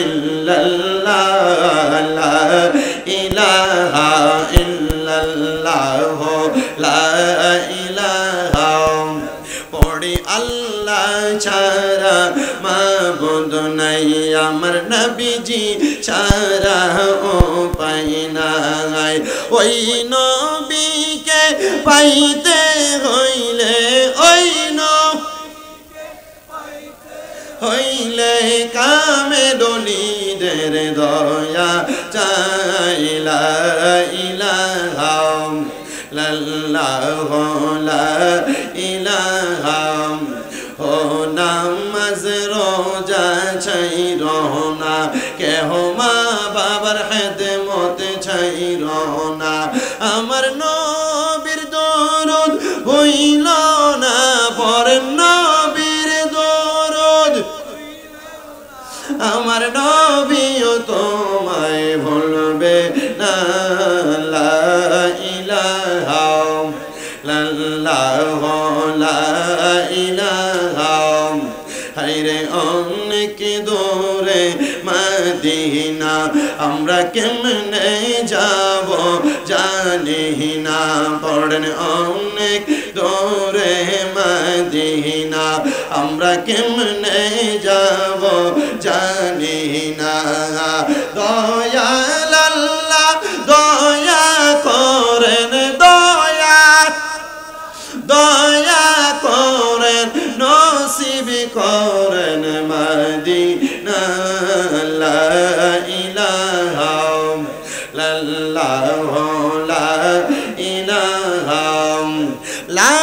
ইল্লাল্লাহ লা ইলাহা ইল্লাল্লাহ লা ইলাহা পড়ি আল্লাহ ছাড়া মাবুদ নাই আমার নবীজি ছাড়া উপায় নাই ওই নবীকে পাইতে হইলে হইলে কামে দলিদের দয়া চাইলা ইলাহা লাল্লাহ লা ইলাহা ও নামাজ রোজা ছাইরো না কেহ মা বাবার খেদমত ছাইরো না আমার নবীর দরুদ হইল না পড়েন নবীর দরুদ আমার নবীও তোমায় ভুলবে না লা ইলাহা লাল্লাহ লা ইলাহা হায়রে অনেক দূরে মদিনা আমরা কেমনে যাব জানি না পড়েন অনেক দূরে মদিনা আমরা কেমনে যাব জানি না দয়াল আল্লাহ দয়া করেন দয়া করেন নসিব করেন মদিনা লা ইলাহা লাল্লাহ লা ইলাহা লা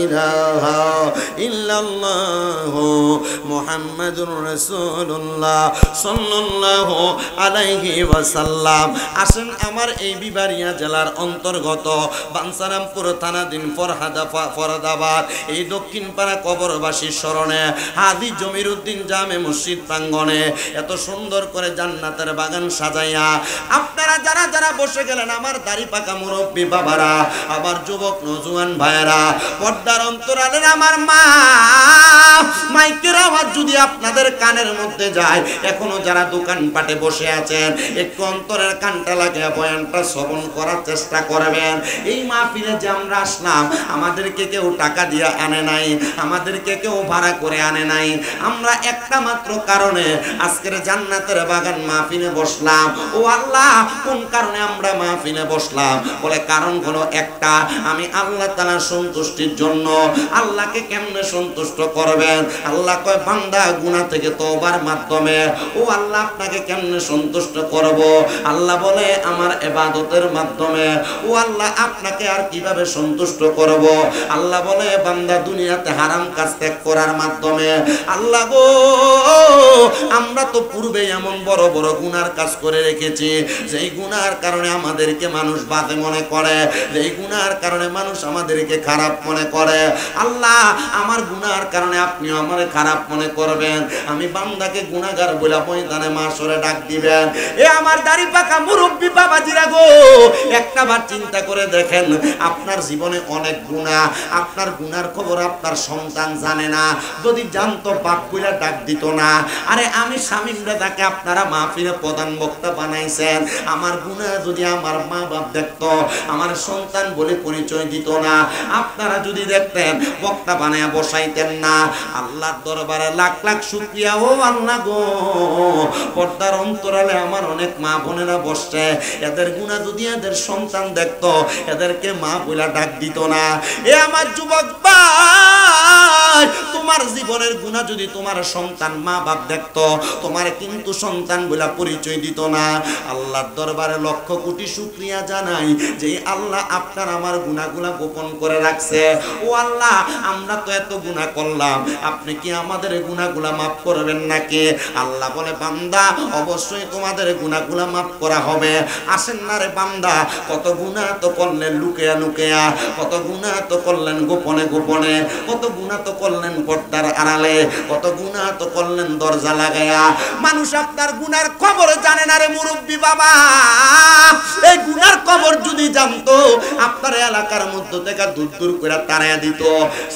ইলাহা ইল্লাল্লাহ মুহাম্মাদুর রাসূলুল্লাহ সাল্লাল্লাহু আলাইহি ওয়াসাল্লাম। আসেন আমার এই বিবারিয়া জেলার অন্তর্গত বাঞ্ছারামপুর থানাধীন ফরহাদাবাদ এই দক্ষিণ পাড়া কবরবাসীর স্মরণে হাজী জমিরউদ্দিন জামে মসজিদ প্রাঙ্গণে এত সুন্দর করে জান্নাতের বাগান সাজাইয়া আপনারা যারা যারা বসে গেলেন আমার দাড়ি পাকা মুরব্বী বাবারা, আমার যুবক নওজোয়ান ভাইয়েরা, পর্দার অন্তরালের আমার মা মাইকের আওয়াজ যদি আপনাদের কানের মধ্যে যায়, এখনো যারা দোকানপাটে বসে আছেন একটু অন্তরের কানটা লাগিয়ে বয়ানটা শ্রবণ করার চেষ্টা করবেন। এই মাহফিলে যে আমরা আসলাম আমাদেরকে কেউ টাকা দিয়ে আনে নাই, আমাদেরকে কেউ ভাড়া করে আনে নাই, আমরা একটা মাত্র কারণে আজকের জান্নাতের বাগান মাহফিলে বসলাম। ও আল্লাহ, কোন কারণে আমরা মাহফিলে বসলাম? বলে কারণ হলো একটা, আমি আল্লাহ তাআলার সন্তুষ্টির জন্য। আল্লাহকে কেমনে সন্তুষ্ট করবেন? আল্লাহ কয় বান্দা গুনাহ থেকে তওবার মাধ্যমে। ও আল্লাহ, আপনাকে কেমনে সন্তুষ্ট করব? আল্লাহ বলে আমার ইবাদতের মাধ্যমে। ও আল্লাহ, আপনাকে আর কিভাবে সন্তুষ্ট করব? আল্লাহ বলে বান্দা দুনিয়াতে হারাম কাজ ত্যাগ করার মাধ্যমে। আল্লাহ গো, আমরা তো পূর্বে এমন বড় বড় গুনার কাজ করে রেখেছি যেই গুনার কারণে আমাদেরকে মানুষ বাজে মনে করে, যেই গুনার কারণে মানুষ আমাদেরকে খারাপ মনে করে। আল্লাহ, আমার গুনার কারণে আপনিও আমারে খারাপ মনে করবেন। আমি বান্দাকে গুনাহগার বলে ময়দানে মাশরে ডাক দিবেন। এ আমার দাড়ি পাকা মুরব্বি বাবাজিরা গো, একটাবার চিন্তা করে দেখেন, আপনার জীবনে অনেক গুনাহ, আপনার গুনার খবর আপনার সন্তান জানে না। যদি জানতো বাপ কইরা ডাক দিত না। আরে আমি শামীমরা তাকে আপনারা মাহফিলে প্রধান বক্তা বানাইছেন, আমার গুনাহ যদি আমার মা বাপ দেখতো, আমার সন্তান বলে পরিচয় দিত না। আপনারা যদি দেখতেন বক্তা বানায়া বসাইতেন না। আল্লাহর দরবারে লাখ লাখ শুকরিয়া। ও আল্লাহ গো, পর্দার অন্তরালে আমার অনেক মা বোনেরা বসছে, এদের গুনাহ যদি এদের সন্তান দেখতো, এদেরকে মা বইলা ডাক দিত না। এ আমার যুবক ভাই, তোমার জীবনের গুনাহ যদি তোমার সন্তান মা বাপ দেখতো, তোমার কিন্তু সন্তান বইলা পরিচয় দিত না। আল্লাহর দরবারে লক্ষ কোটি শুকরিয়া জানাই যে আল্লাহ আপনার আমার গুনাহগুলা গোপন করে রাখছে। ও আল্লাহ, আমরা তো এত গুনাহ করলাম, আপনি কি আমাদের গুনাহগুলা মাফ করবেন নাকি? আল্লাহ বলে বান্দা, অবশ্যই তোমাদের গুনাহগুলা মাফ করা হবে। আসেন না রে বান্দা, কত গুনাহ তো করলেন লুকিয়া লুকিয়া, কত গুনাহ তো করলেন গোপনে গোপনে, কত গুনাহ তো করলেন পর্দার আড়ালে কত গুনাহ তো করলেন দরজা লাগায়া। মানুষ আপনার গুনার খবর জানে না রে মুরব্বি বাবা। এই গুনার খবর যদি জানতো আপনার এলাকার মধ্য থেকে দূর দূর করে তাড়াইয়া দিত।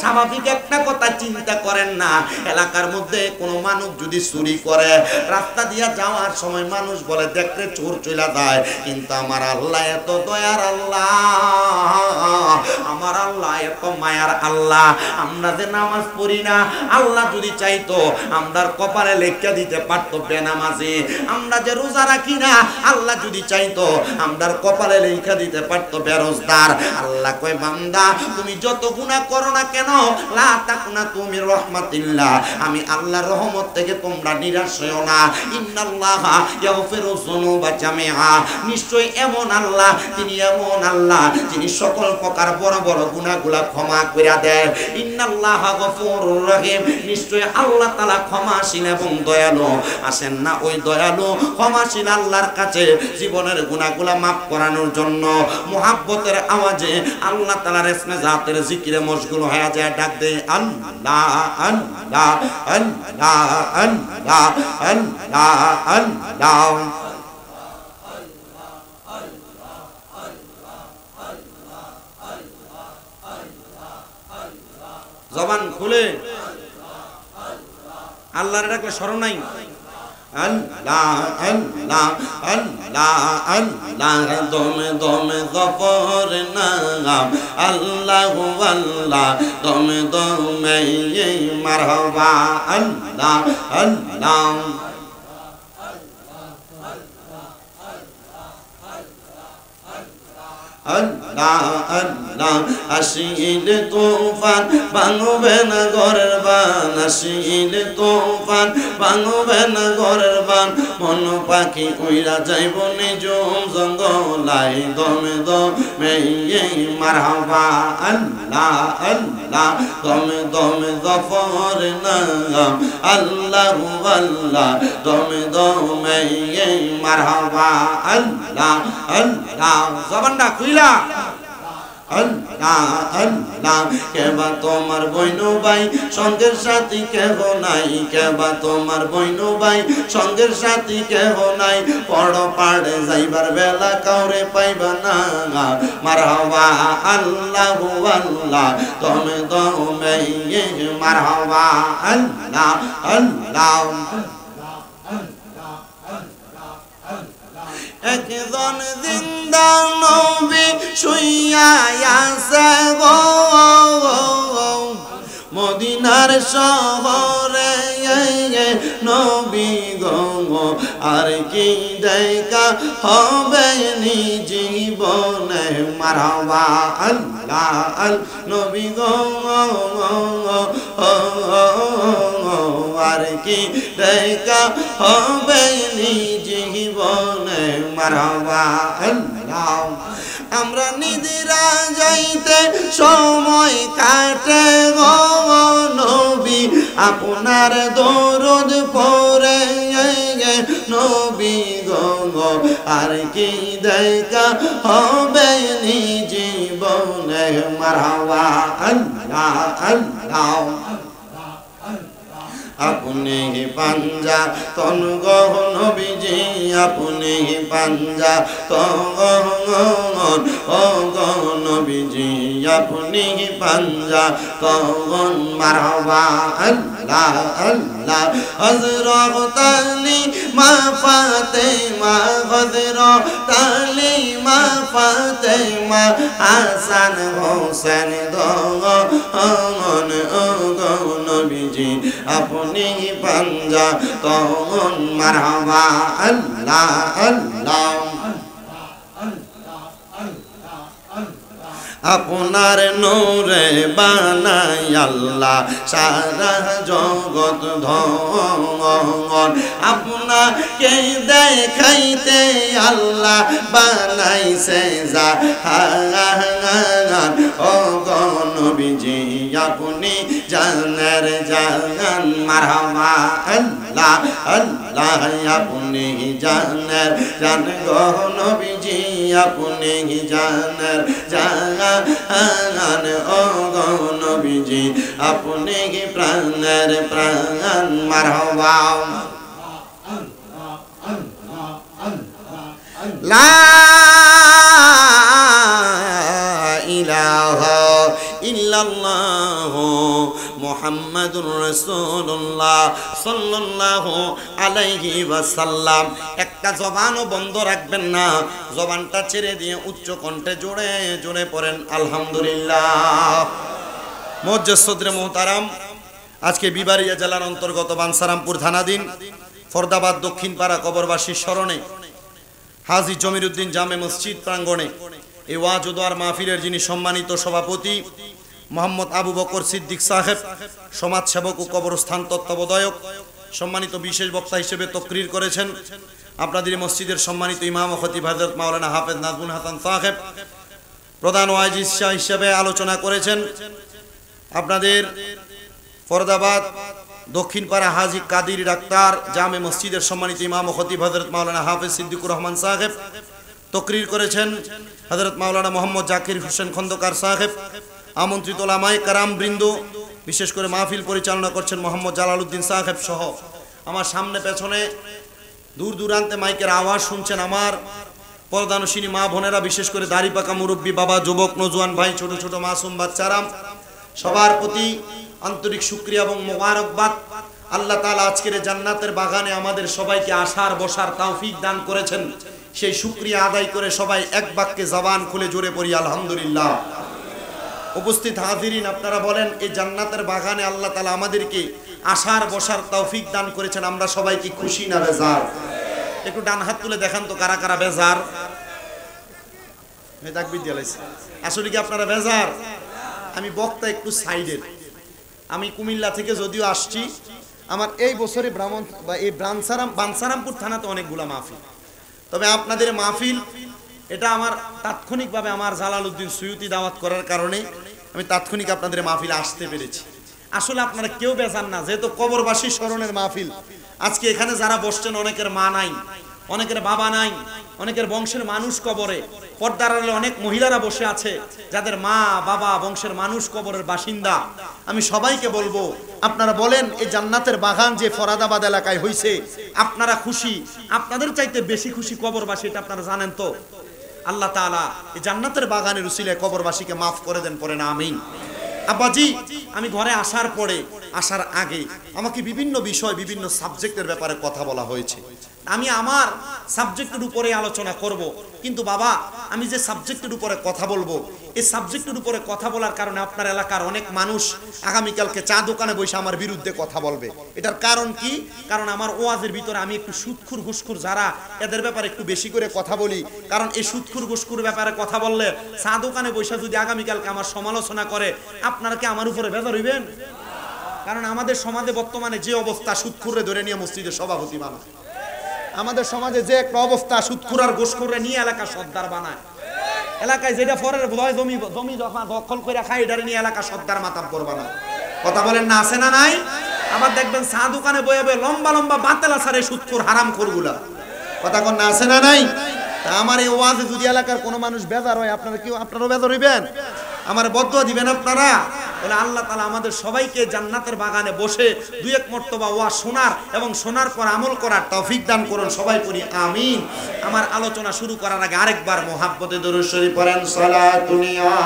স্বাভাবিক একটা কথা চিন্তা করেন না, এলাকার মধ্যে কোনো মানুষ যদি চুরি করে, রাস্তা দিয়া যাওয়ার সময় মানুষ বলে দেখলে চোর চলে যায়, কিন্তু আমার আল্লাহ এত দয়ার আল্লাহ, আমার আল্লাহ এত মায়ার আল্লাহ। আমরা যে নামাজ পড়ি না, আল্লাহ যদি চাইতো আমরার কপালে লেখা দিতে পারতো বেনামাজি। আমরা যে রোজা রাখি না, আল্লাহ যদি চাইতো আমরার কপালে লেখা দিতে পারতো বেরোজগার। আল্লাহ কয় বান্দা তুমি যত গুনাহ করো না কেন, লা তাকুনা তুমি রহমাতিল্লাহ, আমি আল্লাহর রহমত থেকে তোমরা নিরাশ হও না। ইন্নাল্লাহা ইয়াগফিরু যুনুবা জামিআ, নিশ্চয় এমন আল্লাহ, তিনি এমন আল্লাহ যিনি সকল প্রকার বড় বড় গুনাহগুলা ক্ষমা করে দেয়। ইন্নাল্লাহা গফুরুর রহিম, নিশ্চয় আল্লাহ তাআলা ক্ষমাশীল এবং দয়ালু। আসেন না ওই দয়ালু ক্ষমাশীল আল্লাহর কাছে জীবনের গুনাহগুলা মাফ করানোর জন্য মুহাব্বতের আওয়াজে আল্লাহ তাআলার ইসমে জাতের জিকিরে মশগুল হয়ে যায়, ডাক দেয় আল্লাহ আল্লাহ আল্লাহ আল্লাহ আল্লাহ আল্লাহ। জবান খুলে আল্লাহর ডাকলে স্মরণ নাই। আল্লাহ আল্লাহ আল্লাহ আল্লাহ, দমে দমে গফর নাম আল্লাহু আল্লাহ, দমে দমে মারহাবা আল্লাহ আল্লাহ। আল্লাহ আল্লাহ, আসিল তুফান ভাঙবে না ঘরের বান, আসিল তুফান ভাঙবে না ঘরের বান, মন পাখি উইরা যাইব নিজুম জঙ্গলাই, দমে দমে মারহাবা আল্লাহ আল্লাহ, দমে দমে গফর নাম আল্লাহু আল্লাহ, দমে দমে মারহাবা আল্লাহ আল্লাহ। জবানটা খুইলা আল্লাহ আল্লাহ। কেবা তোমার বইনু ভাই সঙ্গের সাথী কেহ নাই, কেবা তোমার বইনু ভাই সঙ্গের সাথী কেহ নাই, পড় পাড়ে যাইবার বেলা কাউরে পাইবা না, মারহাবা আল্লাহু আল্লাহ, দমে দমে মারহাবা আল্লাহ আল্লাহ। একজন জিন্দা নবী শুইয়া আছে গো মদিনার শহরে, নবী গো আর কি দেখা হবে নি জীবনে, মারহাবা আল্লাহ আল নবী গো আর কি দেখা হবে নি জীবনে, মারহাবা আল্লাহ। আমরা নিদিরা যাইতে সময় কাটে গো নবী, আপনার দরুদ পড়ে নবী গো আর কি দেখা হবে নি জীবনে, মারহাবা আল্লাহ আল্লাহ। আপনি পাঞ্জা তন গহ নবীজি, আপনি পাঞ্জা তন ও গহ নবীজি, আপনি পাঞ্জা তন, মারহাবা আল্লাহ আল্লাহ। হযরত আলী মা ফাতেমা, হযরত আলী মা ফাতেমা, হাসান হোসেন দন ও গহ নবীজি, আপনি পাঞ্জা তন, মারহাবা আল্লাহ আল্লাহ। আপনার নূরে বানাই আল্লাহ সারা জগৎ ধন, আপনাকে দেখাইতে আল্লাহ বানাইছে জাহান, ও গো নবীজি আপনি জানের জান মারহাবা আল্লাহ আল্লাহ আপনি জানের জান গো নবীজি আপনি জানের জান ও গো নবীজি আপনি প্রাণের প্রাণ মারহাবা লা ইলাহা ইল্লাল্লাহু মুহাম্মাদুর রাসূলুল্লাহ সাল্লাল্লাহু আলাইহি ওয়াসাল্লাম। একটা জবানও বন্ধ রাখবেন না, জবানটা ছেড়ে দিয়ে উচ্চ কণ্ঠে জোরে জোরে পড়েন আলহামদুলিল্লাহ। মুআজ্জাজ সদরে মুহতারাম, আজকে বিবারিয়া জেলার অন্তর্গত বানসারামপুর থানাধীন ফরদাবাদ দক্ষিণ পাড়া কবরবাসীর স্মরণে হাজী জমিরুদ্দিন জামে মসজিদ প্রাঙ্গণে এই ওয়াজ ও দোয়ার মাহফিলের যিনি সম্মানিত সভাপতি মোহাম্মদ আবু বকর সিদ্দিক সাহেব, সমাজসেবক ও কবরস্থান তত্ত্বাবধায়ক, সম্মানিত বিশেষ বক্তা হিসেবে তকরির করেছেন আপনাদের মসজিদের সম্মানিত ইমাম ও খতিব হযরত মাওলানা হাফেজ নাজমুল হাসান সাহেব। প্রধান ওয়াইজ হিসেবে আলোচনা করেছেন আপনাদের ফরদাবাদ দক্ষিণ পাড়া হাজী কাদির ডাক্তার জামে মসজিদের সম্মানিত ইমাম ও খতিব হযরত মাওলানা হাফেজ সিদ্দিকুর রহমান সাহেব। তকরির করেছেন হযরত মাওলানা মোহাম্মদ জাকির হোসেন খন্দকার সাহেব। আমন্ত্রিত ওলামায়ে কেরাম বৃন্দ, বিশেষ করে মাহফিল পরিচালনা করছেন মোহাম্মদ জালালউদ্দিন সাহেব সহ আমার সামনে পেছনে দূর দূরান্তে মাইকের আওয়াজ শুনছেন আমার পর্দানুশীনী মা বোনেরা, বিশেষ করে দাড়ি পাকা মুরব্বী বাবা, যুবক নওজোয়ান ভাই, ছোট ছোট মাসুম বাচ্চারা, সবার প্রতি আন্তরিক শুকরিয়া এবং মোবারকবাদ। আল্লাহ তাআলা আজকের জান্নাতের বাগানে আমাদের সবাইকে আসার বসার তৌফিক দান করেছেন, সেই শুকরিয়া আদায় করে সবাই এক বাক্যে জবান খুলে জোরে পড়ি আলহামদুলিল্লাহ। উপস্থিত হাজিরিন, আপনারা বলেন এই জান্নাতের বাগানে আল্লাহ তাআলা আমাদেরকে আসার বসার তৌফিক দান করেছেন, আমরা সবাই কি খুশি না বেজার? একটু ডান হাত তুলে দেখান তো কারা কারা বেজার। তাকবীর দিয়ে লাইছে। আসলে কি আপনারা বেজার? আমি বক্তা একটু সাইডের, আমি কুমিল্লা থেকে যদিও আসছি, আমার এই বছরে ব্রাহ্মণ বা এই বানসারামপুর থানাতে অনেকগুলা মাহফিল, তবে আপনাদের মাহফিল এটা আমার তাৎক্ষণিকভাবে আমার জালালউদ্দিন সুয়ুতি দাওয়াত করার কারণে আমি তাৎক্ষণিক আপনাদের মাহফিলে আসতে পেরেছি। আসলে আপনারা কেউ বেজান না, যেহেতু কবরবাসী স্মরণের মাহফিল। আজকে এখানে যারা বসছেন অনেকের মা নাই, অনেকের বাবা নাই, অনেকের বংশের মানুষ কবরে, পর্দার আড়ালে অনেক মহিলারা বসে আছে যাদের মা বাবা বংশের মানুষ কবরের বাসিন্দা। আমি সবাইকে বলবো, আপনারা বলেন এই জান্নাতের বাগান যে ফরাদাবাদ এলাকায় হইছে, আপনারা খুশি? আপনাদের চাইতে বেশি খুশি কবরবাসী, এটা আপনারা জানেন তো? আল্লাহ তাআলা এই জান্নাতের বাগানের উসিলায় কবরবাসীকে মাফ করে দেন, পড়েন আমিন। আব্বাজি, আমি ঘরে আসার আগে আমাকে বিভিন্ন বিষয় বিভিন্ন সাবজেক্টের ব্যাপারে কথা বলা হয়েছে। আমি আমার সাবজেক্টের উপরে আলোচনা করব, কিন্তু বাবা আমি যে সাবজেক্টের উপরে কথা বলবো, এই সাবজেক্টের উপরে কথা বলার কারণে আপনার এলাকার অনেক মানুষ আগামীকালকে চা দোকানে বসে আমার বিরুদ্ধে কথা বলবে। এটার কারণ কি? কারণ আমার ওয়াজের ভিতরে আমি একটু সুদখুর ঘুষখুর যারা, এদের ব্যাপারে একটু বেশি করে কথা বলি। কারণ এই সুদখুর ঘুষখুর ব্যাপারে কথা বললে চা দোকানে বসে যদি আগামীকালকে আমার সমালোচনা করে, আপনারা কি আমার উপরে বেজার হইবেন? কারণ আমাদের সমাজে বর্তমানে যে অবস্থা, সুদখুরে ধরে নিয়ে মসজিদের সভাপতি বানায়। আমাদের সমাজে যে একটা অবস্থা, সুদখুর আর ঘুষখুরে নিয়ে এলাকা সর্দার বানায়। এলাকায় যেটা পরের জমি দখল করে খায়, এটা নিয়ে এলাকা সর্দার মাতাব্বর বানায়। কথা বলেন না, আছে না নাই? আবার দেখবেন চা দোকানে বয়ে বয়ে লম্বা লম্বা বাতেল আসারে সুদখুর হারামখোরগুলা। কথা কন না, আছে না নাই? আমার এই ওয়াজে যদি এলাকার কোনো মানুষ বেজার হয়, আপনারাও বেজার হইবেন? আমার বদদুয়া দিবেন আপনারা? বলে আল্লাহ তাআলা আমাদের সবাইকে জান্নাতের বাগানে বসে দুই এক মর্তবা ওয়াজ শোনার এবং শোনার পর আমল করার তৌফিক দান করুন, সবাই পড়ি আমিন। আমার আলোচনা শুরু করার আগে আরেকবার মুহাব্বতে দরুদ শরীফ পড়েন, সালাতুন ইয়া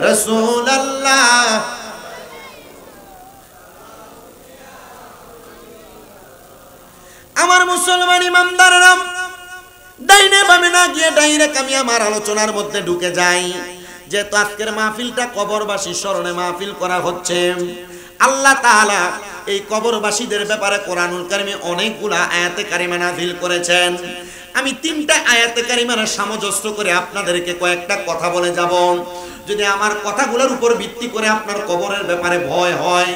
রাসূলুল্লাহ। আমার মুসলমান ইমামদাররা ডাইনে বামে না গিয়ে ডাইরেক্ট আমি আমার আলোচনার মধ্যে ঢুকে যাই। যেহেতু আজকের মাহফিলটা কবরবাসী স্মরণে মাহফিল করা হচ্ছে, আল্লাহ তাআলা এই কবরবাসীদের ব্যাপারে কোরআনুল কারীমে অনেকগুলা আয়াতে কারিমা নাযিল করেছেন। আমি 3টা আয়াতে কারিমার সামঞ্জস্য করে আপনাদেরকে কয়েকটা কথা বলে যাব। যদি আমার কথাগুলোর উপর ভিত্তি করে আপনার কবরের ব্যাপারে ভয় হয়,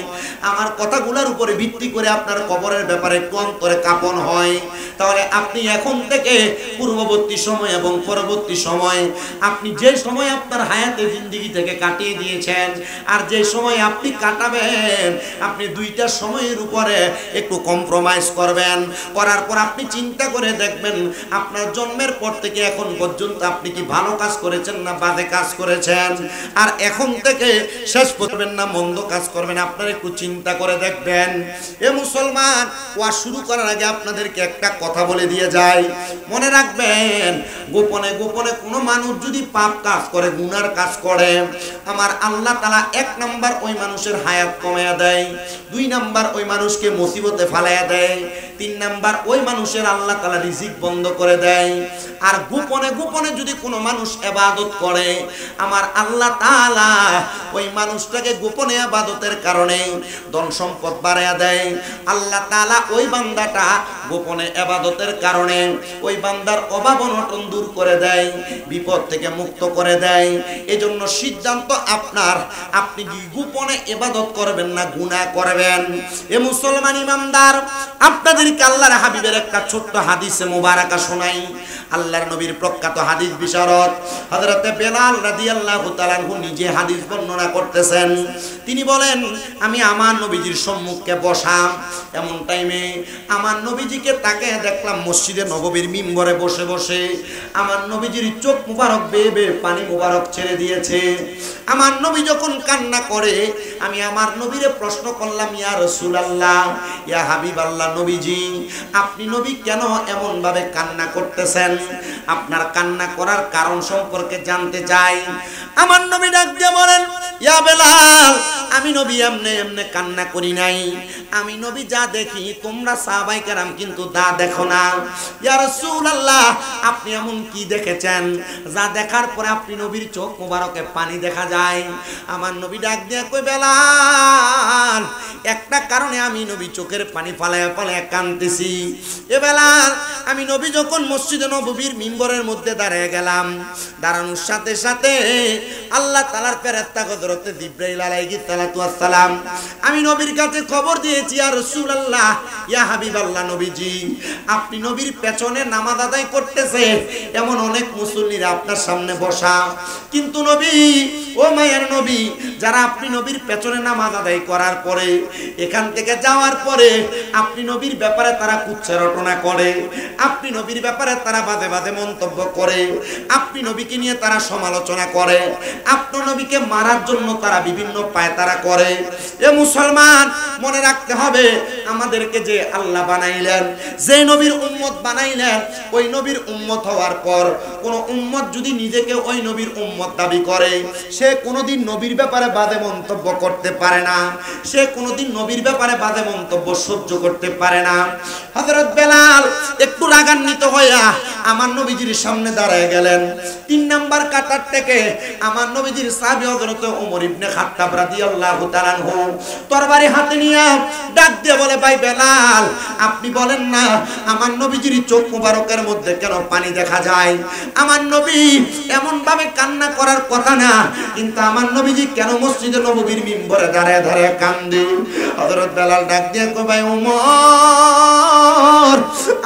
আমার কথাগুলোর উপরে ভিত্তি করে আপনার কবরের ব্যাপারে একটু অন্তরে কাঁপন হয়, তাহলে আপনি এখন থেকে পূর্ববর্তী সময় এবং পরবর্তী সময়, আপনি যে সময় আপনার হায়াতে জিন্দেগি থেকে কাটিয়ে দিয়েছেন আর যে সময় আপনি কাটাবেন, আপনি 2টা সময়ের উপরে একটু কম্প্রোমাইজ করবেন। করার পর আপনি চিন্তা করে দেখবেন আপনার জন্মের পর থেকে এখন পর্যন্ত আপনি কি ভালো কাজ করেছেন না বাজে কাজ করেছেন, আর এখন থেকে শেষ করবেন না মন্দ কাজ করবেন, আপনারা একটু চিন্তা করে দেখবেন। এ মুসলমান, ওয়াজ শুরু করার আগে আপনাদেরকে একটা কথা বলে দিয়ে যাই, মনে রাখবেন গোপনে গোপনে কোনো মানুষ যদি পাপ কাজ করে, গুনার কাজ করে, আমার আল্লাহ তাআলা 1 নাম্বার ওই মানুষের হায়াত কমায়া দেয়, 2 নাম্বার ওই মানুষকে মুসিবতে ফালাইয়া দেয়, 3 নাম্বার ওই মানুষের আল্লাহ তাআলা রিজিক বন্ধ করে দেয়। আর গোপনে গোপনে যদি কোনো মানুষ ইবাদত করে, আমার আল্লাহ তাআলা ওই মানুষটাকে গোপনে ইবাদতের কারণে ধন সম্পদ বাড়ায়া দেয়। আল্লাহ তাআলা ওই বান্দাটা গোপনে ইবাদতের কারণে ওই বান্দার অভাব অনটন দূর করে দেয়, বিপদ থেকে মুক্ত করে দেয়। এজন্য সিদ্ধান্ত আপনার, আপনি কি গোপনে ইবাদত করবেন না গুনাহ করবেন। এ মুসলমান ইমানদার, আপনাদেরকে আল্লাহর হাবিবের একটা ছোট্ট হাদিসে মুবারাকা শোনাই। আল্লাহর নবীর প্রখ্যাত হাদিস বিশারদ হযরতে বেলাল রাদিয়াল্লাহু তাআলা আনহু নিজে হাদিস বর্ণনা করতেছেন। তিনি বলেন, আমি আমার নবীজির সম্মুখে বসা, এমন টাইমে আমার নবীজিকে তাকিয়ে দেখলাম মসজিদে নববীর মিম্বরে বসে বসে আমার নবীজির চোখ মুবারক বেয়ে বেয়ে পানি মুবারক ছেড়ে দিয়েছে। আমার নবী যখন কান্না করে, আমি আমার নবীরে প্রশ্ন করলাম, ইয়া রাসূলুল্লাহ, ইয়া হাবিবাল্লাহ, নবীজি আপনি নবী কেন এমন ভাবে কান্না করতেছেন? আপনার কান্না করার কারণ সম্পর্কে জানতে চাই। আমার নবী ডাক দিয়ে বলেন, ইয়া বেলাল, আমি নবী এমনে এমনে কান্না করি নাই, আমি নবী যা দেখি তোমরা সাহাবায়ে কেরাম কিন্তু তা দেখো না। ইয়া রাসূলুল্লাহ, আপনি এমন কি দেখেছেন যা দেখার পরে আপনি নবীর চোখ মোবারকে পানি দেখা যায়? আমার নবী ডাক দিয়ে কই, বেলাল একটা কারণে আমি নবী চোখের পানি ফালায়া ফালায়া কাঁদতেছি। এ বেলাল, আমি নবী যখন মসজিদে নববীর মিম্বরের মধ্যে দাঁড়িয়ে গেলাম, দাঁড়ানোর সাথে সাথে আল্লাহ তাআলার ফেরেশতা হযরতে জিবরাইল আলাইহিস সালাতু ওয়াস সালাম আমি নবীর কাছে খবর দিয়েছি, ইয়া রাসূলুল্লাহ, ইয়া হাবিবাল্লাহ, নবীজি আপনি নবীর পেছনে নামাজ আদায় করতেছে এমন অনেক মুসল্লিরা আপনার সামনে বসা, কিন্তু নবী, ও মায়ের নবী, যারা আপনি নবীর পেছনে নামাজ আদায় করার পরে এখান থেকে যাওয়ার পরে আপনি নবীর ব্যাপারে তারা কুচ্ছা রটনা করে, আপনি নবীর ব্যাপারে তারা বাজে বাজে মন্তব্য করে, আপনি নবীকে নিয়ে তারা সমালোচনা করে, আপনি নবীকে মারার জন্য তারা বিভিন্ন পায়তারা করে। এ মুসলমান, মনে রাখতে হবে আমাদেরকে যে আল্লাহ বানাইলেন, যে নবীর উম্মত বানাইলেন, ওই নবীর উম্মত হওয়ার পর কোন উম্মত যদি নিজেকে ওই নবীর উম্মত দাবি করে, সে কোনোদিন নবীর ব্যাপারে বাজে মন্তব্য করতে পারে না, সে কোনোদিন নবীর ব্যাপারে বাজে মন্তব্য সহ্য করতে পারে না। হযরত বেলাল একটু রাগান্বিত হইয়া আমার নবীজির সামনে দাঁড়ায় গেলেন। 3 নাম্বার কাতার থেকে আমার নবীজির সাহাবী হযরত ওমর ইবনে খাত্তাব রাদিয়াল্লাহু তাআলা আনহু তরবারি হাতে নিয়ে ডাক দিয়ে বলে, ভাই বেলাল, আপনি বলেন না আমার নবীজির চোখ মুবারকের মধ্যে কেন পানি দেখা যায়? আমার নবী এমন ভাবে কান্না করার কথা না, কিন্তু আমার নবীজি কেন মসজিদে নববীর মিম্বরে দাঁড়ায় দাঁড়ায় কান্দে? হযরত বেলাল ডাক দিয়ে কয়, ভাই ওমর,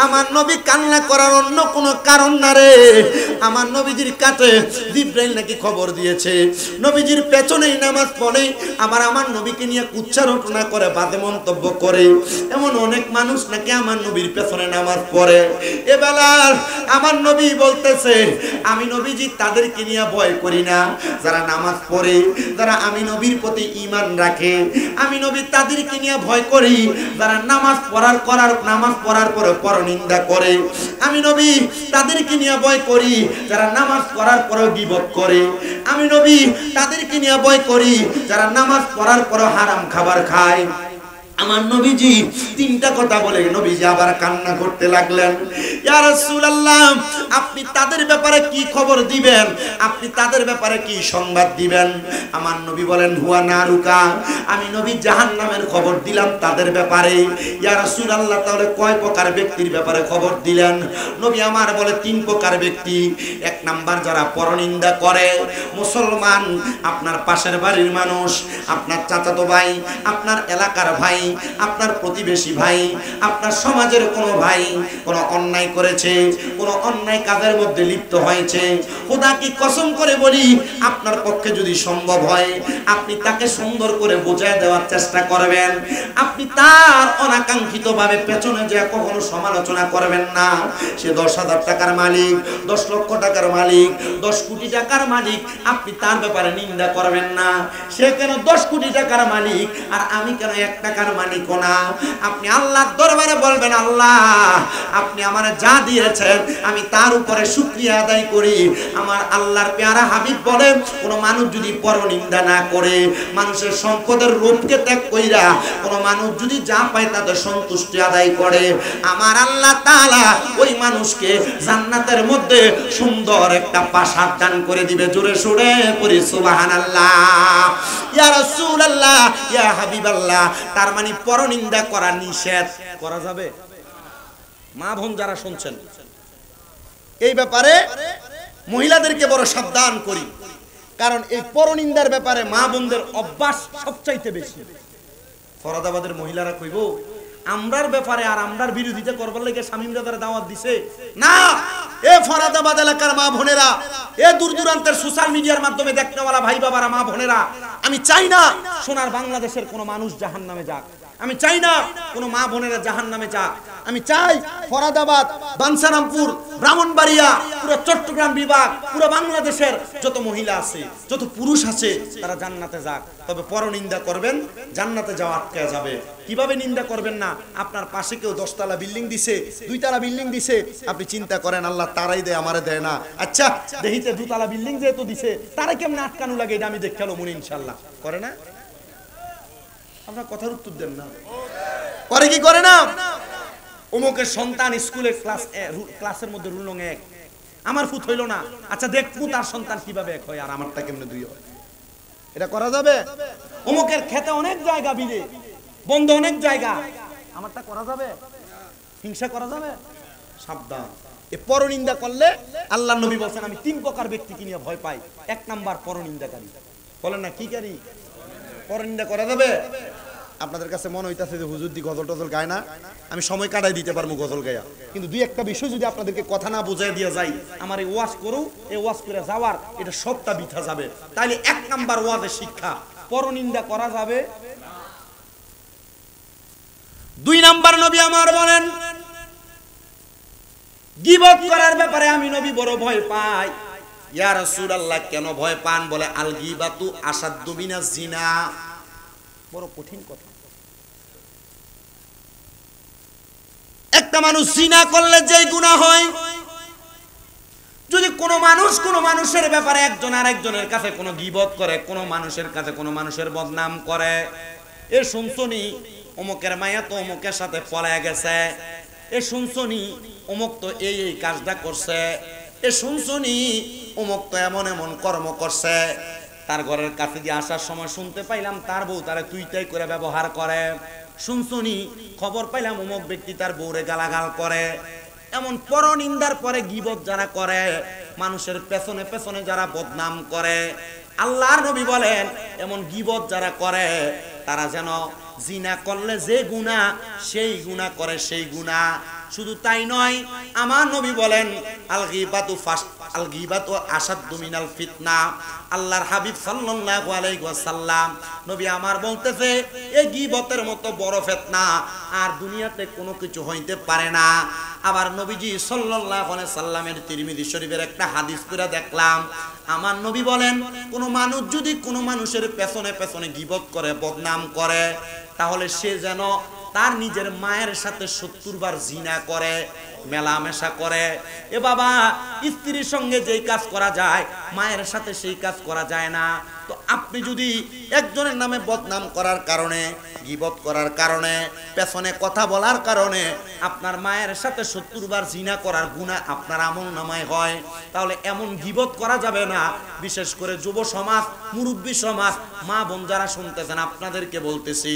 আমার নবী কান্না করার অন্য কোনো কারণ না রে। আমার নবীজির কাছে জিবরাইল নাকি খবর দিয়েছে নবীজির পেছনেই নামাজ পড়ে, আবার আমার নবীকে নিয়ে কুচ্ছা রটনা করে, বাজে মন্তব্য করে, এমন অনেক মানুষ নাকি আমার নবীর পেছনে নামাজ পড়ে। এ বেলাল, আমার নবী বলতেছে আমি নবীজি তাদেরকে নিয়ে ভয় করি না যারা নামাজ পড়ে, যারা আমি নবীর প্রতি ঈমান রাখে। আমি নবী তাদেরকে নিয়ে ভয় করি যারা নামাজ পড়ার পরে পরনিন্দা করে। আমি নবী তাদেরকে নিয়ে ভয় করি যারা নামাজ পড়ার পরে গীবত করে। আমি নবী তাদেরকে নিয়ে ভয় করি যারা নামাজ পড়ার পরে হারাম খাবার খায়। আমার নবীজি 3টা কথা বলে নবীজি আবার কান্না করতে লাগলেন। ইয়া রাসূলুল্লাহ, আপনি আপনি তাদের ব্যাপারে কি খবর দিবেন, আপনি তাদের ব্যাপারে কি সংবাদ দিবেন? আমার নবী বলেন হুয়া নারুকা, আমি নবী জাহান্নামের খবর দিলাম তাদের ব্যাপারে। ইয়া রাসূলুল্লাহ, তাহলে কয় প্রকার ব্যক্তির ব্যাপারে খবর দিলেন? নবী আমার বলে 3 প্রকার ব্যক্তি। 1 নাম্বার যারা পরনিন্দা করে, মুসলমান, আপনার পাশের বাড়ির মানুষ, আপনার চাচাতো ভাই, আপনার এলাকার ভাই, আপনার প্রতিবেশী ভাই, আপনার সমাজের কোনো ভাই কোনো অন্যায় করেছে, কোনো অন্যায় কাজের মধ্যে লিপ্ত হয়েছে, খোদা কি কসম করে বলি, আপনার পক্ষে যদি সম্ভব হয় আপনি তাকে সুন্দর করে বোঝায় দেওয়ার চেষ্টা করবেন। আপনি তার অনাকাঙ্ক্ষিতভাবে পেছনে যে কখনো সমালোচনা করবেন না। সে 10,000 টাকার মালিক, 10 লক্ষ টাকার মালিক, 10 কোটি টাকার মালিক, আপনি তার ব্যাপারে নিন্দা করবেন না। সে কেন 10 কোটি টাকার মালিক আর আমি কেন 1 টাকার মালিকও না? আপনি আল্লাহর দরবারে বলবেন, আল্লাহ আপনি আমারে যা দিয়েছেন আমি তার উপরে শুকরিয়া আদায় করি। আমার আল্লাহর পেয়ারা হাবিব বলেন, কোন মানুষ যদি পরনিন্দা না করে, মানুষের সম্পদের রূপকে ত্যাগ কইরা কোন মানুষ যদি যা পায় তাদের সন্তুষ্টি আদায় করে, আমার আল্লাহ তাআলা ওই মানুষকে জান্নাতের মধ্যে সুন্দর একটা প্রাসাদ দান করে দিবে। জোরে সুরে পড়ি সুবহানাল্লাহ। ইয়া রাসূলুল্লাহ, ইয়া হাবিবাল্লাহ, তার মানে পরনিন্দা করা নিষেধ। করা যাবে? মা বোন যারা শুনছেন, এই ব্যাপারে মহিলাদেরকে বড় সাবধান করি, কারণ এই পরনিন্দার ব্যাপারে মা বোনদের অভ্যাস সবচাইতে বেশি। ফরাদাবাদের মহিলারা কইব আমরার ব্যাপারে আর আমরার বিরোধিতা করবার লাগে স্বামীরা তারা দাওয়াত দিছে না। এ ফরাদাবাদ এলাকার মা বোনেরা, এ দূর দূরান্তের সোশ্যাল মিডিয়ার মাধ্যমে দেখনেওয়ালা ভাই বাবারা, মা বোনেরা, আমি চাই না সোনার বাংলাদেশের কোনো মানুষ জাহান্নামে যাক। আমি চাই না কোনো মা বোনেরা জাহান্নামে যাক। আমি চাই ফরাদাবাদ, বানসারামপুর, ব্রাহ্মণবাড়িয়া, পুরো চট্টগ্রাম বিভাগ, পুরো বাংলাদেশের যত মহিলা আছে, যত পুরুষ আছে, তারা জান্নাতে যাক। তবে পরনিন্দা করবেন, জান্নাতে যাওয়া আটকে যাবে। কিভাবে নিন্দা করবেন না? আপনার পাশে কেউ 10 তলা বিল্ডিং দিছে, 2 তলা বিল্ডিং দিছে, আপনি চিন্তা করেন আল্লাহ তারাই দেয়, আমারে দেয় না। আচ্ছা দেখিতে 2 তলা বিল্ডিং যেহেতু দিছে, তারা কেমন আটকানো লাগে এটা আমি দেখে মনে ইনশাল্লাহ করে না। আপনার কথার উত্তর দেন না, করে কি করে না? অমুকের সন্তান স্কুলে ক্লাসের মধ্যে রুল নং 1, আমার ফুট হইল না, আচ্ছা দেখবো তার সন্তান কিভাবে 1 হয় আর আমারটা কেমনে 2 হয়। এটা করা যাবে? অমুকের খেতে অনেক জায়গা বিলে, বন্ধ অনেক জায়গা, আমারটা করা যাবে? হিংসা করা যাবে? সাবধান। এ পরনিন্দা করলে আল্লাহর নবী বলেন আমি 3 প্রকার ব্যক্তিকে নিয়ে ভয় পাই। 1 নাম্বার পরনিন্দাকারী। বলেন না কি কারি? পরনিন্দা করা যাবে? আপনাদের কাছে মনে হইতাছে যে হুজুর দি গজল টজল গায় না, আমি সময় কাটাই দিতে পারবো গজল গায়া, কিন্তু 2-1টা বিষয় যদি আপনাদেরকে কথা না বোঝাই দিয়ে যাই, আমার এই ওয়াজ করু, এই ওয়াজ করে যাওয়ার এটা সবটা বৃথা যাবে। তাইলে 1 নাম্বার ওয়াজের শিক্ষা, পরনিন্দা করা যাবে। 2 নাম্বার নবী আমার বলেন গীবত করার ব্যাপারে আমি নবী বড় ভয় পাই। ইয়া রাসূলুল্লাহ, কেন ভয় পান? বলে আল গীবাতু আসাদ্দু মিনাজ জিনা। বড় কঠিন কথা। একটা মানুষ জিনা করলে যেই গুনাহ হয়, যদি কোনো মানুষ কোনো মানুষের ব্যাপারে একজন আরেকজনের কাছে কোনো গীবত করে, কোনো মানুষের কাছে কোনো মানুষের বদনাম করে, এ শুনছনি অমুকের মায়া তো অমুকের সাথে পলায় গেছে, এ শুনছনি অমুক তো এই এই কাজটা করছে, এ শুনছনি অমুক তো এমন এমন কর্ম করছে, তার ঘরের কাছে দিয়ে আসার সময় শুনতে পাইলাম তার বউ তারে তুই তাই করে ব্যবহার করে, শুনছনি খবর পাইলাম অমুক ব্যক্তি তার বউরে গালাগাল করে। এমন পরনিন্দার পরে গীবত যারা করে, মানুষের পেছনে পেছনে যারা বদনাম করে, আল্লাহর নবী বলেন এমন গীবত যারা করে তারা যেন জিনা করলে যে গুনাহ সেই গুনাহ করে সেই গুনাহ। শুধু তাই নয়, আমার নবী বলেন আল গীবাতু আসাদ্দু মিনাল ফিতনা। আল্লাহর হাবিব সাল্লাল্লাহু আলাইহি ওয়াসাল্লাম নবী আমার বলতেছে এই গীবতের মতো বড় ফিতনা আর দুনিয়াতে কোনো কিছু হইতে পারে না। আবার নবীজি সাল্লাল্লাহু আলাইহি সাল্লামের তিরমিজি শরীফের একটা হাদিস পড়ে দেখলাম, আমার নবী বলেন কোন মানুষ যদি কোনো মানুষের পেছনে পেছনে গীবত করে, বদনাম করে, তাহলে সে যেন তার নিজের মায়ের সাথে 70 বার জিনা করে, মেলামেশা করে। এ বাবা, স্ত্রীর সঙ্গে যেই কাজ করা যায় মায়ের সাথে সেই কাজ করা যায় না। তো আপনি যদি একজনের নামে বদনাম করার কারণে, গীবত করার কারণে, পেছনে কথা বলার কারণে আপনার মায়ের সাথে 70 বার জিনা করার গুনাহ আপনার আমলনামায় হয়, তাহলে এমন গীবত করা যাবে না। বিশেষ করে যুব সমাজ, মুরব্বী সমাজ, মা বোন যারা শুনতেছেন আপনাদেরকে বলতেছি,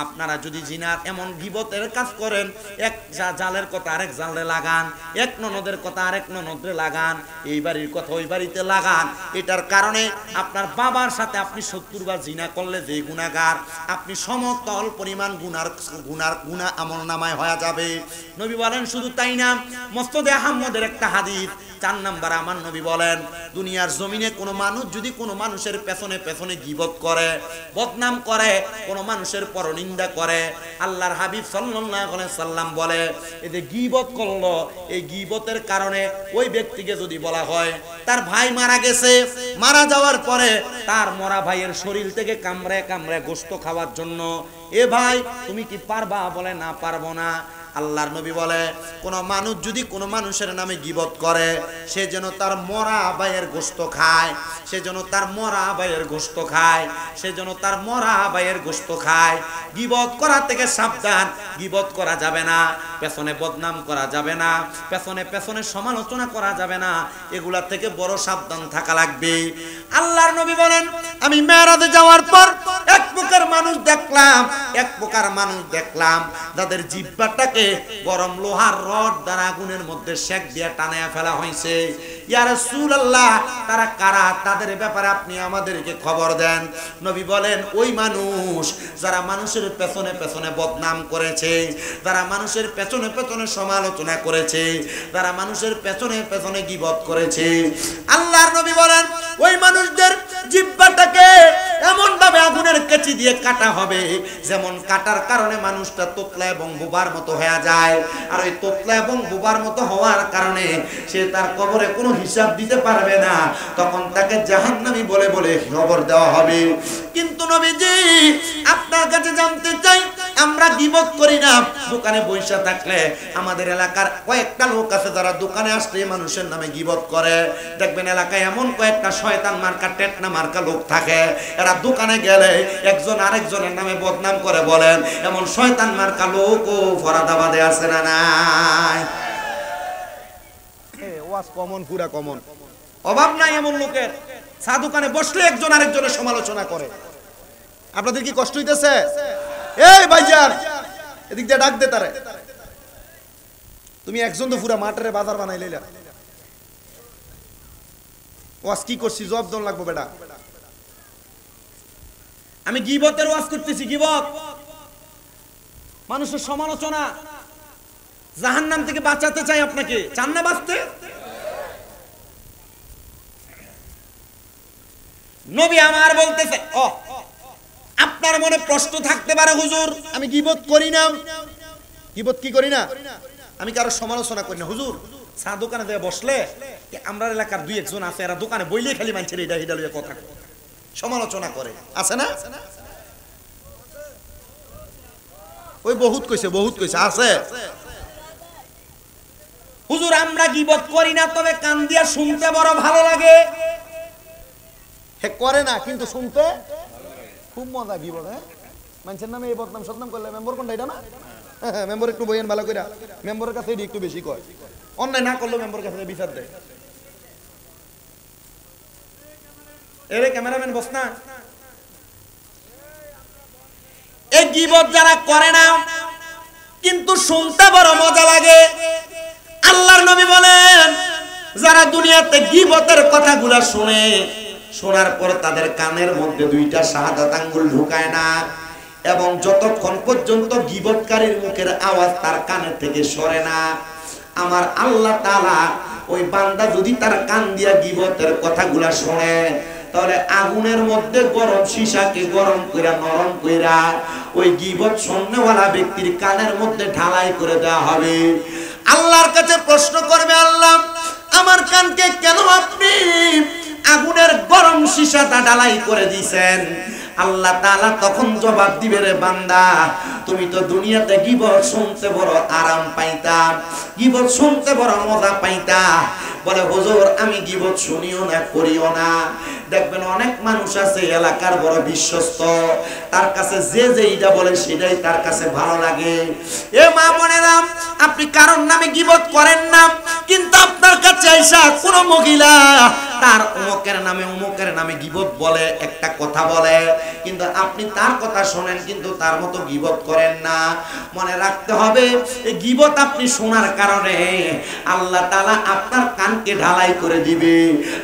আপনারা যদি জিনার এমন গীবতের কাজ করেন, এক জালের কথা আরেক জালে লাগান, এক ননদের কথা আরেক ননদে লাগান, এই বাড়ির কথা ওই বাড়িতে লাগান, এটার কারণে আপনার বাবার সাথে আপনি 70 বার জিনা করলে যে গুনাহগার, আপনি সমতল পরিমাণ গুনাহ আমলনামায় হয়ে যাবে। নবী বলেন শুধু তাই না, মুসনাদে আহমদের একটা হাদিস 4 নাম্বার আমার নবী বলেন, দুনিয়ার জমিনে কোনো মানুষ যদি কোনো মানুষের পেছনে পেছনে গীবত করে, বদনাম করে, কোনো মানুষের পরনিন্দা করে, আল্লাহর হাবিব সাল্লাল্লাহু আলাইহি সাল্লাম বলে এই যে গীবত করলো, এই গীবতের কারণে ওই ব্যক্তিকে যদি বলা হয় তার ভাই মারা গেছে, মারা যাওয়ার পরে তার মরা ভাইয়ের শরীর থেকে কামড়ে কামড়ে গোশত খাওয়ার জন্য, এ ভাই তুমি কি পারবা? বলে না পারবো না। আল্লাহর নবী বলে কোন মানুষ যদি কোন মানুষের নামে গীবত করে, সে যেন তার মরা ভাইয়ের গোশত খায়, সে যেন তার মরা ভাইয়ের গোশত খায়, সে যেন তার মরা ভাইয়ের গোশত খায়। গীবত করা থেকে সাবধান, গীবত করা যাবে না, পেছনে বদনাম করা যাবে না, পেছনে পেছনে সমালোচনা করা যাবে না, এগুলা থেকে বড় সাবধান থাকা লাগবে। আল্লাহর নবী বলেন আমি মেরাজে যাওয়ার পর এক প্রকার মানুষ দেখলাম যাদের জিহ্বাটাকে গরম লোহার রড দ্বারা আগুনের মধ্যে সেক দিয়ে টানায়া ফেলা হয়েছে। ইয়া রাসূলুল্লাহ, তারা কারা? তাদের ব্যাপারে আপনি আমাদেরকে খবর দেন। নবী বলেন ওই মানুষ যারা মানুষের পেছনে পেছনে বদনাম করেছে, যারা মানুষের পেছনে পেছনে সমালোচনা করেছে, যারা মানুষের পেছনে পেছনে গীবত করেছে, আল্লাহর নবী বলেন ওই মানুষদের জিহ্বাটাকে এমন ভাবে আগুনের কেচি দিয়ে কাটা হবে, যেমন কাটার কারণে মানুষটা তোতলা এবং বোবার মতো হয়ে যায়। আর ওই তোতলা এবং বোবার মতো হওয়ার কারণে সে তার কবরে কোনো হিসাব দিতে পারবে না, তখন তাকে জাহান্নামী বলে বলে খবর দেওয়া হবে। কিন্তু নবীজি আপনার কাছে জানতে চাই, আমরা গীবত করি না। দোকানে বসে থাকলে আমাদের এলাকার কয়েকটা লোক আছে যারা দোকানে আসলে মানুষের নামে গীবত করে। দেখবেন এলাকায় এমন কয়েকটা শয়তান মার্কা, টেটনা মার্কা লোক থাকে, এরা দোকানে গেলে একজন আরেকজনের নামে বদনাম করে বলেন, এমন শয়তান মার্কা লোক ও ফরাদাবাদে আছে না নাই? ওয়াজ কমন, পুরা কমন, অভাব নাই এমন লোকের। চা দোকানে বসলে একজন আরেকজনের সমালোচনা করে। আপনাদের কি কষ্ট হইতেছে? এই ভাইজান এদিক দিয়ে ডাক দে তারে, তুমি একজন তো পুরা মাঠের বাজার বানাই লইলা, ওয়াজ কি করছি জবাব দন লাগবো বেটা। আমি গীবতের ওয়াজ করতেছি, গীবত মানুষের সমালোচনা, জাহান্নাম থেকে বাঁচাতে চাই। আপনাকে চান না বাঁচতে? নবী আমার বলতেছে, ও আপনার মনে প্রশ্ন থাকতে পারে হুজুর আমি গীবত করি না। গীবত কি করি না? আমি কারো সমালোচনা করি না হুজুর। চা দোকানে দিয়ে বসলে আমরা এলাকার দুই একজন আছে, এরা দোকানে বইলে খালি মানুষের এটা হিডা লইয়া কথা সমালোচনা করে, আছে না? ওই বহুত কইছে আছে। হুজুর আমরা গীবত করি না, তবে কান দিয়া শুনতে বড় ভালো লাগে। হে করে না কিন্তু শুনতে খুব মজা। গীবত মানুষের নামে এই বদনাম সদনাম করলে মেম্বার কোনটা এটা না? মেম্বার একটু বইয়েন ভালো করে, মেম্বারের কাছে এটি একটু বেশি কয়, অন্যায় না করলেও মেম্বার কাছে বিচার দেয়। এরে ক্যামেরাম্যান বস না। এই গীবত যারা করে না কিন্তু শুনতে বড় মজা লাগে, আল্লাহর নবী বলেন যারা দুনিয়াতে গীবতের কথাগুলো শুনে, শোনার পর তাদের কানের মধ্যে দুইটা শাহাদাত আঙ্গুল ঢুকায় না, এবং যতক্ষণ পর্যন্ত গীবতকারীর মুখের আওয়াজ তার কানের থেকে সরে না, আমার আল্লাহ তাআলা ওই বান্দা যদি তার কান দিয়া গীবতের কথাগুলা শুনে, তাহলে আগুনের মধ্যে গরম সীসাকে গরম কইরা নরম কইরা ওই গীবত শুননেওয়ালা ব্যক্তির কানের মধ্যে ঢালাই করে দেওয়া হবে। আল্লাহর কাছে প্রশ্ন করবে, আল্লাহ আমার কানকে কেন আপনি আগুনের গরম সীসাটা ঢালাই করে দিয়েছেন? আল্লাহ তাআলা তখন জবাব দিবে, রে বান্দা তুমি তো দুনিয়াতে গীবত শুনতে বড় আরাম পাইতা, গীবত শুনতে বড় মজা পাইতা, বলে হুজুর আমি গীবত শুনিও না করিও না। দেখবেন অনেক মানুষ আছে এলাকার বড় বিশ্বস্ত, তার কাছে যে যেইটা বলে সেটাই তার কাছে ভালো লাগে। এ মা বোনেরা, আপনি কারোর নামে গীবত করেন না, কিন্তু আপনার কাছে আইসা কোন মহিলা তার অমুকের নামে গীবত বলে, একটা কথা বলে, কিন্তু আপনি তার কথা শোনেন কিন্তু তার মতো গীবত করেন না। মনে রাখতে হবে এই গীবত আপনি শোনার কারণে আল্লাহ তাআলা আপনার কানকে ঢালাই করে দিবে।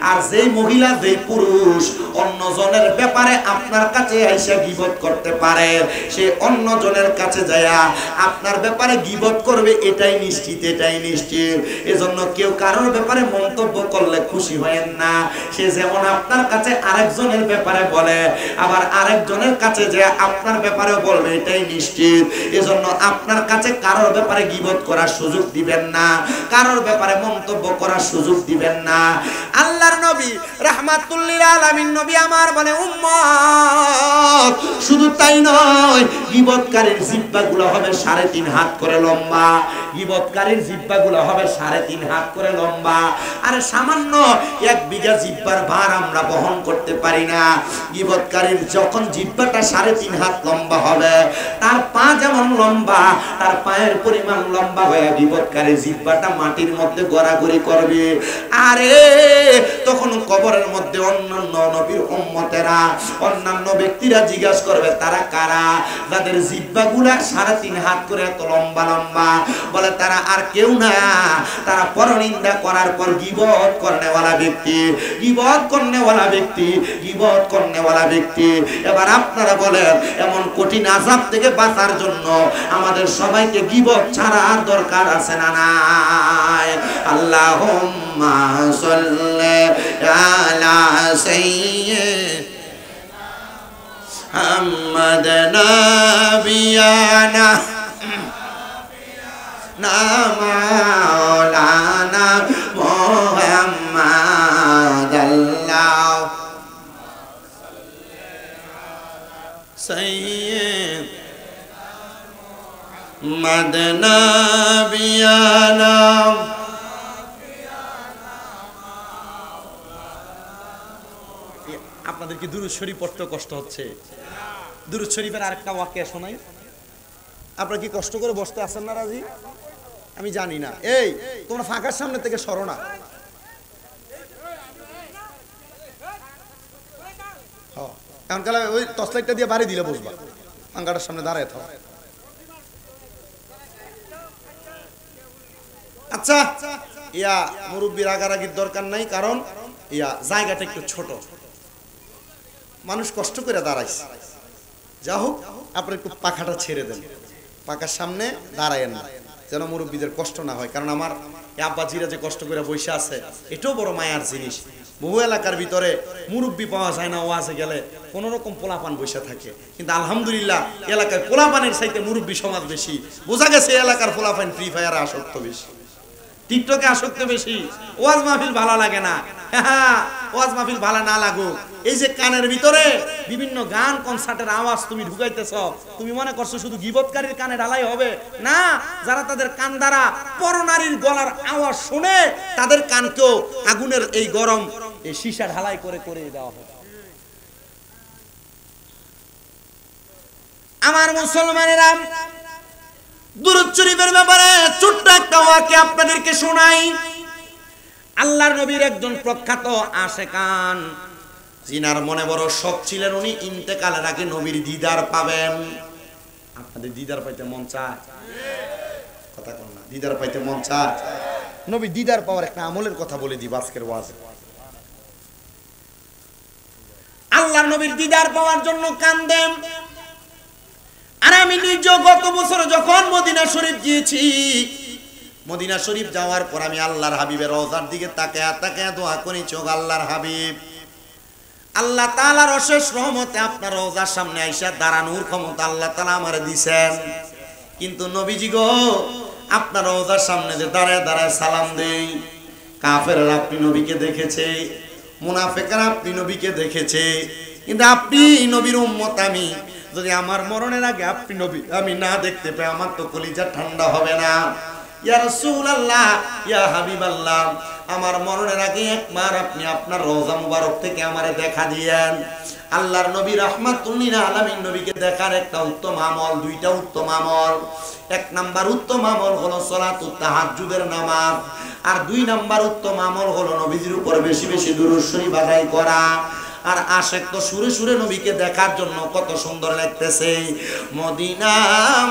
আর যেই মহিলা যেই পুরুষ অন্যজনের ব্যাপারে আপনার কাছে আইসা গীবত করতে পারে, সে অন্যজনের কাছে যায়া আপনার ব্যাপারে গীবত করবে, এটাই নিশ্চিত, এটাই নিশ্চিত। এজন্য কেউ কারোর ব্যাপারে মন্তব্য করলে খুশি হয়েন না। সে যেমন আপনার কাছে আরেকজনের ব্যাপারে বলে, আবার আরেকজনের কাছে যে আপনার ব্যাপারে বলবে, এটাই নিশ্চিত। এজন্য আপনার কাছে কারোর ব্যাপারে গীবত করার সুযোগ দিবেন না, কারোর ব্যাপারে মন্তব্য করার সুযোগ দিবেন না। আল্লাহর নবী রাহমাতুল লিল আলামিন নবী আমার বলে উম্মত, শুধু তাই নয়, গীবতকারীর জিহ্বাগুলো হবে 3.5 হাত করে লম্বা, গীবতকারীর জিহ্বাগুলো হবে 3.5 হাত করে লম্বা। আরে সামান্য 1 বিঘা জিহ্বার ভার আমরা বহন করতে পারি না। গীবতকারীর যখন জিহ্বাটা 3.5 হাত লম্বা হবে, তার পা যেমন লম্বা, তার পায়ের পরিমাণ লম্বা হয়ে গীবতকারীর জিহ্বাটা মাটির মধ্যে গড়াগড়ি করবে। আরে তখন কবরের মধ্যে অন্যান্য নবীর উম্মতেরা, অন্যান্য ব্যক্তিরা জিজ্ঞাসা করবে, তারা কারা যাদের জিহ্বাগুলা 3.5 হাত করে এত লম্বা লম্বা? বলে তারা আর কেউ না, তারা পরনিন্দা করার পর গীবত করনেওয়ালা ব্যক্তি, গীবত করনেওয়ালা ব্যক্তি, গীবত করনেওয়ালা ব্যক্তি। এবার আপনারা বলেন, এমন কঠিন আযাব থেকে বাঁচার জন্য আমাদের সবাইকে গীবত ছাড়া আর দরকার আছে না নাই? আল্লাহুম্মা সাল্লি আলা সাইয়্যিদিনা মুহাম্মাদ নাবিয়ানা মাওলানা মুহাম্মাদ সাইয়্যিদিনা নাবিয়ানা। আপনাদের কি দুরূদ শরীফ পড়তে কষ্ট হচ্ছে? দুরূদ শরীফের আরেকটা ওয়াকিয়া শোনাই। আপনারা কি কষ্ট করে বসতে আছেন না রাজি? আমি জানি না। এই তোমরা ফাঁকার সামনে থেকে সরো না। কারণ কালা ওই টর্চলাইটটা দিয়ে বাড়ি দিলে বসবা, ফাঁকাটার সামনে দাঁড়ায় থাকো। আচ্ছা, ইয়া মুরব্বির আগারাগির দরকার নাই, কারণ ইয়া জায়গাটা একটু ছোট, মানুষ কষ্ট করে দাঁড়াইছে। যা হোক, আপনি একটু পাখাটা ছেড়ে দেন, পাখার সামনে দাঁড়ায়েন না, যেন মুরব্বীদের কষ্ট না হয়। কারণ আমার আব্বাজিরা যে কষ্ট করে বসে আছে, এটাও বড় মায়ার জিনিস। বহু এলাকার ভিতরে মুরব্বী পাওয়া যায় না, ওয়াজে গেলে কোনো রকম পোলাপান বসে থাকে, কিন্তু আলহামদুলিল্লাহ এলাকায় পোলাপানের চাইতে মুরব্বী সমাজ বেশি। বোঝা গেছে এলাকার পোলাপান ফ্রি ফায়ারে আসক্ত বেশি, টিকটকে আসক্ত বেশি। ওয়াজ মাহফিল ভালো লাগে না, ওয়াজ মাহফিল ভালো না লাগুক, এই যে কানের ভিতরে বিভিন্ন গান কনসার্টের আওয়াজ তুমি ঢুকাইতেছ, তুমি মনে করছো শুধু গীবতকারীর কানে ঢালাই হবে না? যারা তাদের কান দ্বারা পরনারীর গলার আওয়াজ শুনে, তাদের কানকেও আগুনের এই গরম এই সীসা ঢালাই করে করে দেওয়া হবে। আমার মুসলমানেরা, দুরূদ শরীফের ব্যাপারে ছোট্ট একটা ওয়াকিয়া আপনাদেরকে শোনাই। আল্লাহর নবীর একজন প্রখ্যাত আশেকান, জিনার মনে বড় শখ ছিলেন, উনি ইন্তেকালের আগে নবীর দিদার পাবেন। আপনাদের দিদার পাইতে মন চায়? কথা কন না, দিদার পাইতে মন চায়? নবী দিদার পাওয়ার একটা আমলের কথা বলে দিব আজকের ওয়াজে। আল্লাহর নবীর দিদার পাওয়ার জন্য কান্দেন। আর আমি নিজে গত বছর যখন মদিনা শরীফ গিয়েছি, মদিনা শরীফ যাওয়ার পর আমি আল্লাহর হাবিবের রওজার দিকে তাকায়া তাকায়া দোয়া করি, চোখ আল্লাহর হাবিব, আল্লাহ তাআলার অশেষ রহমতে আপনার রওজার সামনে আইসা দাঁড়ানোর ক্ষমতা আল্লাহ তাআলা আমারে দিবেন। কিন্তু নবীজি গো, আপনার রওজার সামনে যে দাঁড়ায় দাঁড়ায় সালাম দেই, কাফেররা আপনি নবীকে দেখেছে, মুনাফিকরা আপনি নবীকে দেখেছে, কিন্তু আপনি নবীর উম্মত, আমি যদি আমার মরণের আগে আপনি নবী আমি না দেখতে পাই, আমার তো কলিজা ঠান্ডা হবে না। ইয়া রাসূলুল্লাহ, ইয়া হাবিবাল্লাহ, আমার মরণের আগে একবার আপনি আপনার রওজা মুবারক থেকে আমারে দেখা দিয়েন। আল্লাহর নবী রাহমাতুল লিল আলামিন নবীকে দেখার একটা উত্তম আমল, দুইটা উত্তম আমল। এক নাম্বার উত্তম আমল হলো সালাতুত তাহাজ্জুদের নামাজ, আর দুই নাম্বার উত্তম আমল হলো নবীজির উপর বেশি বেশি দুরূদ শরীফ আদায় করা। আর আশেক তো সুরে সুরে নবীকে দেখার জন্য কত সুন্দর লাগতেছে। মদিনা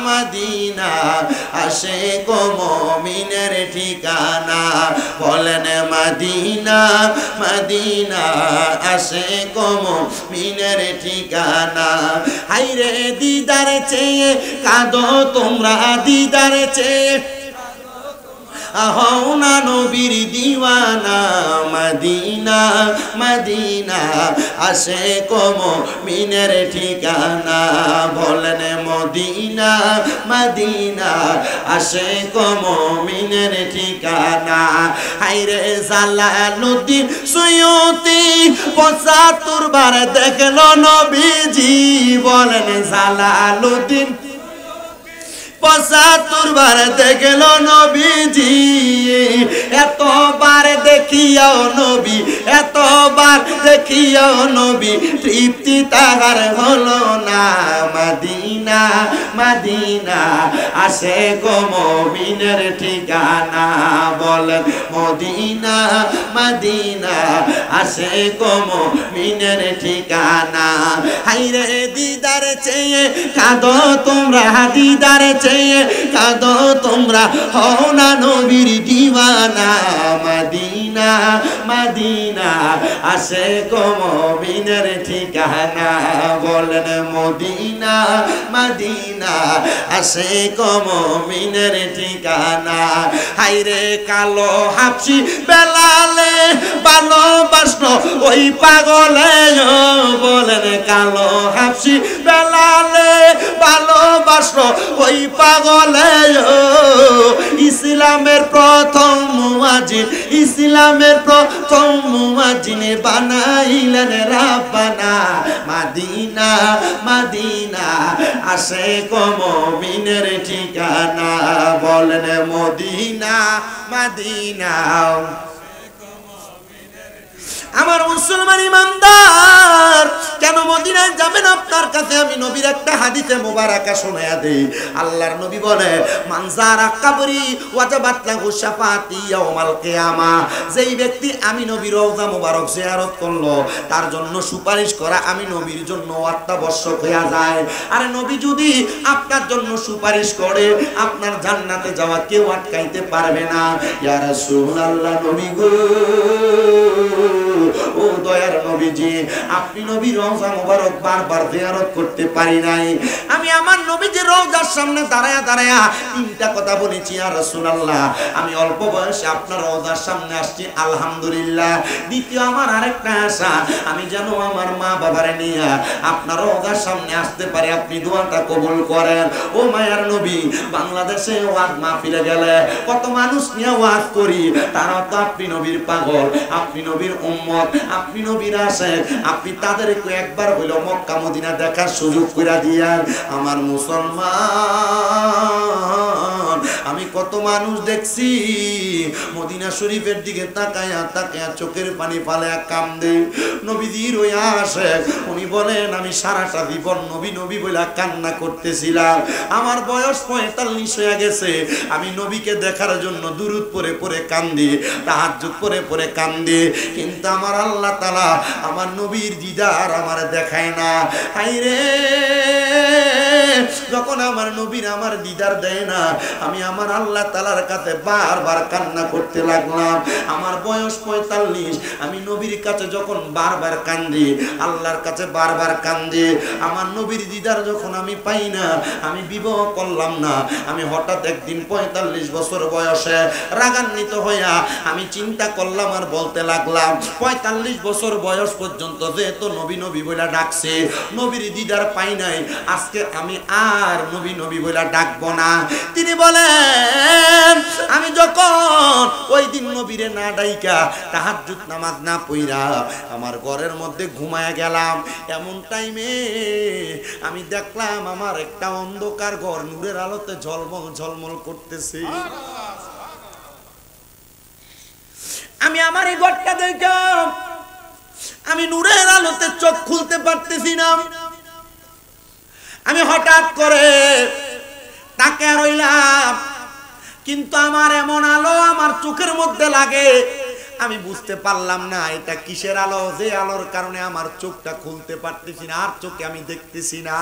মদিনা আশেক মুমিনের ঠিকানা, বলেন মদিনা মদিনা আশেক মুমিনের ঠিকানা। হায়রে দিদার চেয়ে কাঁদো তোমরা, দিদার চেয়ে হও না নবীর দিওয়ানা। মদিনা মদিনা আশেক মুমিনের ঠিকানা, বলেন মদিনা মদিনা আশেক মুমিনের ঠিকানা। হায়রে জালালউদ্দিন সুয়ুতি ৭৫ বার দেখলো নবীজি, বলেন জালালউদ্দিন ৭৫ বার দেখলো নবীজি। এতবার দেখিয়াও নবী, এতবার দেখিয়াও নবী তৃপ্তি তাহার হলো না। মদিনা মদিনা আশেক মুমিনের ঠিকানা, বলেন মদিনা মদিনা আশেক মুমিনের ঠিকানা। হায়রে দিদার চেয়ে কাঁদো তোমরা, দিদার চেয়ে কাঁদো তোমরা, হও না নবীর দিওয়ানা। মদিনা মদিনা আশেক মুমিনের ঠিকানা, বলেন মদিনা মদিনা আশেক মুমিনের ঠিকানা। হায়রে কালো হাবশি বেলালে ভালোবাসলো ওই পাগলে, বলেন কালো হাবশি বেলালে ভালোবাসলো ওই পাগলে। ইসলামের প্রথম মুয়াজ্জিন, ইসলামের প্রথম মুয়াজ্জিন বানাইলেন রাব্বানা। মদিনা মদিনা আশেক মুমিনের ঠিকানা, বলেন মদিনা মদিনা। আমার মুসলমান ইমানদার, কেন মদিনায় যাবেন? আপনার কাছে আমি নবীর একটা হাদিসে মোবারকা শোনায়া দেই। আল্লাহর নবী বলে, মান যারা কবরি ওয়াজাবাত লাহু শাফাআতি ইয়াউমাল কিয়ামা। যেই ব্যক্তি আমি নবীর রওজা মোবারক জিয়ারত করলো, তার জন্য সুপারিশ করা আমি নবীর জন্য অত্যাবশ্যক হয়ে যায়। আরে নবী যদি আপনার জন্য সুপারিশ করে, আপনার জান্নাতে যাওয়া কেউ আটকাইতে পারবে না। ইয়া রাসূলুল্লাহ, নবী গো, ও দয়ার নবীজি, আপনি নবীর রওজা মোবারক বারবার জিয়ারত করতে পারি নাই। আমি আমার নবীজির রওজার সামনে দাঁড়ায়া দাঁড়ায়া তিনটা কথা বলেছি, ইয়া রাসূলুল্লাহ, আমি অল্প বয়সে আপনার রওজার সামনে আসছি, আলহামদুলিল্লাহ। দ্বিতীয় আমার আরেকটা আশা, আমি যেন আমার মা বাবারে নিয়ে আপনার রওজার সামনে আসতে পারি, আপনি দোয়াটা কবুল করেন। ও মায়ার নবী, বাংলাদেশে ওয়াজ মাহফিলে গেলে কত মানুষ নিয়ে ওয়াজ করি, তারা তো আপনি নবীর পাগল, আপনি নবীর উম্মত, আপনি নবীর আশেক, আপনি তাদেরকে একবার হইলো মক্কা মদিনা দেখার সুযোগ করে দিয়ান। আমার মুসলমান, আমি কত মানুষ দেখছি মদিনা শরীফের দিকে তাকায়া তাকায়া চোখের পানি ফালায়া কান্দে। নবীজির ওই আশেক, উনি বলেন আমি সারাটা জীবন নবী নবী বলে কান্না করতেছিলাম। আমার বয়স 45 হয়ে গেছে, আমি নবীকে দেখার জন্য দুরূদ পড়ে পড়ে কান্দি, তাহাজ্জুদ পড়ে পড়ে কান্দি, কিন্তু আমার আল্লাহ তাআলা আমার নবীর দিদার আমার দেখায় না। হায়রে, যখন আমার নবীর আমার দিদার দেয় না, আমি আমার আল্লাহ তাআলার কাছে বারবার কান্না করতে লাগলাম। আমার বয়স 45, আমি নবীর কাছে যখন বারবার কান্দি, আল্লাহর কাছে বারবার কান্দি, আমার নবীর দিদার যখন আমি পাই না, আমি বিবাহ করলাম না। আমি হঠাৎ একদিন 45 বছর বয়সে রাগান্বিত হইয়া আমি চিন্তা করলাম আর বলতে লাগলাম, 45 বছর বয়স পর্যন্ত যেহেতু নবী নবী বলে ডাকছে, নবীর দিদার পাই নাই, আজকে আমি আর নবী নবী বলে ডাকবো না। তিনি বলেন, আমি যখন ওই দিন নবীরে না ডাইকা তাহাজ্জুদ নামাজ না পইরা আমার ঘরের মধ্যে ঘুমায়া গেলাম, এমন টাইমে আমি দেখলাম আমার একটা অন্ধকার ঘর নূরের আলোতে ঝলমল ঝলমল করতেছে। আমি আমার এই ঘরটা দেখো, আমি নূরের আলোতে চোখ খুলতে পারতেছি না। আমি হঠাৎ করে তাকে রইলাম, কিন্তু আমার এমন আলো আমার চোখের মধ্যে লাগে, আমি বুঝতে পারলাম না এটা কিসের আলো, যে আলোর কারণে আমার চোখটা খুলতে পারতেছি না, আর চোখে আমি দেখতেছি না।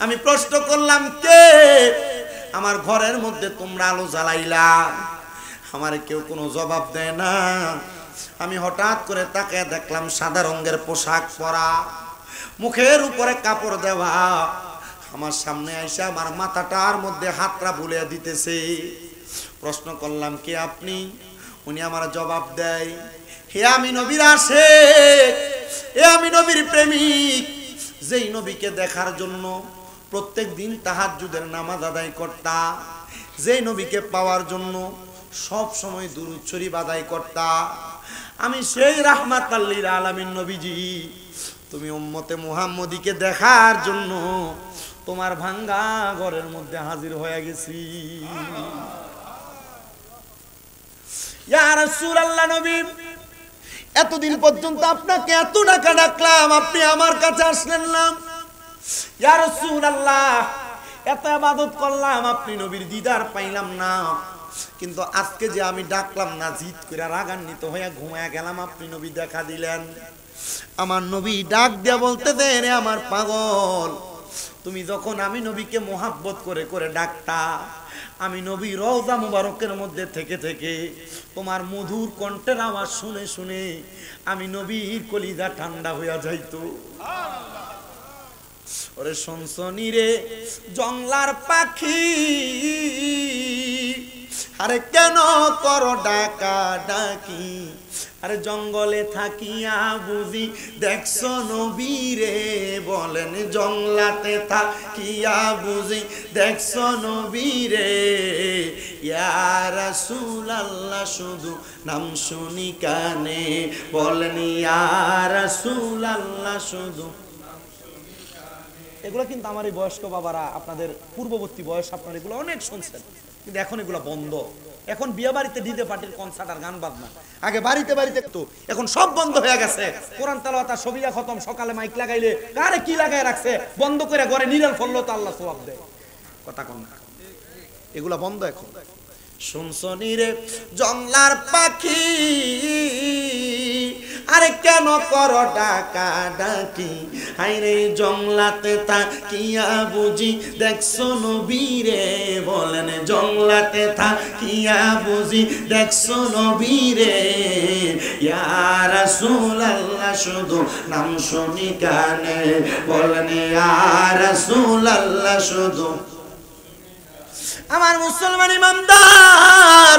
আমি প্রশ্ন করলাম, কে আমার ঘরের মধ্যে তোমরা আলো জ্বালাইলা? আমার কেউ কোনো জবাব দেয় না। আমি হঠাৎ করে তাকে দেখলাম সাদা রঙের পোশাক পরা, মুখের উপরে কাপড় দেওয়া, আমার সামনে এসে আমার মাথাটার মধ্যে হাতটা বুলিয়ে দিতেছে। প্রশ্ন করলাম, কে আপনি? উনি আমার জবাব দেয়, হে আমি নবীর আশিক, হে আমি নবীর প্রেমিক, যেই নবীকে দেখার জন্য প্রত্যেক দিন তাহাজ্জুদের নামাজ আদায় করতা, যেই নবীকে পাওয়ার জন্য সব সময় দুরূদ শরীফ আদায় করতা, আমি সেই রাহমাতাল লিল আলামিন নবীজি। তুমি উম্মতে মুহাম্মদীকে দেখার জন্য তোমার ভাঙ্গা ঘরের মধ্যে হাজির হয়ে গেছি। ইয়া রাসূলুল্লাহ, নবী এতদিন পর্যন্ত আপনাকে এত টাকা ডাকলাম, আপনি আমার কাছে আসলেন না। ইয়া রাসূলুল্লাহ, এত ইবাদত করলাম, আপনি নবীর দিদার পাইলাম না। কিন্তু আজকে যে আমি ডাকলাম না, জিদ করে রাগান্বিত হয়ে ঘুমায়া গেলাম, আপনি নবী দেখা দিলেন। আমার নবী ডাক দিয়া বলতে দেন, আমার পাগল, তুমি যখন আমি নবীকে মোহাব্বত করে করে ডাকতা, আমি নবী রওজা মুবারকের মধ্যে থেকে থেকে তোমার মধুর কণ্ঠের আওয়াজ শুনে শুনে আমি নবীর কলিজা ঠান্ডা হইয়া যাইতো। ওরে শুনছনি রে জংলার পাখি, আরে কেন করো ডাকা ডাকি? আরে জঙ্গলে থাকিয়া বুঝি দেখছো নবীরে, বলেন জংলাতে থাকিয়া বুঝি দেখছো নবীরে। ইয়া রাসূলুল্লাহ, শুধু নাম শুনি কানে, বলেন ইয়া রাসূলুল্লাহ, শুধু। এগুলো কিন্তু আমার এই বয়স্ক বাবারা, আপনাদের পূর্ববর্তী বয়স, আপনারা এগুলো অনেক শুনছেন, কিন্তু এখন এগুলো বন্ধ। এখন বিয়ে বাড়িতে ডিজে পার্টির কনসার্ট আর গান বাজনা, আগে বাড়িতে বাড়িতে তো, এখন সব বন্ধ হয়ে গেছে। কোরআন তেলাওয়াত আর সবিয়া খতম, সকালে মাইক লাগাইলে কারে কি লাগায় রাখছে, বন্ধ করে ঘরে নিরাল ফললো তো আল্লাহ সওয়াব দেয়। কথা কোন না, এগুলা বন্ধ এখন। শুনছনি রে জংলার পাখি, আরে কেন করো ডাকা ডাকি? হাইরে জংলাতে থাকিয়া বুঝি দেখছো নবীরে, বলেন জংলাতে থাকিয়া বুঝি দেখছো নবীরে। ইয়া রাসূলুল্লাহ, শুধু নাম শুনি কানে, বলেন ইয়া রাসূলুল্লাহ, শুধু। আমার মুসলমান ইমানদার,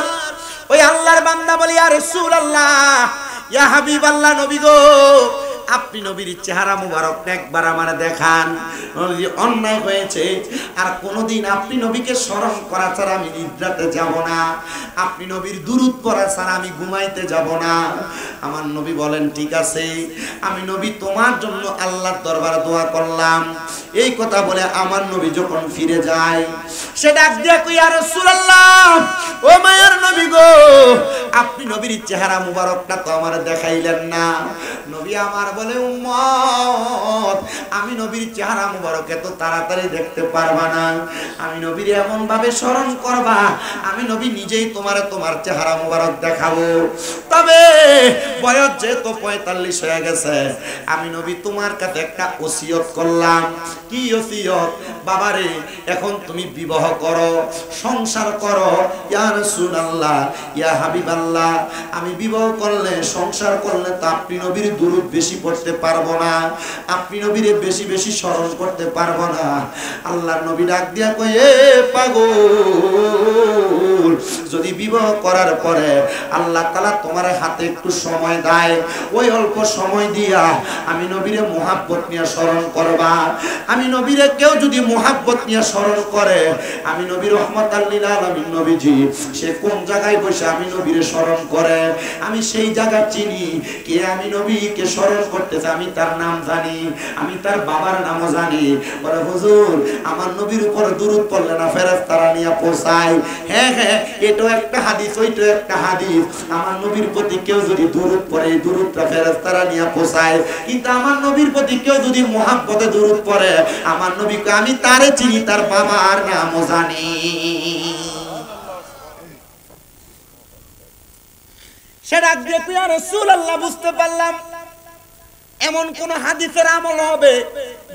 ওই আল্লাহর বান্দা বলি, ইয়া রাসূলুল্লাহ, ইয়া হাবিবাল্লাহ, নবী গো, আপনি নবীর চেহারা মুবারক একবার আমার দেখান। নবী, অন্যায় হয়েছে, আর কোনোদিন আপনি নবীকে স্মরণ করা ছাড়া আমি নিদ্রাতে যাব না, আপনি নবীর দুরূদ পড়া ছাড়া আমি ঘুমাইতে যাব না। আমার নবী বলেন, ঠিক আছে, আমি নবী তোমার জন্য আল্লাহর দরবারে দোয়া করলাম। এই কথা বলে আমার নবী যখন ফিরে যায়, সে ডাক দিয়া কই, ইয়া রাসূলুল্লাহ, ও মায়ার নবী গো, আপনি নবীর চেহারা মুবারকটা তো আমার দেখাইলেন না। নবী আমার বলে, উম্মত, আমি নবীর চেহারা মুবারক এত তাড়াতাড়ি দেখতে পারবা না, আমি নবীর এমন ভাবে স্মরণ করবা, আমি নবী নিজেই তোমার চেহারা মুবারক দেখাবো। তবে বয়স যেহেতু 45 হয়ে গেছে, আমি নবী তোমার কাছে একটা ওসিয়ত করলাম। কি ওসিয়ত? বাবারে, এখন তুমি বিবাহ করো, সংসার করো। ইয়া রাসূলুল্লাহ, ইয়া হাবিবাল্লাহ, আমি বিবাহ করলে, সংসার করলে তো আপনি নবীর দুরূদ বেশি পড়তে পারবো না, আপনি নবীরে বেশি বেশি স্মরণ করতে পারবো না। আল্লাহর নবী ডাক দিয়া কয়, এ পাগল, যদি বিবাহ করার পরে আল্লাহ তাআলা তোমার হাতে একটু সময় দেয়, ওই অল্প সময় দিয়া আমি নবীরে মুহাব্বত নিয়ে স্মরণ করবা। আমি নবীরে কেউ যদি মুহাব্বত নিয়ে স্মরণ করে, আমি নবী রহমাতাল লিল আলামিন নবীজি, সে কোন জায়গায় বসে আমি নবীরে স্মরণ করে, আমি সেই জায়গা চিনি। কে আমি নবীকে স্মরণ করতেছে, আমি তার নাম জানি, আমি তার বাবার নামও জানি। বলে, হুজুর, আমার নবীর উপর দুরূদ পড়লে না ফেরেশতারা নিয়ে পৌঁছায়। হ্যাঁ হ্যাঁ, এটাও একটা হাদিস, ওইটা একটা হাদিস। আমার নবীর প্রতি কেউ যদি দুরূদ পড়ে, দুরূদটা ফেরেশতারা নিয়ে পৌঁছায়। কিন্তু আমার নবীর প্রতি কেউ যদি মুহাব্বতে দুরূদ পড়ে, আমার নবীকে আমি তারে চিনি, তার বাবার নামও জানি। সেটা দেখে ইয়া রাসূলুল্লাহ বুঝতে পারলাম এমন কোন হাদিসের আমল হবে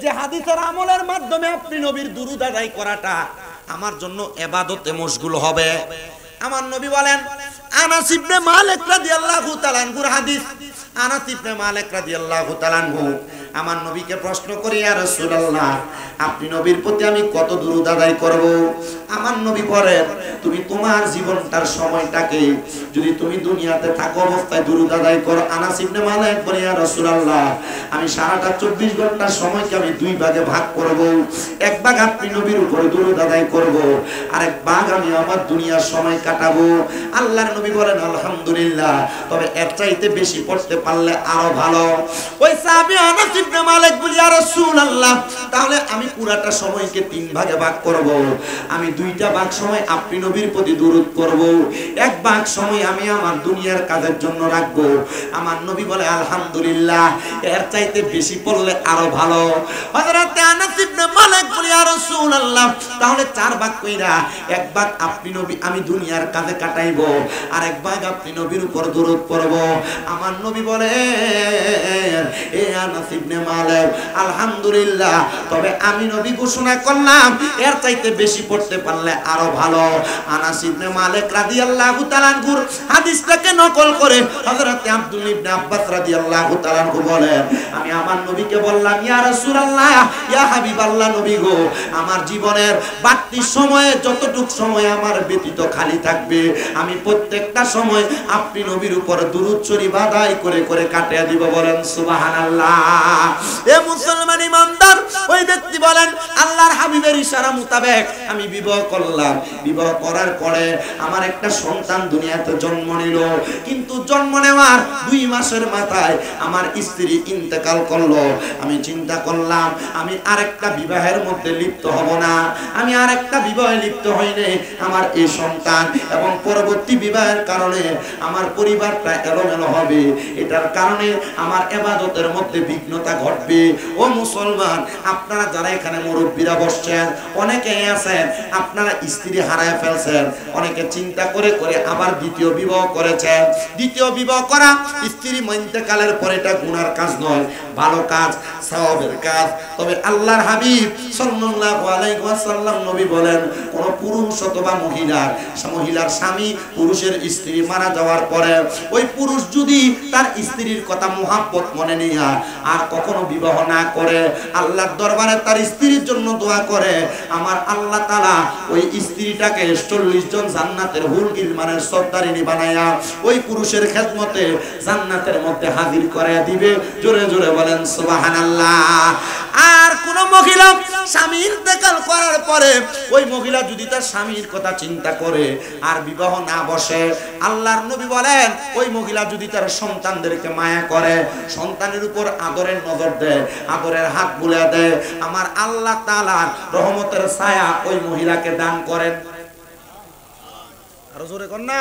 যে হাদিসের আমলের মাধ্যমে আপনি নবীর দুরূদ আদায় করাটা আমার জন্য ইবাদতে মশগুল হবে। আমার নবী বলেন, আনাস ইবনে মালিক রাদিয়াল্লাহু তাআলা আনহুর হাদিস। আনাস ইবনে মালিক রাদিয়াল্লাহু তাআলা আনহু আমার নবীকে প্রশ্ন করে, ইয়া রাসূলুল্লাহ, আপনি নবীর প্রতি আমি কত দুরূদ আদায় করব? আমার নবী বলেন, তুমি তোমার জীবনটার সময়টাকে যদি তুমি দুনিয়াতে থাকো অবস্থায় দুরূদ আদায় করো। আনাস ইবনে মালিক বলে, ইয়া রাসূলুল্লাহ, আমি সারাটা 24 ঘন্টার সময়কে আমি দুই ভাগে ভাগ করব। এক ভাগ আপনি নবীর উপর দুরূদ আদায় করব, আর এক ভাগ আমি আমার দুনিয়ার সময় কাটাবো। আল্লাহর নবী বলেন, আলহামদুলিল্লাহ, তবে এর চাইতে বেশি পড়তে পারলে আরো ভালো। ওই সাহাবী আনাস ইবনে মালিক বলে, ইয়া রাসূলুল্লাহ, তাহলে আমি পুরাটা সময়কে তিন ভাগে ভাগ করব। আমি দুইটা ভাগ সময় আপনি নবীর প্রতি দুরূদ করব, এক ভাগ সময় আমি আমার দুনিয়ার কাজের জন্য রাখবো। আমার নবী বলে, আলহামদুলিল্লাহ, এর চাইতে বেশি পড়লে আরো ভালো। হযরত আনাস ইবনে মালিক বলে, ইয়া রাসূলুল্লাহ, তাহলে চার ভাগ কইরা এক ভাগ আপনি নবী আমি দুনিয়ার কাজে কাটাইবো, আর এক ভাগ আপনি নবীর উপর দুরূদ পড়ব। আমার নবী বলে, এ আনাস ইবনে মালিক, আলহামদুলিল্লাহ, তবে আমি নবী ঘোষণা করলাম এর চাইতে বেশি পড়তে পারলে আরো ভালো। আনাস ইবনে মালিক রাদিয়াল্লাহু তাআলা আনহুর হাদিসটাকে নকল করে হযরত আব্দুল্লাহ ইবনে আব্বাস রাদিয়াল্লাহু তাআলা আনহু বলেন, আমি আমার নবীকে বললাম, ইয়া রাসূলুল্লাহ, ইয়া হাবিবাল্লাহ, নবী গো, আমার জীবনের বাড়তি সময়ে যতটুকু সময় আমার ব্যতীত খালি থাকবে, আমি প্রত্যেকটা সময় আপনি নবীর উপর দুরূদ শরীফ আদায় করে করে কাটিয়ে দিব। বলেন সুবহানাল্লাহ। এ মুসলমান ইমানদার, ওই ব্যক্তি বলেন, আল্লাহর হাবিবের ইশারা মোতাবেক আমি বিবাহ করলাম। বিবাহ করার পরে আমার একটা সন্তান দুনিয়াতে জন্ম নিল, কিন্তু জন্ম নেওয়ার 2 মাসের মাথায় আমার স্ত্রী ইন্তেকাল করলো। আমি চিন্তা করলাম আমি আরেকটা বিবাহের মধ্যে লিপ্ত হব না। আমি আরেকটা বিবাহে লিপ্ত হইলে আমার এই সন্তান এবং পরবর্তী বিবাহের কারণে আমার পরিবারটা এলোমেলো হবে, এটার কারণে আমার ইবাদতের মধ্যে বিঘ্নতা ঘটবে। ও মুসলমান, আপনারা যারা এখানে মুরব্বীরা বসছেন, অনেকেই আছেন আপনারা স্ত্রী হারায় ফেলছেন, অনেকে চিন্তা করে করে আবার দ্বিতীয় বিবাহ করেছেন। দ্বিতীয় বিবাহ করা স্ত্রী ইন্তেকালের পরে এটা গুনার কাজ নয়, ভালো কাজ, সওয়াবের কাজ। তবে আল্লাহর হাবিব সাল্লাল্লাহু আলাইহি ওয়াসাল্লাম নবী বলেন, কোন পুরুষ অথবা মহিলার স্বামী পুরুষের স্ত্রী মারা যাওয়ার পরে ওই পুরুষ যদি তার স্ত্রীর কথা মুহাব্বত মনে নিয়ে আর কখনো বিবাহ না করে, আল্লাহর দরবারে তার স্ত্রীর জন্য দোয়া করে, আমার আল্লাহ তাআলা ওই স্ত্রীটাকে 40 জন জান্নাতের হুর গিলমানের সর্দারিনী বানায়া ওই পুরুষের খেদমতে জান্নাতের মধ্যে হাজির করে দিবে। জোরে জোরে বলেন সুবহানাল্লাহ। আর কোন মহিলা স্বামী ইন্তেকাল করার পরে ওই মহিলা যদি তার স্বামীর কথা চিন্তা করে আর বিবাহ না বসে, আল্লাহর নবী বলেন, ওই মহিলা যদি তার সন্তানদেরকে মায়া করে, সন্তানের উপর আদরের নজর দেয়, আদরের হাত বুলিয়ে দেয়, আমার আল্লাহ তাআলা রহমতের ছায়া ওই মহিলাকে দান করেন। আরো জোরে কর না।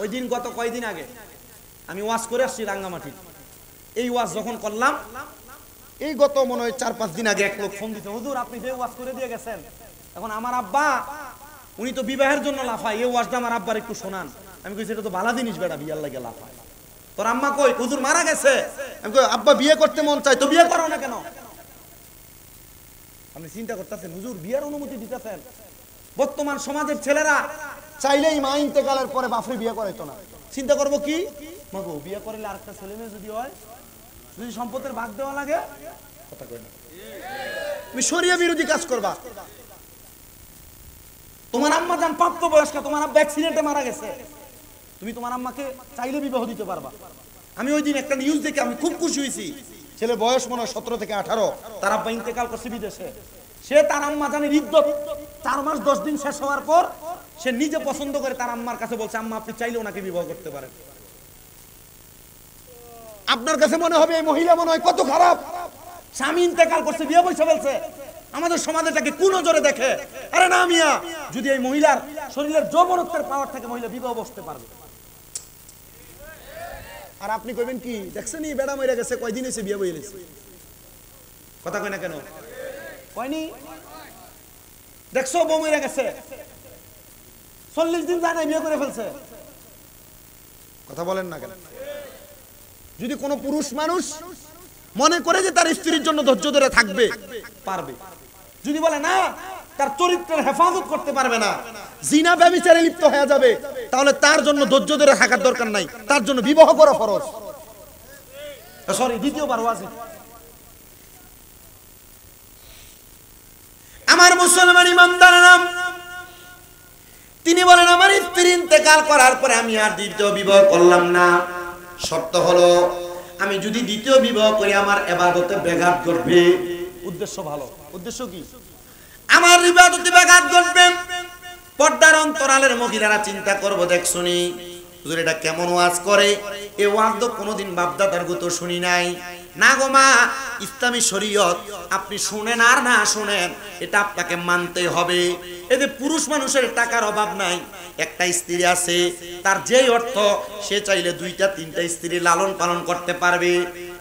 ওই দিন গত কয়দিন আগে আমি ওয়াজ করে আসছি রাঙ্গামাটি। এই ওয়াজ যখন করলাম, এই গত মনে হয় 4-5 দিন আগে এক লোক ফোন দিতে, হুজুর আপনি যে ওয়াজ করে দিয়ে গেছেন, এখন আমার আব্বা উনি তো বিবাহের জন্য লাফায়, এই ওয়াজটা আমার আব্বার একটু শোনান। আমি কইছি, এটা তো ভালো জিনিস বেটা, বিয়ার লাগে লাফায়। তোর আম্মা কই? হুজুর মারা গেছে। আমি কই, আব্বা বিয়ে করতে মন চাই, তো বিয়ে করো না কেন? আপনি চিন্তা করতেছেন, হুজুর বিয়ের অনুমতি দিতেছেন। বর্তমান সমাজের ছেলেরা চাইলেই মা ইন্তেকালের পরে বাপরে বিয়ে করাইতো না। চিন্তা করবো কি, মাগো বিয়ে করলে আরেকটা ছেলে মেয়ে যদি হয়, যদি সম্পদের ভাগ দেওয়া লাগে, কথা কই না, তুমি শরিয়া বিরোধী কাজ করবা। তোমার আম্মা যান প্রাপ্ত বয়স্ক, তোমার আব্বা অ্যাক্সিডেন্টে মারা গেছে, তুমি তোমার আম্মাকে চাইলে বিবাহ দিতে পারবা। আমি ওই দিন একটা নিউজ দেখে আমি খুব খুশি হয়েছি। ছেলে বয়স মনে হয় 17 থেকে 18, তার আব্বা ইন্তেকাল করছে বিদেশে। সে তার আম্মা জানের ইদ্যত 4 মাস 10 দিন শেষ হওয়ার পর সে নিজে পছন্দ করে তার আম্মার কাছে বলছে, আম্মা আপনি চাইলে ওনাকে বিবাহ করতে পারেন। আপনার কাছে মনে হবে এই মহিলা মনে হয় কত খারাপ, স্বামী ইন্তেকাল করছে, বিয়ে বসে ফেলছে, আমাদের সমাজটাকে কোন নজরে দেখে? আরে না মিয়া, যদি এই মহিলার শরীরের যৌবনত্বের পাওয়ার থাকে মহিলা বিবাহ বসতে পারবে। আর আপনি কইবেন কি দেখছেন এই বেড়া মরে গেছে, কয়দিন হইছে বিয়ে বইয়ে গেছে, কথা কয় না কেন? কয়নি? দেখছো বউ মরে গেছে, 40 দিন যায় না বিয়ে করে ফেলছে, কথা বলেন না কেন? যদি কোনো পুরুষ মানুষ মনে করে যে তার স্ত্রীর জন্য ধৈর্য ধরে থাকবে পারবে, যদি বলে না তার চরিত্রের হেফাজত করতে পারবে না, জিনা ব্যভিচারে লিপ্ত হয়ে যাবে, তাহলে তার জন্য ধৈর্য ধরে থাকার দরকার নাই, তার জন্য বিবাহ করা ফরজ। সরি, দ্বিতীয়বার ওয়াজিব। আমার মুসলমান ইমানদাররা, তিনি বলেন আমার স্ত্রী ইন্তেকাল করার পরে আমি আর দ্বিতীয় বিবাহ করলাম না। শর্ত হলো আমি যদি দ্বিতীয় বিবাহ করি আমার ইবাদতে ব্যাঘাত ঘটবে। উদ্দেশ্য ভালো, উদ্দেশ্য কি? আমার ইবাদতে ব্যাঘাত ঘটবে। পর্দার অন্তরালের মহিলারা চিন্তা করবো, দেখ শুনি হুজুর এটা কেমন ওয়াজ করে, এই ওয়াজ তো কোনোদিন বাপদাদার গো তো শুনি নাই। না গো মা, ইসলামী শরীয়ত আপনি শুনেন আর না শুনেন এটা আপনাকে মানতে হবে। এতে পুরুষ মানুষের টাকার অভাব নাই, একটা স্ত্রী আছে, তার যেই অর্থ সে চাইলে 2টা 3টা স্ত্রী লালন পালন করতে পারবে।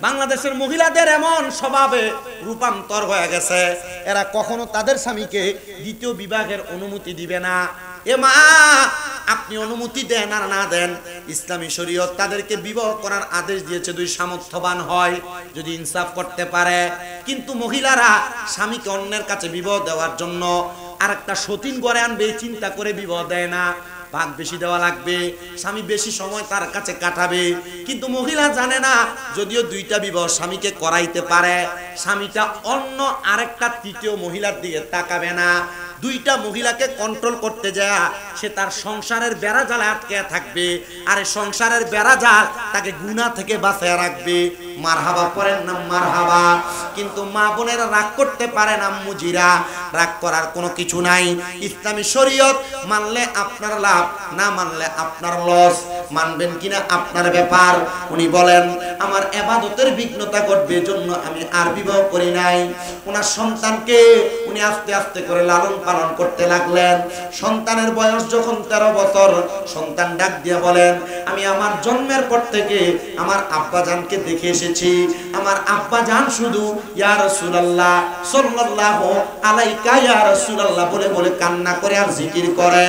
বাংলাদেশের মহিলাদের এমন স্বভাবে রূপান্তর হয়ে গেছে, এরা কখনো তাদের স্বামীকে দ্বিতীয় বিবাহের অনুমতি দিবে না। এ মা, আপনি অনুমতি দেন আর না দেন, ইসলামী শরীয়ত তাদেরকে বিবাহ করার আদেশ দিয়েছে যদি সামর্থ্যবান হয়, যদি ইনসাফ করতে পারে। কিন্তু মহিলারা স্বামীকে অন্যের কাছে বিবাহ দেওয়ার জন্য আরেকটা সতীন করে আনবে চিন্তা করে বিবাহ দেয় না। ভাগ বেশি দেওয়া লাগবে, স্বামী বেশি সময় তার কাছে কাটাবে। কিন্তু মহিলা জানে না, যদিও 2টা বিবাহ স্বামীকে করাইতে পারে, স্বামীটা অন্য আরেকটা তৃতীয় মহিলার দিকে তাকাবে না। 2টা মহিলাকে কন্ট্রোল করতে যায় সে তার সংসারের বেড়াজালে আটকে থাকবে, আর এই সংসারের বেড়াজাল তাকে গুনাহ থেকে বাঁচিয়ে রাখবে। মারহাবা পড়েন না মারহাবা। কিন্তু মা বোনেরা রাগ করতে পারে না, মুজিরা রাগ করার কোনো কিছু নাই। ইসলামী শরীয়ত মানলে আপনার লাভ, না মানলে আপনার লস। মানবেন কিনা আপনার ব্যাপার। উনি বলেন আমার ইবাদতের বিঘ্নতা ঘটবে জন্য আমি আর বিবাহ করি নাই। ওনার সন্তানকে উনি আস্তে আস্তে করে লালন পালন করতে লাগলেন। সন্তানের বয়স যখন 13 বছর, সন্তান ডাক দিয়ে বলেন আমি আমার জন্মের পর থেকে আমার আব্বাজানকে দেখে এসেছি, আমার আব্বাজান শুধু ইয়া রাসূলুল্লাহ সাল্লাল্লাহু আলাইকা ইয়া রাসূলুল্লাহ বলে বলে কান্না করে আর জিকির করে।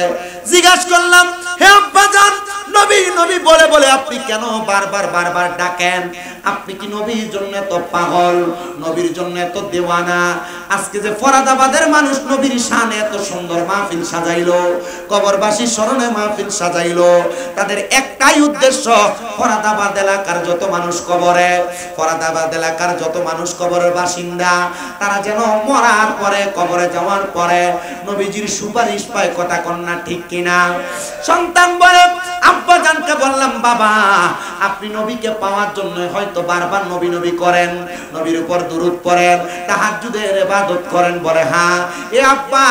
জিজ্ঞাসা করলাম হে আব্বাজান, নবী নবী বলে বলে আপনি কেন বারবার ডাকেন? আপনি কি নবীর জন্য এত পাগল, নবীর জন্য এত দেওয়ানা? আজকে যে ফরাদাবাদের মানুষ নবীর শানে এত সুন্দর মাহফিল সাজাইলো, কবরবাসীর স্মরণে মাহফিল সাজাইলো, তাদের একটাই উদ্দেশ্য ফরাদাবাদ এলাকার যত মানুষ কবরে, ফরাদাবাদ এলাকার যত মানুষ কবরের বাসিন্দা, তারা যেন মরার পরে কবরে যাওয়ার পরে নবীজির সুপারিশ পায়। কথা কন্যা ঠিক কিনা? সন্তান বলে আব্বাজানকে বললাম বাবা আপনি নবীকে পাওয়ার জন্য হয়তো বারবার নবী নবী করেন, নবীর উপর দুরূদ পড়েন, তাহাজ্জুদের ইবাদত করেন। বলে হ্যাঁ। এ আব্বা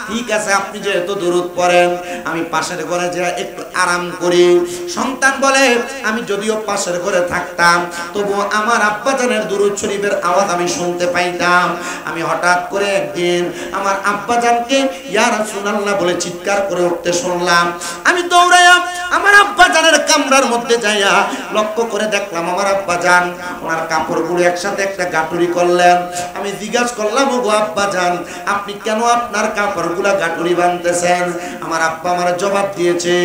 ঠিক আছে, আপনি যেহেতু দুরূদ পড়েন আমি পাশের ঘরে যে একটু আরাম করি। সন্তান বলে আমি যদিও পাশের ঘরে থাকতাম তবু আমার আব্বাজানের দুরূদ শরীফের আওয়াজ আমি শুনতে পাইতাম। আমি হঠাৎ করে একদিন আমার আব্বাজানকে ইয়া রাসূলুল্লাহ বলে চিৎকার করে উঠতে শুনলাম। আমি দৌড়াইয়া আমার আব্বাজানের কামরার মধ্যে যাইয়া লক্ষ্য করে দেখলাম আমার আব্বাজান ওনার কাপড়গুলো একসাথে একটা গাটুরি করলেন। আমি জিজ্ঞাসা করলাম ওগো আব্বাজান আপনি কেন আপনার কাপড়গুলা গাটুরি বাঁধতেছেন? আমার আব্বা আমার জবাব দিয়েছে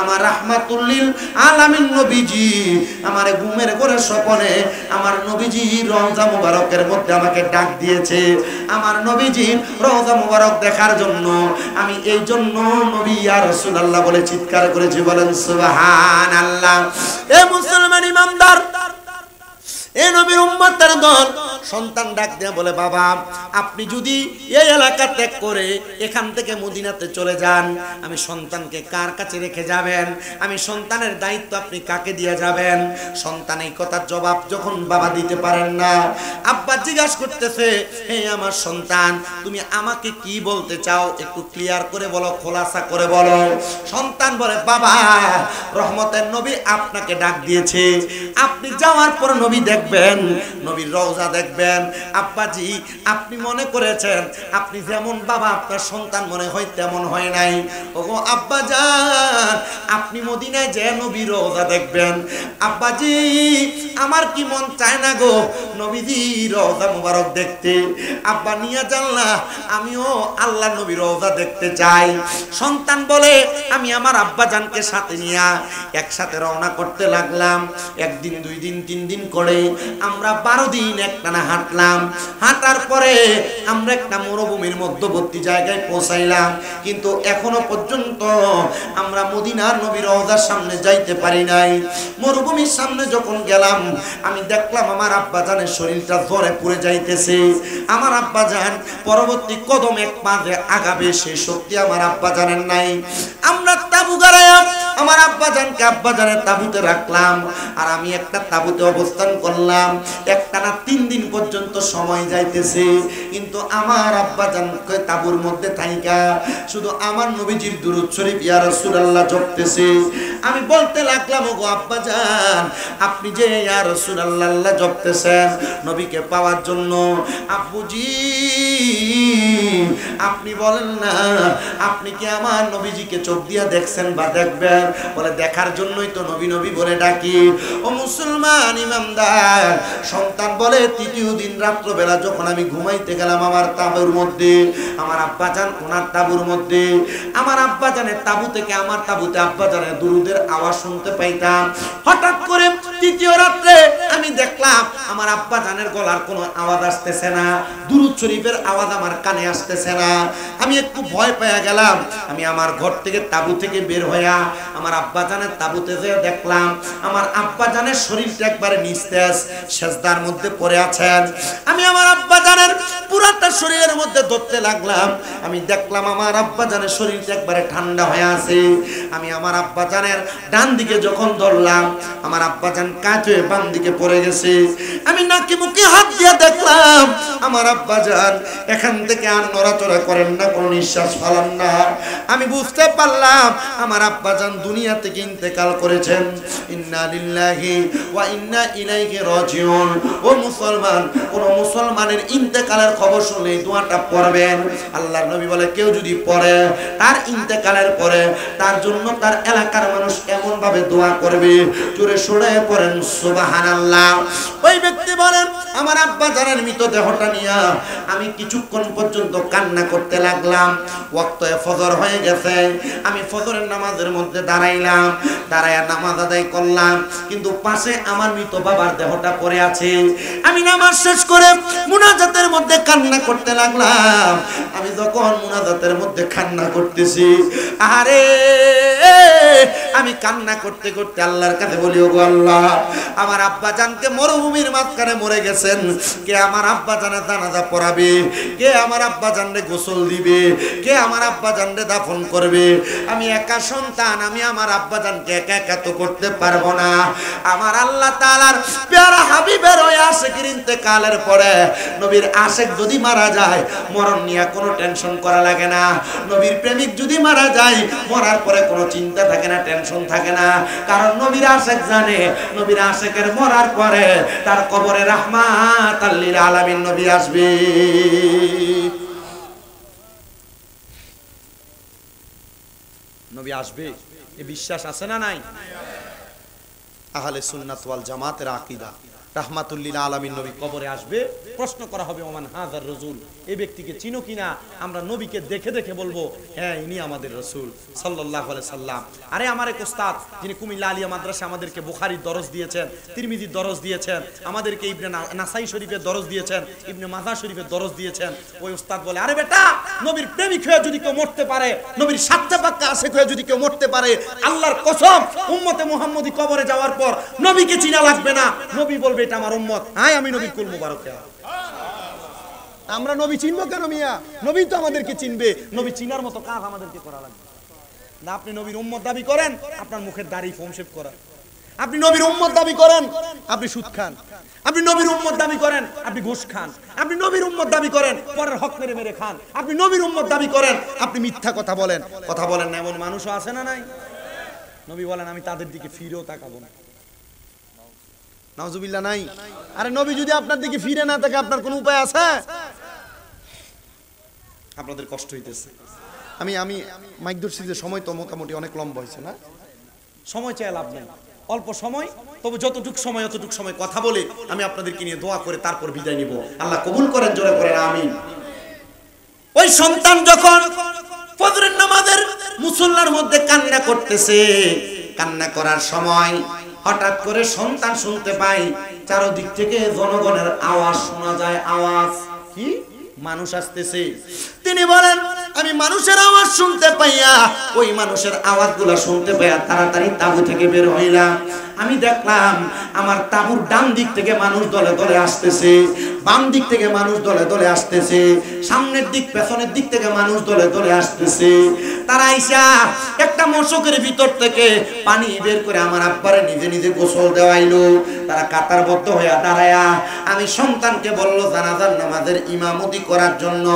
আমার রাহমাতুল আলামিন নবীজি আমার ঘুমের ঘরে স্বপ্নে আমার নবীজি রওজা মুবারকের মধ্যে আমাকে ডাক দিয়েছে। আমার নবীজি রওজা মুবারক দেখার জন্য আমি এই জন্য নবী ইয়া রাসূলুল্লাহ বলে চিৎকার করেছি। বলেন সুবহানাল্লাহ। এ মুসলমান ইমানদার, এ নবীর উম্মতের দল, সন্তান ডাক দিয়ে বলে বাবা আপনি যদি এই এলাকা ত্যাগ করে এখান থেকে মদিনাতে চলে যান আমি সন্তানকে কার কাছে রেখে যাবেন? আমি সন্তানের দায়িত্ব আপনি কাকে দিয়ে যাবেন? সন্তান এই কথার জবাব যখন বাবা দিতে পারেন না, আব্বা জিজ্ঞাসা করতেছে হে আমার সন্তান তুমি আমাকে কি বলতে চাও একটু ক্লিয়ার করে বলো, খোলাসা করে বলো। সন্তান বলে বাবা রহমতের নবী আপনাকে ডাক দিয়েছে, আপনি যাওয়ার পর নবী দেখবেন, নবীর রওজা দেখবেন, দেখবেন আব্বাজি আপনি মনে করেছেন আপনি যেমন বাবা আপনার সন্তান মনে হয় তেমন হয় নাই। ওগো আব্বাজান আপনি মদিনায় যে নবীর রওজা দেখবেন। আব্বাজি আমার কি মন চায় না গো নবীজির রওজা মুবারক দেখতে। আব্বা নিয়ে জানলা আমিও আল্লাহ নবীর রওজা দেখতে চাই। সন্তান বলে আমি আমার আব্বাজানকে সাথে নিয়ে একসাথে রওনা করতে লাগলাম। একদিন 2 দিন 3 দিন করে আমরা 12 দিন একটানা হাঁটলাম। হাঁটার পরে আমরা একটা মরুভূমির মধ্যবর্তী জায়গায় পৌঁছাইলাম, কিন্তু এখনো পর্যন্ত আমরা মদিনার নবীর রওজার সামনে যাইতে পারি নাই। মরুভূমির সামনে যখন গেলাম আমি দেখলাম আমার আব্বাজানের শরীরটা জ্বরে পুড়ে যাইতেছে। আমার আব্বাজান পরবর্তী কদম এক পা আগাবে সেই শক্তি আমার আব্বাজানের নাই। আমরা তাবু গাড়াইয়া আমার আব্বাজানকে আব্বাজানের তাবুতে রাখলাম, আর আমি একটা তাবুতে অবস্থান করলাম। একটানা 3 দিন পর্যন্ত সময় যাইতেছে, কিন্তু আমার আব্বাজানকে তাবুর মধ্যে থাইকা শুধু আমার নবীজির দুরূদ শরীফ ইয়া রাসূলুল্লাহ জপতেছে। আমি বলতে লাগলাম ওগো আব্বাজান আপনি যে ইয়া রাসূলুল্লাহ জপতেছেন নবীকে পাওয়ার জন্য, আব্বুজি আপনি বলেন না আপনি কি আমার নবীজিকে চোখ দিয়া দেখছেন বা দেখবেন? বলে দেখার জন্যই তো নবী নবী বলে ডাকি। ও মুসলমান ইমানদার সন্তান বলে 3য় দিন রাত্রবেলা যখন আমি ঘুমাইতে গেলাম আমার তাবুর মধ্যে, আমার আব্বাজান ওনার তাবুর মধ্যে, আমার আব্বাজানের তাবু থেকে আমার তাবুতে আব্বাজানের দুরুদের আওয়াজ শুনতে পাইতাম। হঠাৎ করে 3য় রাত্রে আমি দেখলাম আমার আব্বাজানের গলার কোনো আওয়াজ আসতেছে না, দুরুদ শরীফের আওয়াজ আমার কানে আসতেছে না। আমি একটু ভয় পেয়ে গেলাম। আমি আমার ঘর থেকে তাবু থেকে বের হইয়া আমার আব্বাজানের তাবুতে যেয়ে দেখলাম আমার আব্বাজানের শরীরটা একবারে নিস্তেজ সেজদার মধ্যে পড়ে আছেন। আমি আমার আব্বাজানের পুরাটা শরীরের মধ্যে ধরতে লাগলাম। আমি দেখলাম আমার আব্বাজানের শরীরটা একবারে ঠান্ডা হয়ে আছে। আমি আমার আব্বাজানের ডান দিকে যখন ধরলাম আমার আব্বাজান কাজ হয়ে বাম দিকে পড়ে গেছে। আমি নাকি মুখে হাত দিয়ে দেখলাম আমার আব্বাজান এখান থেকে আর নড়াচড়া করেন না, কোনো নিঃশ্বাস ফেলান না। আমি বুঝতে পারলাম আমার আব্বাজান দুনিয়া থেকে ইন্তেকাল করেছেন। ইন্না লিল্লাহি ওয়া ইন্না ইলাইহি রাজিউন। ও মুসলমান, কোন মুসলমানের ইন্তেকালের খবর শুনলে দোয়াটা পড়বেন। আল্লাহর নবী বলে কেউ যদি পড়ে তার ইন্তেকালের পরে তার জন্য তার এলাকার মানুষ এমন ভাবে দোয়া করবে, জোরে সরে পড়েন সুবহানাল্লাহ। ওই ব্যক্তি বলেন আমার আব্বাজানের মৃতদেহটা নিয়ে আমি কিছুক্ষণ পর্যন্ত কান্না করতে লাগলাম। ওয়াক্তে ফজর হয়ে গেছে। আমি ফজরের নামাজের মধ্যে দাঁড়াইলাম, দাঁড়ায়া নামাজ আদায় করলাম, কিন্তু পাশে আমার মৃত বাবার দেহটা পড়ে আছে। আমি নামাজ শেষ করে মুনাজাতের মধ্যে কান্না করতে লাগলাম। আমি যখন মুনাজাতের মধ্যে কান্না করতেছি, আরে আমি কান্না করতে করতে আল্লাহর কাছে বলি ওগো আল্লাহ আমার আব্বাজানকে মরুভূমির মাঝখানে মরে গেছেন, কে আমার আব্বাজানের জানাজা পড়াবে, কে আমার আব্বাজানরে গোসল দিবে, কে আমার আব্বাজানরে দাফন করবে? আমি একা সন্তান, আমি আমার আব্বাজানকে একা একা তো করতে পারবো না। আমার আল্লাহ তাআলার প্যারা হাবিবের ওই আশিকের ইন্তেকালের পরে নবীর আশিক যদি মারা যায় মরণ নিয়ে কোনো টেনশন করা লাগে না। নবীর প্রেমিক যদি মারা যায় মরার পরে কোনো চিন্তা থাকে না, টেনশন থাকে না, কারণ নবীর আশিক জানে নবীর আশিকের মরার পরে তার কবরে রাহমাতাল লিল আলামিন নবী আসবে। নবী আসবে এই বিশ্বাস আছে না নাই? আহলে সুন্নাত ওয়াল জামাতের আকীদা রাহমাতুল লিল আলামিন নবী কবরে আসবে। প্রশ্ন করা হবে ওমান হাযার রাসূল, এই ব্যক্তিকে চিনো কিনা? আমরা নবীকে দেখে দেখে বলবো হ্যাঁ ইনি আমাদের রাসূল সাল্লাল্লাহু আলাইহি সাল্লাম। আরে আমার এক ওস্তাদ যিনি কুমিল্লা আলিয়া মাদ্রাসা আমাদেরকে বুখারীর দরস দিয়েছেন, তিরমিজির দরস দিয়েছেন, আমাদেরকে ইবনে নাসাই শরীফের দরস দিয়েছেন, ইবনে মাজাহ শরীফের দরস দিয়েছেন। ওই ওস্তাদ বলে আরে বেটা নবীর প্রেমিক হয়ে যদি কেউ মরতে পারে, নবীর সাচ্চা পাক্কা আশিক হয়ে যদি কেউ মরতে পারে, আল্লাহর কসম উম্মতে মুহাম্মদী কবরে যাওয়ার পর নবীকে চিনা লাগবে না। নবী বলবে এটা আমার উম্মত, হ্যাঁ আমি নবীর কুল মুবারক। আমরা নবী চিনবো কেন মিয়া? নবী তো আমাদেরকে চিনবে। নবী চিনার মতো কাজ আমাদেরকে করা লাগবে না। আপনি নবীর উম্মত দাবি করেন, আপনার মুখের দাড়ি ফোম শেভ করা। আপনি নবীর উম্মত দাবি করেন, আপনি সুদ খান। আপনি নবীর উম্মত দাবি করেন, আপনি ঘুষ খান। আপনি নবীর উম্মত দাবি করেন, পরের হক মেরে মেরে খান। আপনি নবীর উম্মত দাবি করেন, আপনি মিথ্যা কথা বলেন। কথা বলেন না এমন মানুষও আছে না নাই? নবী বলেন আমি তাদের দিকে ফিরেও তাকাবো না। নাউজুবিল্লাহ নাই। আরে নবী যদি আপনার দিকে ফিরে না থাকে আপনার কোনো উপায় আছে? আপনাদের কষ্ট হইতেছে। আমি আমি মাইক ধরছি যে সময় তো মোটামুটি অনেক লম্বা হয়েছে না, সময় চাই লাভ নেই, অল্প সময়, তবে যতটুক সময় অতটুক সময় কথা বলে আমি আপনাদেরকে নিয়ে দোয়া করে তারপর বিদায় নিব। আল্লাহ কবুল করেন, জোরে করেন আমিন। ওই সন্তান যখন ফজরের নামাজের মুসল্লার মধ্যে কান্না করতেছে, কান্না করার সময় হঠাৎ করে সন্তান শুনতে পাই চারদিক থেকে জনগণের আওয়াজ শোনা যায়। আওয়াজ কি? মানুষ আসতেছে। তিনি বলেন আমি মানুষের আওয়াজ শুনতে পাইয়া, ওই মানুষের আওয়াজগুলো শুনতে পাইয়া তাড়াতাড়ি তাঁবু থেকে বের হইলাম। আমি দেখলাম আমার তাঁবুর ডান দিক থেকে মানুষ দলে দলে আসতেছে, বাম দিক থেকে মানুষ দলে দলে আসতেছে, সামনের দিক পেছনের দিক থেকে মানুষ দলে দলে আসতেছে। তারা আইসা একটা মশকের ভিতর থেকে পানি বের করে আমার আব্বারে নিজে নিজে গোসল দেওয়াইলো। তারা কাতারবদ্ধ হইয়া দাঁড়ায়া আমি সন্তানকে বললো জানাজার নামাজের ইমামতি করার জন্য।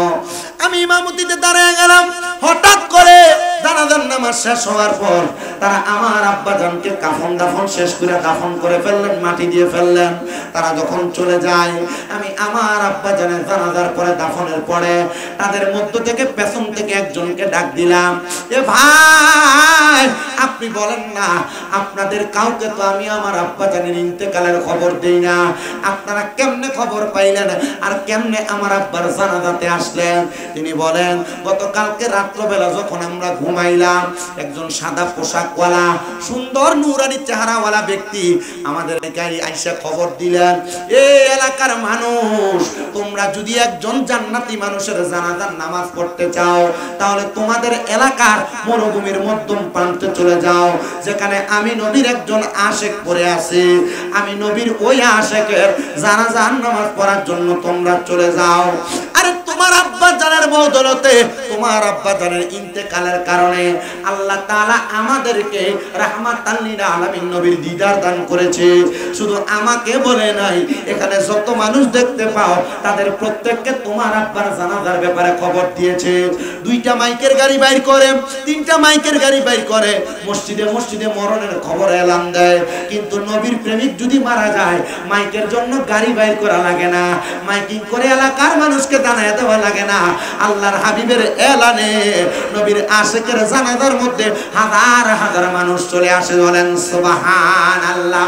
আমি ইমামতিতে দাঁড়ায় গেলাম। হঠাৎ করে জানাজার নামাজ শেষ হওয়ার পর তারা আমার আব্বাজানকে কাফন দাফন শেষ করে দাফন করে ফেললেন, মাটি দিয়ে ফেললেন। তারা যখন চলে যায় আমি আমার আব্বাজানের জানাজার পরে দাফনের পরে তাদের মধ্য থেকে পেছন থেকে একজনকে ডাক দিলাম, এ ভাই আপনি বলেন না আপনাদের কাউকে তো আমি আমার আব্বাজানের ইন্তেকালের খবর দেই না, আপনারা কেমনে খবর পাইলেন আর কেমনে আমার আব্বার জানাজাতে আসলেন? তিনি বলেন গতকালকে রাত্রবেলা যখন আমরা ঘুমাইলাম একজন সাদা পোশাকওয়ালা সুন্দর নুরানি চেহারাওয়ালা ব্যক্তি আমাদের এলাকায় আইসা খবর দিলেন, এই এলাকার মানুষ তোমরা যদি একজন জান্নাতি মানুষের জানাজার নামাজ পড়তে চাও তাহলে তোমাদের এলাকার মরুভূমির মধ্যম প্রান্তে চলে যাও, যেখানে আমি নবীর একজন আশেক পড়ে আছে, আমি নবীর ওই আশেকের জানাজার নামাজ পড়ার জন্য তোমরা চলে যাও। আরে তোমার আব্বা জানের বদৌলতে, তোমার আব্বা জানের ইন্তেকালের কারণে আল্লাহ তাআলা আমাদেরকে রাহমাতাল লিল আলামিন নবীর দিদার দান করেছে। শুধু আমাকে বলে নাই, এখানে যত মানুষ দেখতে পাও তাদের প্রত্যেককে তোমার আব্বার জানাজার ব্যাপারে খবর দিয়েছে। দুইটা মাইকের গাড়ি বাইর করে, তিনটা মাইকের গাড়ি বাইর করে মসজিদে মসজিদে মরণের খবর এলান দেয়। কিন্তু নবীর প্রেমিক যদি মারা যায় মাইকের জন্য গাড়ি বাইর করা লাগে না, মাইকিং করে এলাকার মানুষকে জানায় দেওয়া লাগে না। আল্লাহর হাবিবের এলানে নবীর আশিকের জানাজার মধ্যে হাজার হাজার মানুষ চলে আসে। বলেন সুবহানাল্লাহ।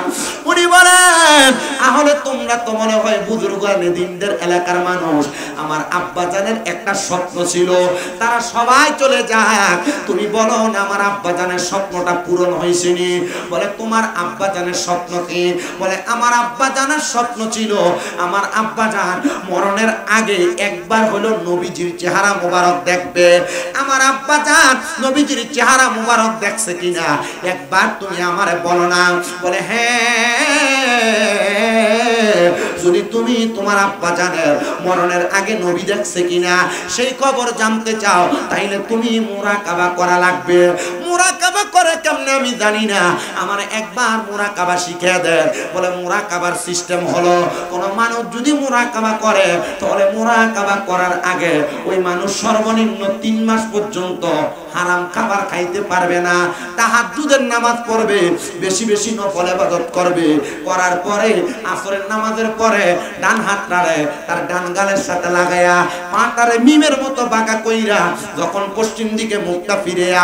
উনি বলেন তাহলে তোমরা তো মনে হয় বুজুর্গ দিনদের এলাকার মানুষ, আমার আব্বা জানের একটা স্বপ্ন ছিল তারা সবাই চলে যাক, তুমি বলো না আমার আব্বা জানের স্বপ্নটা পূরণ হয়েছে নি? বলে তোমার আব্বা জানের স্বপ্ন কি? বলে আমার আব্বা জানের স্বপ্ন ছিল আমার আব্বা জান মরণের আগে একবার হলো নবীজির চেহারা মুবারক দেখবে। আমার আব্বা জান নবীজির চেহারা মুবারক দেখছে কিনা একবার তুমি আমারে বলো না? বলে হ্যাঁ, যদি তুমি তোমার আব্বা জানের মরণের আগে নবী দেখছে কিনা সেই খবর জানতে চাও তাইলে তুমি মুরাকাবা করা লাগবে। মুরাকাবা করে কেমনে আমি জানি না, আমার একবার মুরাকাবা শিখিয়ে দেন। বলে মুরাকাবার সিস্টেম হলো কোন মানুষ যদি মুরাকাবা করে তাহলে মুরাকাবা করার আগে ওই মানুষ সর্বনিম্ন 3 মাস পর্যন্ত হারাম খাবার খাইতে পারবে না, তাহাজ্জুদের নামাজ পড়বে, বেশি বেশি নফল ইবাদত করবে, করার পরে আসরের নামাজের পরে ডান হাতটারে তার ডান গালের সাথে লাগায়া পাটারে মিমের মতো বাঁকা কইরা যখন পশ্চিম দিকে মুখটা ফিরিয়া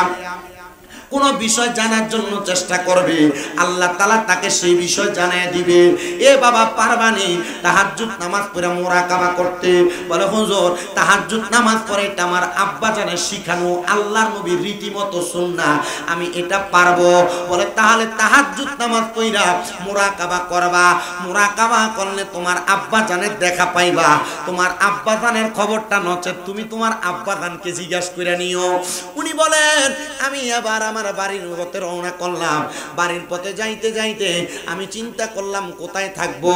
কোন বিষয় জানার জন্য চেষ্টা করবে আল্লাহ তাআলা তাকে সেই বিষয় জানিয়ে দিবে। এ বাবা পারবানি তাহাজ্জুদ নামাজ পড়ে মুরাকাবা করতে? বলে হুজুর তাহাজ্জুদ নামাজ পড়ে এটা আমার আব্বা জানের শিখানো আল্লাহর নবীর রীতিমতো সুন্নাহ, আমি এটা পারবো। বলে তাহলে তাহাজ্জুদ নামাজ পড়া মুরাকাবা করবা, মুরাকাবা করলে তোমার আব্বা জানের দেখা পাইবা, তোমার আব্বা জানের খবরটা নচেত তুমি তোমার আব্বা জানকে জিজ্ঞাসা করে নিও। উনি বলেন আমি আবার আমার বাড়ির পথে রওনা করলাম। বাড়ির পথে যাইতে যাইতে আমি চিন্তা করলাম কোথায় থাকবো,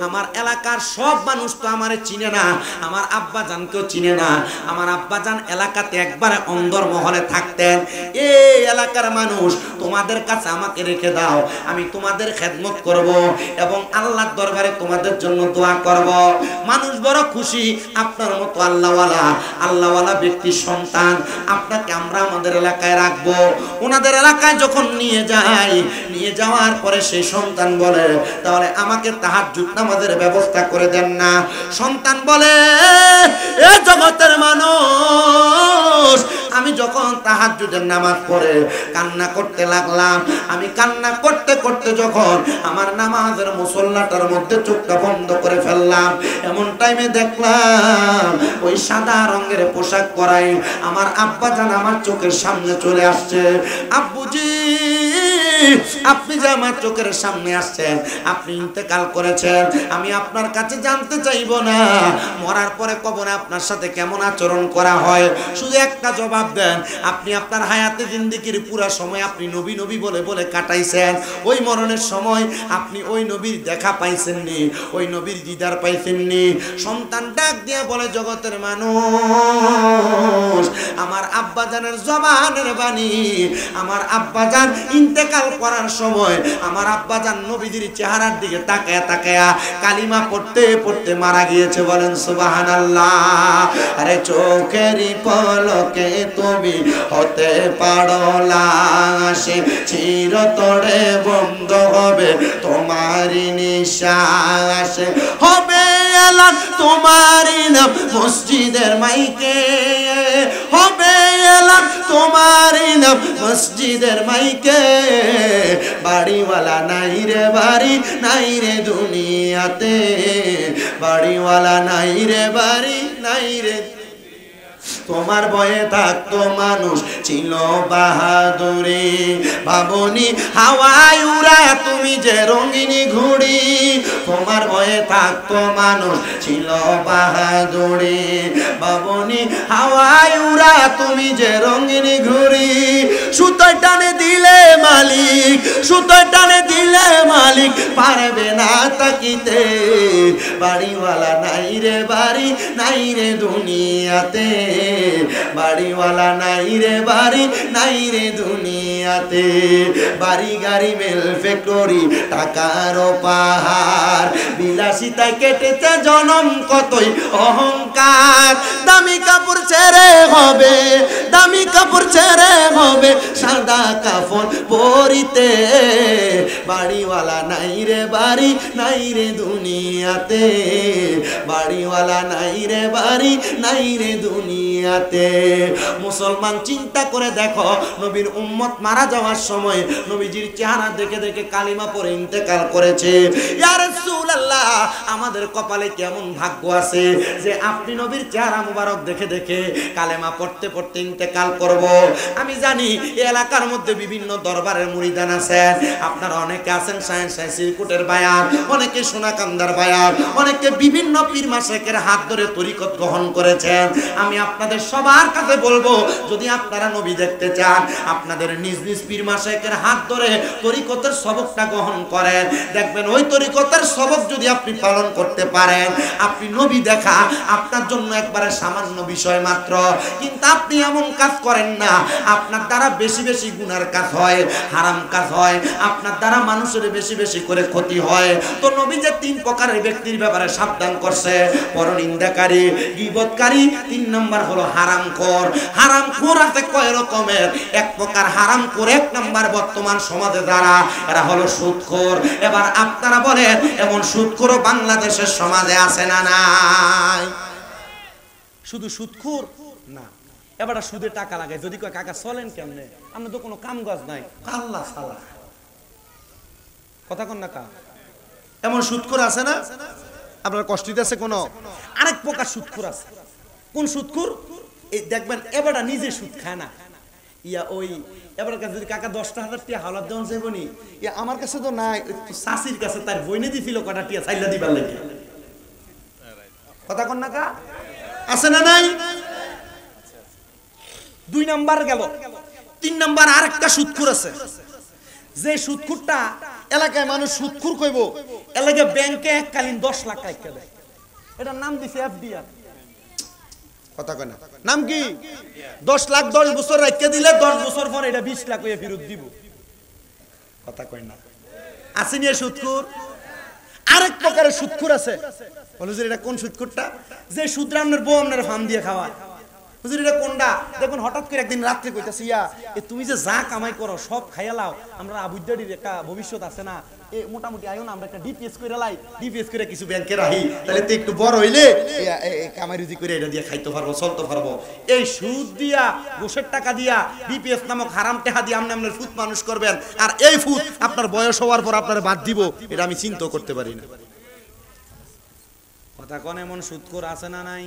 আমার এলাকার সব মানুষ তো আমারে চিনে না, আমার আব্বা জানকেও চিনে না। আমার আব্বা জান এলাকাতে একবারে অন্দর মহলে থাকতেন। এই এলাকার মানুষ তোমাদের কাছে আমাকে রেখে দাও, আমি তোমাদের খেদমত করব এবং আল্লাহর দরবারে তোমাদের জন্য দোয়া করব। মানুষ বড় খুশি, আপনার মতো আল্লাহওয়ালা ব্যক্তির সন্তান আপনাকে আমরা আমাদের এলাকায় রাখবো। ওনার আপনাদের এলাকায় যখন নিয়ে যাওয়ার পরে সেই সন্তান বলে, তাহলে আমাকে তাহাজ্জুদ নামাজের ব্যবস্থা করে দেন না। সন্তান বলে, এ জগতের মানুষ, আমি যখন তাহাজ্জুদের নামাজ পড়ে কান্না করতে লাগলাম, আমি কান্না করতে করতে যখন আমার নামাজের মুসল্লাটার মধ্যে চোখটা বন্ধ করে ফেললাম, এমন টাইমে দেখলাম ওই সাদা রঙের পোশাক পরাই আমার আব্বাজান আমার চোখের সামনে চলে আসছে। আব্বুজি, আপনি যে আমার চোখের সামনে আসছেন, আপনি ইন্তেকাল করেছেন, আমি আপনার কাছে জানতে চাইব না মরার পরে কবরে আপনার সাথে কেমন আচরণ করা হয়, শুধু একটা জবাব দেন। আপনি আপনার হায়াতে জিন্দেগির পুরা সময় আপনি নবী নবী বলে বলে কাটাইছেন, ওই মরণের সময় আপনি ওই নবীর দেখা পাইছেননি, ওই নবীর দিদার পাইছেননি। সন্তান ডাক দিয়ে বলে, জগতের মানুষ, আমার আব্বাজানের জবানের বাণী, আমার আব্বাজান ইন্তেকাল করার সময় আমার আব্বাজান নবীজির চেহারার দিকে তাকায়া তাকায়া কালিমা পড়তে পড়তে মারা গিয়েছে। বলেন সুবহানাল্লাহ। আরে চোখেরই পলকে তুমি হতে পারো লাশে, চিরতরে বন্ধ হবে তোমারই নিঃশ্বাস, হবে এলান তোমারই নাম মসজিদের মাইকে, হবে এলান তোমারই নাম মসজিদের মাইকে। বাড়িওয়ালা নাই রে বাড়ি, নাই রে দুনিয়াতে, বাড়িওয়ালা নাই রে বাড়ি, নাই রে। তোমার ভয়ে থাকতো মানুষ ছিল বাহাদুরি, ভাবনি হাওয়ায় উড়া তুমি যে রঙিনী ঘুড়ি। তোমার ভয়ে থাকতো মানুষ ছিল বাহাদুরি, ভাবনি হাওয়ায় উড়া তুমি যে রঙিনী ঘুড়ি। সুতোয় টানে দিলে মালিক, সুতোয় টানে দিলে মালিক পারবে না তাকিতে। বাড়িওয়ালা নাই রে বাড়ি, নাই রে দুনিয়াতে, বাড়িওয়ালা নাই রে বাড়ি, নাই রে দুনিয়াতে। বাড়ি গাড়ি মেল ফ্যাক্টরি টাকার পাহাড়, বিলাসিতায় কেটেছে জনম কতই অহংকার। দামি কাপড় ছেড়ে হবে, দামি কাপড় ছেড়ে হবে সাদা কাফন পরিতে। বাড়িওয়ালা নাই রে বাড়ি, নাই রে দুনিয়াতে, বাড়িওয়ালা নাই রে বাড়ি, নাই রে দুনিয়াতে। মুসলমান চিন্তা করে দেখো, নবীর উম্মত মারা যাওয়ার সময় নবীজির চেহারা দেখে দেখে কালিমা পড়ে ইন্তেকাল করেছে। ইয়া রাসূলুল্লাহ, আমাদের কপালে কেমন ভাগ্য আছে যে আপনি নবীর চেহারা মুবারক দেখে দেখে কালেমা পড়তে পড়তে ইন্তেকাল করব। আমি জানি এই এলাকার মধ্যে বিভিন্ন দরবারের মুরিদান আছে, আপনারা অনেকে আছেন সায়েন্স সিরকুটের বায়াত, অনেকে সোনাকান্দার বায়াত, অনেকে বিভিন্ন পীর মাশায়েখের হাত ধরে তরিকত গ্রহণ করেছেন। আমি আপনাদের সবার কাছে বলবো, যদি আপনারা নবী দেখতে চান, আপনাদের নিজ নিজ পীর মাশায়েখের হাত ধরে তরিকতের সবকটা গ্রহণ করেন, দেখবেন ওই তরিকতের সবক যদি আপনি পালন করতে পারেন, আপনি নবী দেখা আপনার জন্য একবারে সামান্য বিষয় মাত্র। কিন্তু আপনি এমন কাজ করেন না, আপনার দ্বারা বেশি বেশি গুনার কাজ হয়, হারাম কাজ হয়, আপনার দ্বারা মানুষের বেশি বেশি করে ক্ষতি হয়। তো নবী যে 3 প্রকারের ব্যক্তির ব্যাপারে সাবধান করছে, পরনিন্দাকারী, গীবতকারী, 3 নাম্বার হলো হারামখোর। হারামখোর আছে কয় রকমের, এক প্রকার হারামখোর, 1 নাম্বার বর্তমান সমাজে যারা, এরা হলো সুদখোর। এবার আপনারা বলেন, এমন সুদখোরও বাংলাদেশের সমাজে আছে না নাই? শুধু সুদখোর না, এবার সুদে টাকা লাগায়। যদি কয় কাকা চলেন কেমনে, আমরা তো কোনো কাম কাজ নাই, আল্লাহ সালা কথা কন না কা, এমন সুদখোর আছে না? আপনার কষ্ট দিতেছে কোন? আরেক প্রকার সুদখোর আছে। কোন সুদখোর? এই দেখবেন এবারটা নিজে সুদ খায় না, ইয়া ওই এবার কাছে যদি কাকা 10,000 টাকা হাওলাত দেওয়া যাবনি, ইয়া আমার কাছে তো নাই, শাশির কাছে তার বইনে দিছিল কটা টিয়া চাইলা দিবার লাগে। কথা কন না কা, আছে না নাই? 2 নাম্বার গেল। 3 নাম্বার আরেকটা সুদখোর আছে, যে সুদখোরটা এলাকায় মানুষ সুদখোর কইব, এলাকায় ব্যাংকে এককালীন 10 লাখ টাকা দেয়, এটার নাম দিছে এফডিআর। কথা কয় না, নাম কি? 10 লাখ 10 বছর রাখতে দিলে 10 বছর পর এটা 20 লাখ হয়ে ফেরত দিব। কথা কয় না, আসেনি সুদখোর? আরেক প্রকারের সুদখোর আছে, বলো যে এটা কোন সুদখোরটা? যে সুদরা আপনার বউ আপনার ফার্ম দিয়ে খাওয়ায়, হুজুর এটা কোনটা দেখুন হঠাৎ করে একদিন রাত্রে কইতাছি ইয়া তুমি যে যা কামাই করো সব খাইয়া লাও, আমরা আবুদ্দারির একটা ভবিষ্যৎ আছে না, এ মোটামুটি আয়ো না আমরা একটা ডিপিএস করে লাই, ডিপিএস করে কিছু ব্যাংকে রাখি, তাহলে তো একটু বড় হইলে কামাই রুজি করে এটা দিয়ে খাইতে পারবো চলতে পারবো। এই সুদ দিয়া ঘুষের টাকা দিয়া ডিপিএস নামক হারাম টাকা দিয়ে আপনি আপনার ফুত মানুষ করবেন, আর এই ফুত আপনার বয়স হওয়ার পর আপনার বাদ দিব, এটা আমি চিন্তা করতে পারি না। কথা কোন এমন সুদখোর আছে না নাই?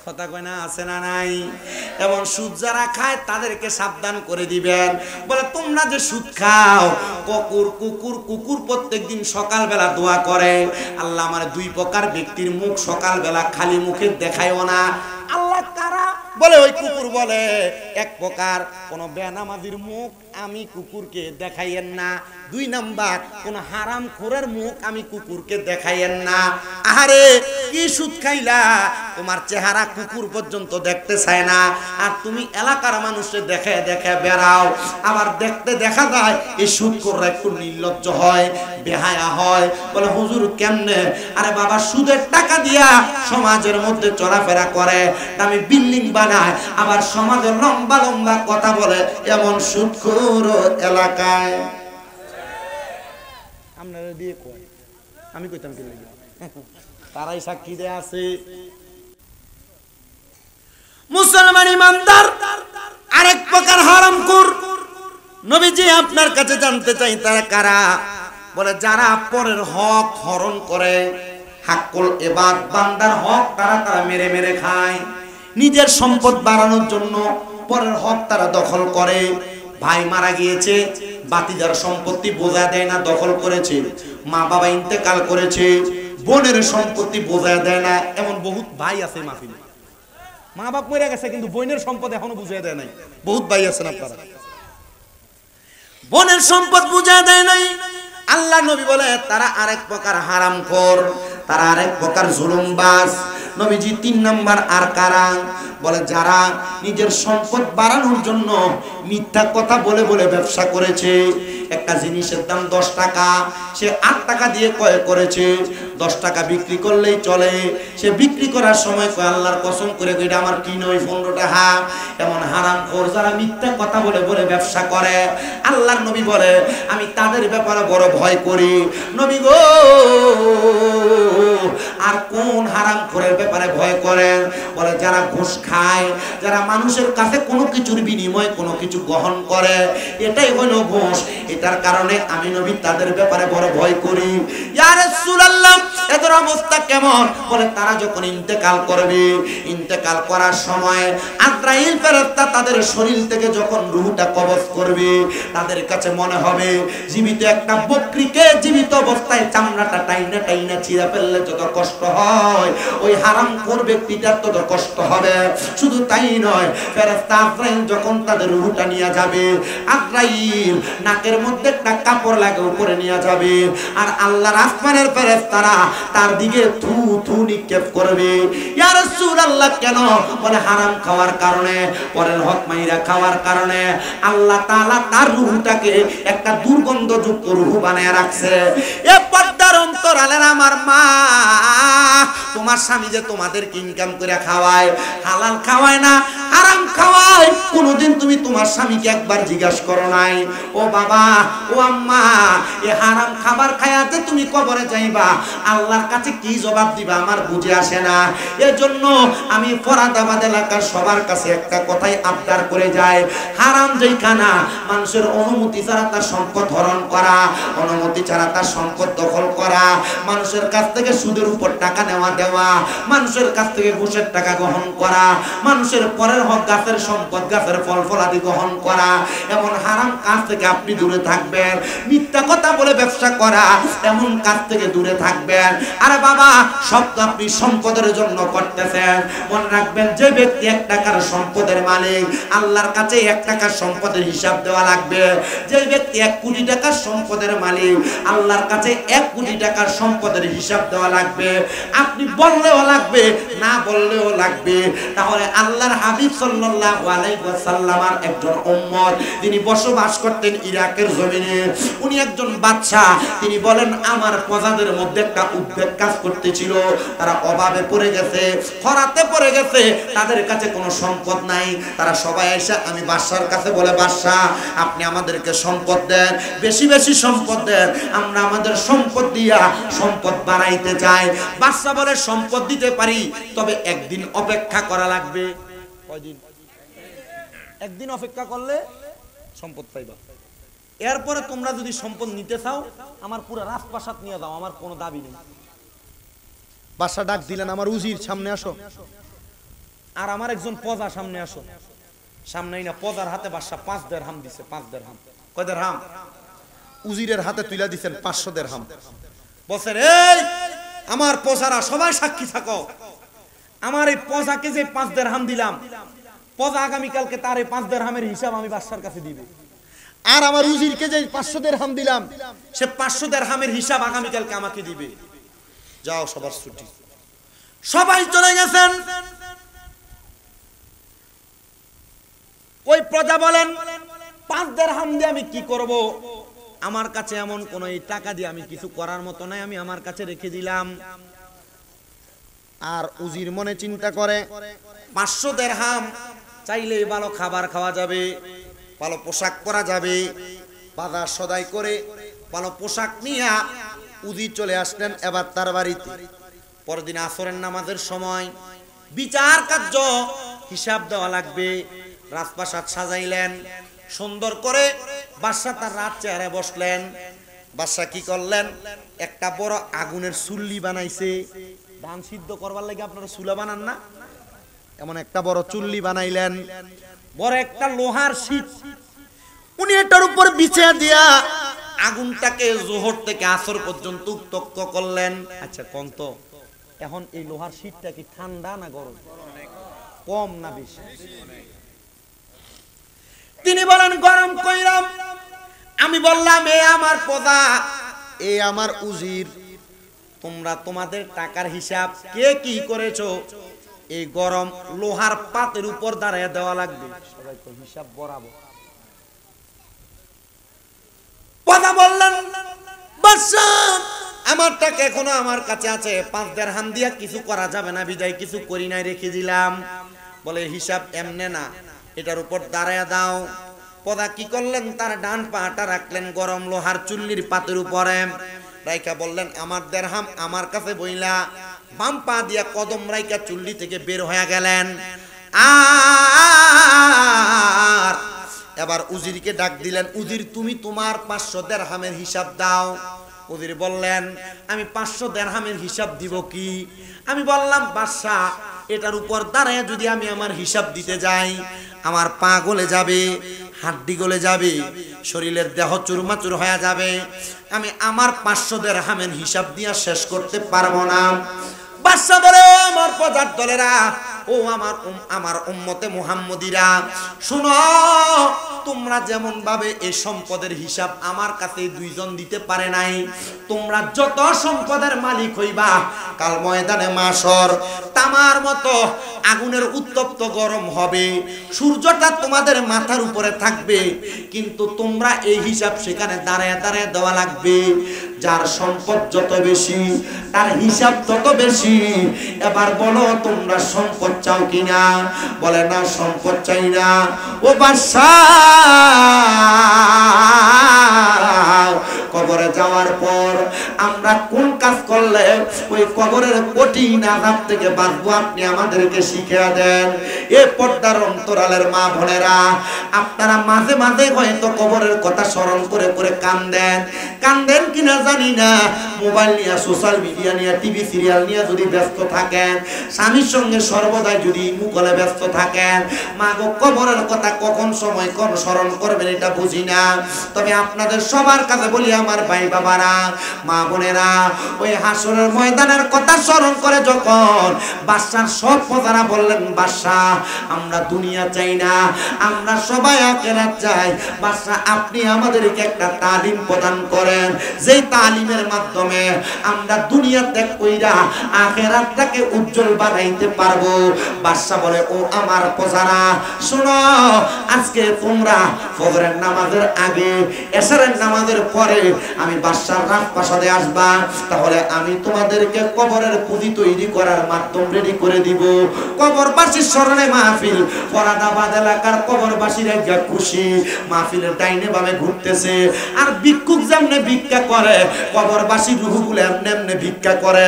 কথা কয় না আছে না নাই? এমন সুদ যারা খায় তাদেরকে সাবধান করে দিবেন। বলে তোমরা যে সুদ খাও, কুকুর কুকুর কুকুর প্রত্যেকদিন সকালবেলা দোয়া করে, আল্লাহ আমার দুই প্রকার ব্যক্তির মুখ সকালবেলা খালি মুখে দেখায়ও না। আল্লাহ কারা? বলে ওই কুকুর বলে এক প্রকার কোন বেনামাজির মুখ আমি কুকুরকে দেখাইয়েন না, দুই নাম্বার কোন হারামখোরের মুখ আমি কুকুরকে দেখাইয়েন না। আরে কি সুদ খাইলা, তোমার চেহারা কুকুর পর্যন্ত দেখতে চায় না, আর তুমি এলাকার মানুষকে দেখে দেখে বেড়াও। আবার দেখতে দেখা যায় এই সুদখোররা একটু নির্লজ্জ হয়, বেহায়া হয়। বলে হুজুর কেমনে? আরে বাবা সুদের টাকা দিয়া সমাজের মধ্যে চলাফেরা করে, আমি বিল্ডিং বানায়, আবার সমাজের লম্বা লম্বা কথা বলে, এমন সুদখোর এলাকায় আপনারা দিয়ে কয়, আমি কইতাম কি লাগে, তারাই সাক্ষী দেয়া আছে। মুসলমান ইমানদার আরেক প্রকার হারামখোর। নবীজি আপনার কাছে জানতে চাই তারা কারা? বলে যারা পরের হক হরণ করে, হাক্কুল ইবাদ বান্দার হক তারা মেরে মেরে খায়, নিজের সম্পদ বাড়ানোর জন্য পরের হক তারা দখল করে। ভাই মারা গিয়েছে, বাতিদার সম্পত্তি বোঝা দেয় না, দখল করেছে। মা বাবা ইন্তেকাল করেছে, বোনের সম্পত্তি বোঝা দেয় না। এমন বহুত ভাই আছে মাহফিলে, মা বাপ মরে গেছে কিন্তু বোনের সম্পদ এখনো বুঝিয়ে দেয় নাই। বহুত ভাই আছেন আপনারা, বোনের সম্পদ বুঝিয়ে দেয় নাই। আল্লাহ নবী বলে তারা আরেক প্রকার হারামখোর, তারা আরেক প্রকার জুলুমবাজ। নবীজি 3 নাম্বার আর কারা? বলে যারা নিজের সম্পদ বাড়ানোর জন্য মিথ্যা কথা বলে বলে ব্যবসা করেছে। একটা জিনিসের দাম 10 টাকা, সে 8 টাকা দিয়ে ক্রয় করেছে, 10 টাকা বিক্রি করলেই চলে। সে বিক্রি করার সময় কয় আল্লাহর কসম করে এটা আমার কি নয় 15 টাকা। এমন হারামখোর যারা মিথ্যা কথা বলে বলে ব্যবসা করে, আল্লাহর নবী বলে আমি তাদের ব্যাপারে বড় ভয় করি। নবী গো, আর কোন হারামখোরের ব্যাপারে ভয় করেন? বলে যারা ঘুষ খায়, যারা মানুষের কাছে কোনো কিছুর বিনিময়ে কোনো কিছু গ্রহণ করে, এটাই হলো ঘুষ। এটার কারণে আমি নবী তাদের ব্যাপারে বড় ভয় করি। ইয়া রাসূলুল্লাহ এদের অবস্থা কেমন? বলে তারা যখন ইন্তেকাল করবে, ইন্তেকাল করার সময় আজরাইল ফেরেশতা তাদের শরীর থেকে যখন রূহটা কবজ করবে, তাদের কাছে মনে হবে জীবিত একটা বকরিকে জীবিত অবস্থায় চামড়াটা টাইনা টাইনা ছিঁড়ে ফেললে যত কষ্ট হয়, ওই হারামখোর ব্যক্তিটার তত কষ্ট হবে। শুধু তাই নয়, ফেরেশতা আজরাইল যখন তাদের রূহটা নিয়ে যাবে, আজরাইল নাকের মধ্যে একটা কাপড় লাগে উপরে নিয়ে যাবে, আর আল্লাহর আসমানের ফেরেশতারা তার দিকে থু থু নিক্ষেপ করবে। ইয়া রাসূলুল্লাহ কেন? বলে হারাম খাওয়ার কারণে, পরের হক মাইরা খাওয়ার কারণে আল্লাহ তাআলা তার রূহটাকে একটা দুর্গন্ধযুক্ত রূহ বানায় রাখছে। এ পর্দার অন্তরালের আমার মা, তোমার স্বামী যে তোমাদেরকে ইনকাম করে খাওয়ায়, হালাল খাওয়ায় না, হারাম খাওয়ায়, কোনোদিন তুমি তোমার স্বামীকে একবার জিজ্ঞাসা করো নাই? ও বাবা, ও আম্মা, এ হারাম খাবার খায়া যে তুমি কবরে যাইবা, আল্লাহর কাছে কি জবাব দিবা আমার বুঝে আসে না। এজন্য আমি ফরাদাবাদ এলাকার সবার কাছে একটা কথাই আবদার করে যাই, হারাম যেই খানা, মানুষের অনুমতি ছাড়া তার সম্পদ হরণ করা, অনুমতি ছাড়া তার সম্পদ দখল করা, মানুষের কাছ থেকে সুদের উপর টাকা নেওয়া দেওয়া, মানুষের কাছ থেকে ঘুষের টাকা গ্রহণ করা, মানুষের পরের হক গাছের সম্পদ গাছের ফল ফলাদি গ্রহণ করা, এমন হারাম কাজ থেকে আপনি দূরে থাকবেন। মিথ্যা কথা বলে ব্যবসা করা, এমন কাজ থেকে দূরে থাকবেন। আরে বাবা, সব তো আপনি সম্পদের জন্য করতেছেন। মনে রাখবেন, যে ব্যক্তি 1 টাকার সম্পদের মালিক, আল্লাহর কাছে 1 টাকার সম্পদের হিসাব দেওয়া লাগবে। যে ব্যক্তি 1 কোটি টাকার সম্পদের মালিক, আল্লাহর কাছে 1 কোটি টাকার সম্পদের হিসাব দেওয়া লাগবে। আপনি বললেও লাগবে, না বললেও লাগবে। তাহলে আল্লাহর হাবিব সাল্লাল্লাহু আলাইহি ওয়াসাল্লামের একজন উম্মত, তিনি বসবাস করতেন ইরাকের জমিনে। উনি একজন বাদশা। তিনি বলেন আমার প্রজাদের মধ্যে একটা উদ্বেগ কাজ করতেছিল, তারা অভাবে পড়ে গেছে, খরাতে পড়ে গেছে, তাদের কাছে কোনো সম্পদ নাই। তারা সবাই এসে আমি বাদশার কাছে বলে, বাদশা আপনি আমাদেরকে সম্পদ দেন, বেশি বেশি সম্পদ দেন, আমরা আমাদের সম্পদ দিয়া সম্পদ বাড়াইতে চাই। বাদশা বলে সম্পদ দিতে পারি, তবে একদিন অপেক্ষা করা লাগবে। কয়দিন? একদিন অপেক্ষা করলে সম্পদ পাইবা। এরপরে তোমরা যদি সম্পদ নিতে চাও আমার পুরো রাজপ্রাসাদ নিয়ে দাও, আমার কোনো দাবি নেই। বাদশা ডাক দিলেন, আমার উজির সামনে আসো, আর আমার একজন প্রজা সামনে আসো। সামনেই না, প্রজার হাতে বাদশা 5 দিরহাম দিছে। 5 দিরহাম। কয় দিরহাম? উজিরের হাতে তুইলা দিছেন 500 দিরহাম। বলছেন, এই আমার প্রজারা সবাই সাক্ষী থাকো, আমার এই প্রজাকে যে 5 দিরহাম দিলাম, প্রজা আগামীকালকে তার এই 5 দিরহামের হিসাব আমি বাদশার কাছে দিবে। আর আমার উজিরকে যে 500 দিরহাম দিলাম, সে 500 দিরহামের হিসাব আগামীকালকে আমাকে দিবে। যাও, সবার ছুটি। সবাই চলে গেছেন। ওই প্রজা বলেন, 5 দিরহাম দিয়ে আমি কি করব? আমার কাছে এমন কোন এই টাকা দিয়ে আমি কিছু করার মতো নাই, আমি আমার কাছে রেখে দিলাম। আর উজির মনে চিন্তা করে, 500 দিরহাম চাইলে ভালো খাবার খাওয়া যাবে, ভালো পোশাক পরা যাবে। বাজার সদাই করে ভালো পোশাক নিয়ে উজির চলে আসলেন এবার তার বাড়িতে। পরদিন আসরের নামাজের সময় বিচার কার্য হিসাব দেওয়া লাগবে। রাজপ্রাসাদ সাজাইলেন সুন্দর করে। বাদশা তার রাত চেয়ারে বসলেন। বাদশা কি করলেন? একটা বড় আগুনের চুল্লি বানাইছে। ধান সিদ্ধ করবার লাগে আপনারা চুলা বানান না? এমন একটা বড় চুল্লি বানাইলেন, বড় একটা লোহার শীট উনি এটার উপর বিছিয়ে দিয়া আগুনটাকে জোহর থেকে আসর পর্যন্ত উত্তপ্ত করলেন। আচ্ছা কোন তো, এখন এই লোহার শীটটা কি ঠান্ডা না গরম? কম না বেশি? তিনি বলেন, গরম কইরাম। আমি বললাম, এ আমার প্রজা, এ আমার উজির, তোমরা তোমাদের টাকার হিসাব কে কি করেছো এই গরম লোহার পাতের উপর দাঁড়ায় দেওয়া লাগবে। সবাই তো হিসাব বরাবর। প্রজা বললেন, বাদশা আমার টাকা এখনো আমার কাছে আছে, 5 দিরহাম দিয়া কিছু করা যাবে না, বিদায় কিছু করি নাই, রেখে দিলাম। বলে হিসাব এমনে না, এটার উপর দাঁড়ায় দাও। প্রজা কি করলেন? তার ডান পাটা রাখলেন গরম লোহার চুল্লির পাতের উপরে, রাইকা বললেন, আমার দিরহাম আমার কাছে বইলা। বাম পা দিয়া কদম রাইকা চুল্লি থেকে বের হয়ে গেলেন। আর এবার উজিরকে ডাক দিলেন, উজির তুমি তোমার 500 দিরহামের হিসাব দাও। উজির বললেন, আমি 500 দিরহামের হিসাব দিব কি? আমি বললাম, বাদশা এটার উপর দাঁড়ায় যদি আমি আমার হিসাব দিতে যাই, আমার পা গলে যাবে, হাড্ডি গলে যাবে, শরীরের দেহ চুরমাচুর হয়ে যাবে, আমি আমার 500 দিরহামের হিসাব দিয়া শেষ করতে পারবো না। বাদশা বলে, ও আমার প্রজার দলেরা, ও আমার উম্মতে মুহাম্মদীরা, শুনো, তোমরা যেমন ভাবে এই সম্পদের হিসাব আমার কাছে 2 জন দিতে পারে নাই, তোমরা যত সম্পদের মালিক হইবা কাল ময়দানে মাশর তামার মতো আগুনের উত্তপ্ত গরম হবে, সূর্যটা তোমাদের মাথার উপরে থাকবে, কিন্তু তোমরা এই হিসাব সেখানে দাঁড়ায় দাঁড়ায় দেওয়া লাগবে। যার সম্পদ যত বেশি তার হিসাব তত বেশি। এবার বলো তোমরা সম্পদ চাও কিনা? বলে, না সম্পদ চাই না। ও বাদশা, কবরে যাওয়ার পর আমরা কোন কাজ করলে ওই কবরের কঠিন আযাব থেকে বাঁচবো আপনি আমাদেরকে শিখিয়ে দেন। এ পর্দার অন্তরালের মা বোনেরা, আপনারা মাঝে মাঝে হয়তো কবরের কথা স্মরণ করে করে কান্দেন কিনা জানি না। মোবাইল নিয়ে, সোশ্যাল মিডিয়া নিয়ে, টিভি সিরিয়াল নিয়ে যদি ব্যস্ত থাকেন, স্বামীর সঙ্গে সর্বদাই যদি মুখলে ব্যস্ত থাকেন, মা গো কবরের কথা কখন সময় কোন স্মরণ করবেন এটা বুঝি না। তবে আপনাদের সবার কাছে বলি, আমার ভাই বাবারা, মা বোনেরা, ওই হাসরের ময়দানের কথা স্মরণ করে যখন বাদশার সব প্রজারা বললেন, বাদশাহ আমরা দুনিয়া চাই না, আমরা সবাই আখিরাত চাই। বাদশাহ আপনি আমাদেরকে একটা তালিম প্রদান করেন, যেই তালিমের মাধ্যমে আমরা দুনিয়া ত্যাগ কইরা আখিরাতটাকে উজ্জ্বল বানাইতে পারবো। বাদশাহ বলে, ও আমার প্রজারা শোনো, আজকে তোমরা ফজরের নামাজের আগে এশারের নামাজের পরে আমি বাদশার রাজপ্রাসাদে আসবা, তাহলে আমি তোমাদেরকে কবরের পুঁজি তৈরি করার মাধ্যম রেডি করে দিব। কবরবাসীর স্মরণে মাহফিল, ফরাদাবাদ এলাকার কবরবাসীরা যা খুশি, মাহফিলের ডাইনে বামে ঘুরতেছে। আর ভিক্ষুক যেমনে ভিক্ষা করে, কবরবাসী রুহগুলো এমনি এমনি ভিক্ষা করে।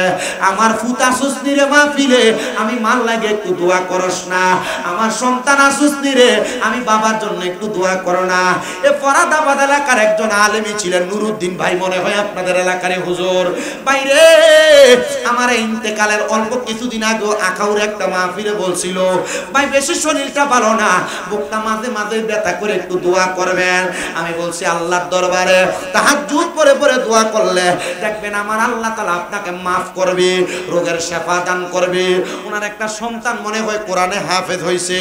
আমার ফুতা সুসনি রে মাহফিলে, আমি মাল লাগে একটু দোয়া করস না, আমার সন্তান আসুসনি রে, আমি বাবার জন্য একটু দোয়া করো না। এ ফরাদাবাদ এলাকার একজন আলেমী ছিলেন নুরুদ্দিন ভাই, মনে হয় আপনাদের এলাকার হুজুর। বাইরে আমার ইন্তেকালের অল্প কিছুদিন আগে আখাউর একটা মাহফিলে বলছিল, ভাই বেশি শরীরটা ভালো না, বুকটা মাঝে মাঝে ব্যথা করে একটু দোয়া করবেন। আমি বলছি আল্লাহর দরবারে তাহাজ্জুদ পড়ে পড়ে দোয়া করলে দেখবেন আমার আল্লাহ তাআলা আপনাকে মাফ করবে, রোগের শেফা দান করবে। ওনার একটা সন্তান মনে হয় কোরআনে হাফেজ হয়েছে।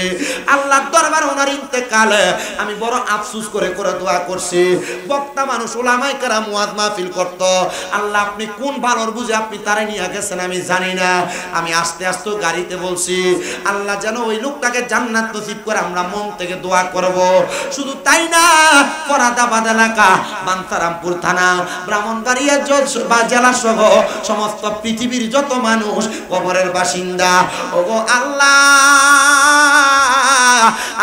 আল্লাহর দরবারে ওনার ইন্তেকালে আমি বড় আফসোস করে করে দোয়া করছি। বক্তা মানুষ, উলামায়ে কেরাম ওয়াজ মাহফিল করত, আল্লাহ আপনি কোন ভালোর বুঝে আপনি তারে নিয়ে গেছেন আমি জানি না। আমি আস্তে আস্তে গাড়িতে বলছি, আল্লাহ যেন ওই লোকটাকে জান্নাত নসিব করে আমরা মন থেকে দোয়া করব। শুধু তাই না, ফরাদাবাদ এলাকা, বাঞ্ছারামপুর থানা, ব্রাহ্মণবাড়িয়া জেলা সহ সমস্ত পৃথিবীর যত মানুষ কবরের বাসিন্দা, ওগো আল্লাহ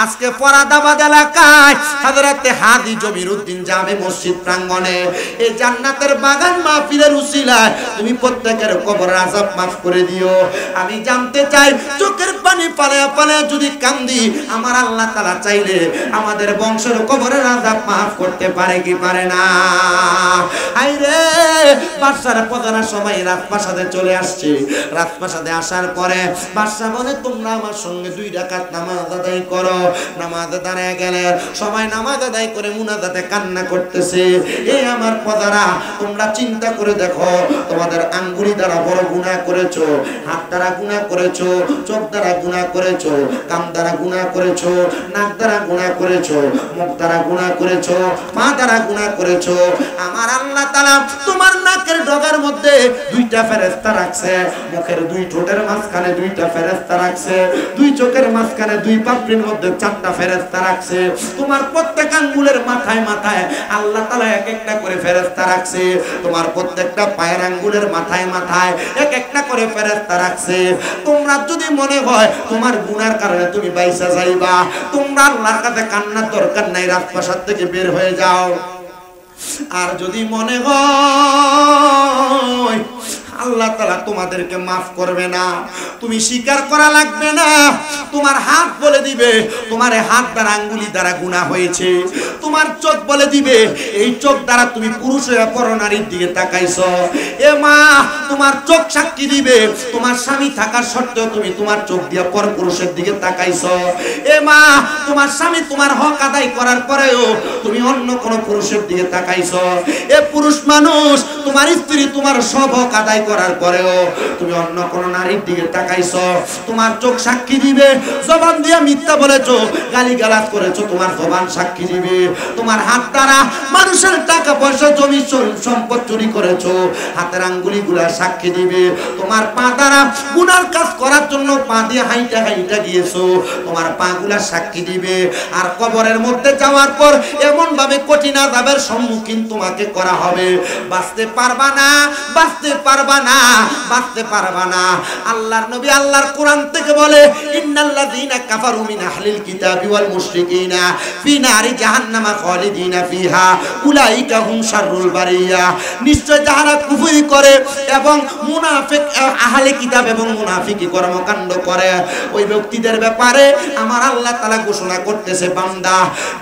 আজকে ফরাদাবাদ এলাকায় হযরতে হাজী জমিরউদ্দিন জামে মসজিদ প্রাঙ্গণে এই জান্নাতের বাগান মাহফিলের উসিলায় তুমি প্রত্যেকের কবরের আযাব মাফ করে দিও। আমি জানতে চাই, চোখের পানি পালায়া পালায়া যদি কান্দি, আমার আল্লাহ তাআলা চাইলে আমাদের বংশের কবরের আযাব মাফ করতে পারে কি পারে না? আইরে বাদশার প্রধানের সময় রাজপ্রাসাদে চলে আসছে। রাজপ্রাসাদে আসার পরে বাদশা বলে, তোমরা আমার সঙ্গে 2 রাকাত নামাজ আদায় করো। নামাজে দাঁড়ায় গেলে সবাই নামাজ আদায় করে মুনাজাতে কান্না করতেছে। এই আমার প্রজারা, তোমরা চিন্তা করে দেখো, তোমাদের আঙ্গুলি দ্বারা বড় গুনাহ করেছো, হাত দ্বারা গুনাহ করেছো, চোখ দ্বারা গুনাহ করেছো, কান দ্বারা গুনাহ করেছো, নাক দ্বারা গুনাহ করেছো, মুখ দ্বারা গুনাহ করেছো, পা দ্বারা গুনাহ করেছো। আমার আল্লাহ তাআলা তোমার নাকের ডগার মধ্যে 2টা ফেরেশতা রাখছে, মুখের 2 ঠোঁটের মাঝখানে 2টা ফেরেশতা রাখছে, 2 চোখের মাঝখানে 2 পাপড়ির মধ্যে 4টা ফেরেশতা রাখছে। তোমার প্রত্যেক আঙ্গুলের মাথায় মাথায় আল্লাহ তাআলা এক একটা করে ফেরেশতা রাখছে। তোমার প্রত্যেকটা পায়ের আঙ্গুলের মাথায় মাথায় এক একটা করে ফেরেশতা রাখছে। তোমরা যদি মনে হয় তোমার গুনার কারণে তুমি বাইসা যাইবা, তোমরা আল্লাহর কাছে কান্নার দরকার নাই, রাজপ্রাসাদ থেকে বের হয়ে যাও। আর যদি মনে হয় আল্লাহ তাআলা তোমাদেরকে মাফ করবে না, তুমি স্বীকার করা লাগবে না, তোমার হাত বলে দিবে তোমার এই হাত দ্বারা আঙ্গুলি দ্বারা গুনাহ হয়েছে। তোমার চোখ বলে দিবে এই চোখ দ্বারা তুমি পুরুষ হয়ে পরনারীর দিকে তাকাইছো। এ মা, তোমার চোখ সাক্ষী দিবে তোমার স্বামী থাকার সত্ত্বেও তুমি তোমার চোখ দিয়ে পরপুরুষের দিকে তাকাইছো। এ মা, তোমার স্বামী তোমার হক আদায় করার পরেও তুমি অন্য কোন পুরুষের দিকে তাকাইছো। এ পুরুষ মানুষ, তোমার স্ত্রী তোমার সব হক আদায় করার পরেও তুমি অন্য কোন নারীর দিকে তাকাইছো। তোমার চোখ সাক্ষী দিবে, জবান দিয়ে মিথ্যা বলেছো, গালিগালাজ করেছো, তোমার জবান সাক্ষী দিবে। তোমার হাত দ্বারা মানুষের টাকা পয়সা জমি সম্পদ চুরি করেছো, হাতের আঙ্গুলিগুলা সাক্ষী দিবে। তোমার পা দ্বারা গুনার কাজ করার জন্য পা দিয়ে হাইটা হাইটা গিয়েছো, তোমার পাগুলা সাক্ষী দিবে। আর কবরের মধ্যে যাওয়ার পর এমন ভাবে কঠিন আযাবের সম্মুখীন তোমাকে করা হবে, বাঁচতে পারবা না, বাঁচতে পারবা না, বাঁচতে পারবা না। আল্লাহর নবী আল্লাহর কোরআন থেকে বলে, ইন্নাল্লাযীনা কাফারু মিন আহলিল কিতাবি ওয়াল মুশরিকিনা ফি নারি জাহান্নামা খালিদিনা ফিহা উলাইকা হুম শাররুল বারিয়া। নিশ্চয় যারা কুফরি করে এবং মুনাফিক, আহলে কিতাব এবং মুনাফিকি কর্মকাণ্ড করে, ওই ব্যক্তিদের ব্যাপারে আমার আল্লাহ তাআলা ঘোষণা করতেছে, বান্দা,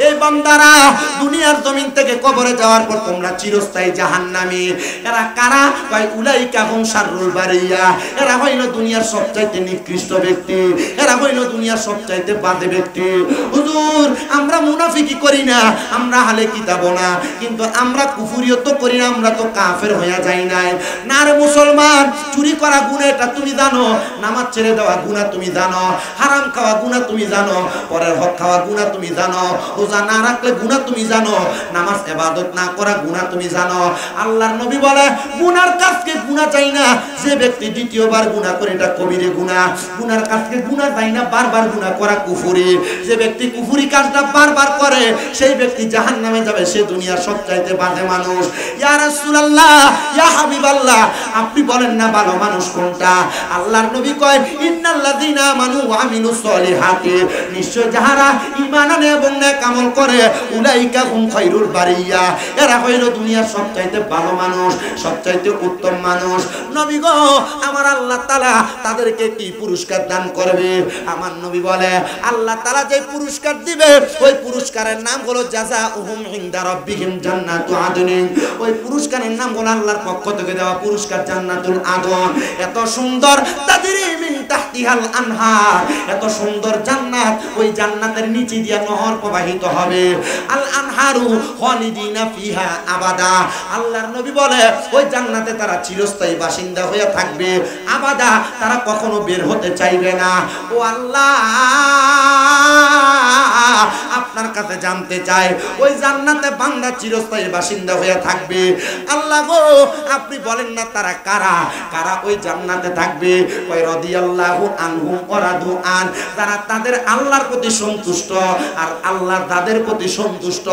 এই বান্দারা দুনিয়ার জমিন থেকে কবরে যাওয়ার পর তোমরা চিরস্থায়ী জাহান্নামী। এরা কারা? ভাই উলাইকা হুম শাররুল বারিয়া, এরা হইল দুনিয়ার সব সবচাইতে নিকৃষ্ট ব্যক্তি, এরা হইল দুনিয়ার সবচাইতে বাদে ব্যক্তি। হুজুর আমরা মুনাফিকি করি না, আমরা আহলে কিতাব না, কিন্তু আমরা কুফরিও তো করি না, আমরা তো কাফের হয়ে যাই নাই। না রে মুসলমান, চুরি করা গুনাহ এটা তুমি জানো, নামাজ ছেড়ে দেওয়া গুনাহ তুমি জানো, হারাম খাওয়া গুনাহ তুমি জানো, পরের হক খাওয়া গুনাহ তুমি জানো, রোজা না রাখলে গুনাহ তুমি জানো, নামাজ ইবাদত না করা গুনাহ তুমি জানো। আল্লাহর নবী বলে গুনার কাজকে গুনাহ চাই না, যে ব্যক্তি দ্বিতীয়বার গুনাহ করে এটা কবিরে গুনাহ। গুনার কাজকে গুনাহ চাই না, বারবার গুনাহ করা কুফরি। যে ব্যক্তি কুফরি কাজটা বারবার করে সেই ব্যক্তি জাহান্নামে যাবে, সে দুনিয়ার সবচাইতে বাজে মানুষ। ইয়া রাসূলুল্লাহ, ইয়া হাবিবাল্লাহ, আপনি বলেন না ভালো মানুষ কোনটা? আল্লাহর নবী কয় ইন্নাল্লাযীনা আমানু ওয়া আমিলুস সলিহাতি, নিশ্চয় যাহারা ঈমান আনে এবং নেক আমল করে, উলাইকা হুম খায়রুল বারিয়া, এরা হইল দুনিয়ার সবচাইতে ভালো মানুষ, সবচাইতে উত্তম মানুষ। নবী গো, আমার আল্লাহ তাআলা তাদেরকে কি পুরস্কার দান করবে? আমার নবী বলে আল্লাহ তাআলা যে পুরস্কার দিবে ওই পুরস্কারের নাম হলো জাযাউহুম ইনদা রাব্বিহিম জান্নাতু আদনিন। ওই পুরস্কারের নাম হলো আল্লাহর পক্ষ থেকে দেওয়া পুরস্কার জান্নাতুল আদন। এত সুন্দর তাজরি মিন তাহতিহাল আনহার, এত সুন্দর জান্নাত, ওই জান্নাতের নিচে দিয়ে নহর প্রবাহিত হবে। আল আনহারু খালিদিনা ফিহা আবাদা। আল্লাহর নবী বলে ওই জান্নাতে তারা চিরস্থায়ী বাসিন্দা হয়ে থাকবে, আবাদা, তারা কখনো বের হতে চাইবে না। ও আল্লাহ, আপনার কাছে জানতে চাই ওই জান্নাতে বান্দা চিরস্থায়ী বাসিন্দা হয়ে থাকবে। আল্লাহ গো, আপনি বলেন না তারা কারা, কারা ওই জান্নাতে থাকবে? ওই রাদিয়াল্লাহু আনহুম ওয়া রাদু আন, তারা তাদের আল্লাহর প্রতি সন্তুষ্ট আর আল্লাহ তাদের প্রতি সন্তুষ্ট,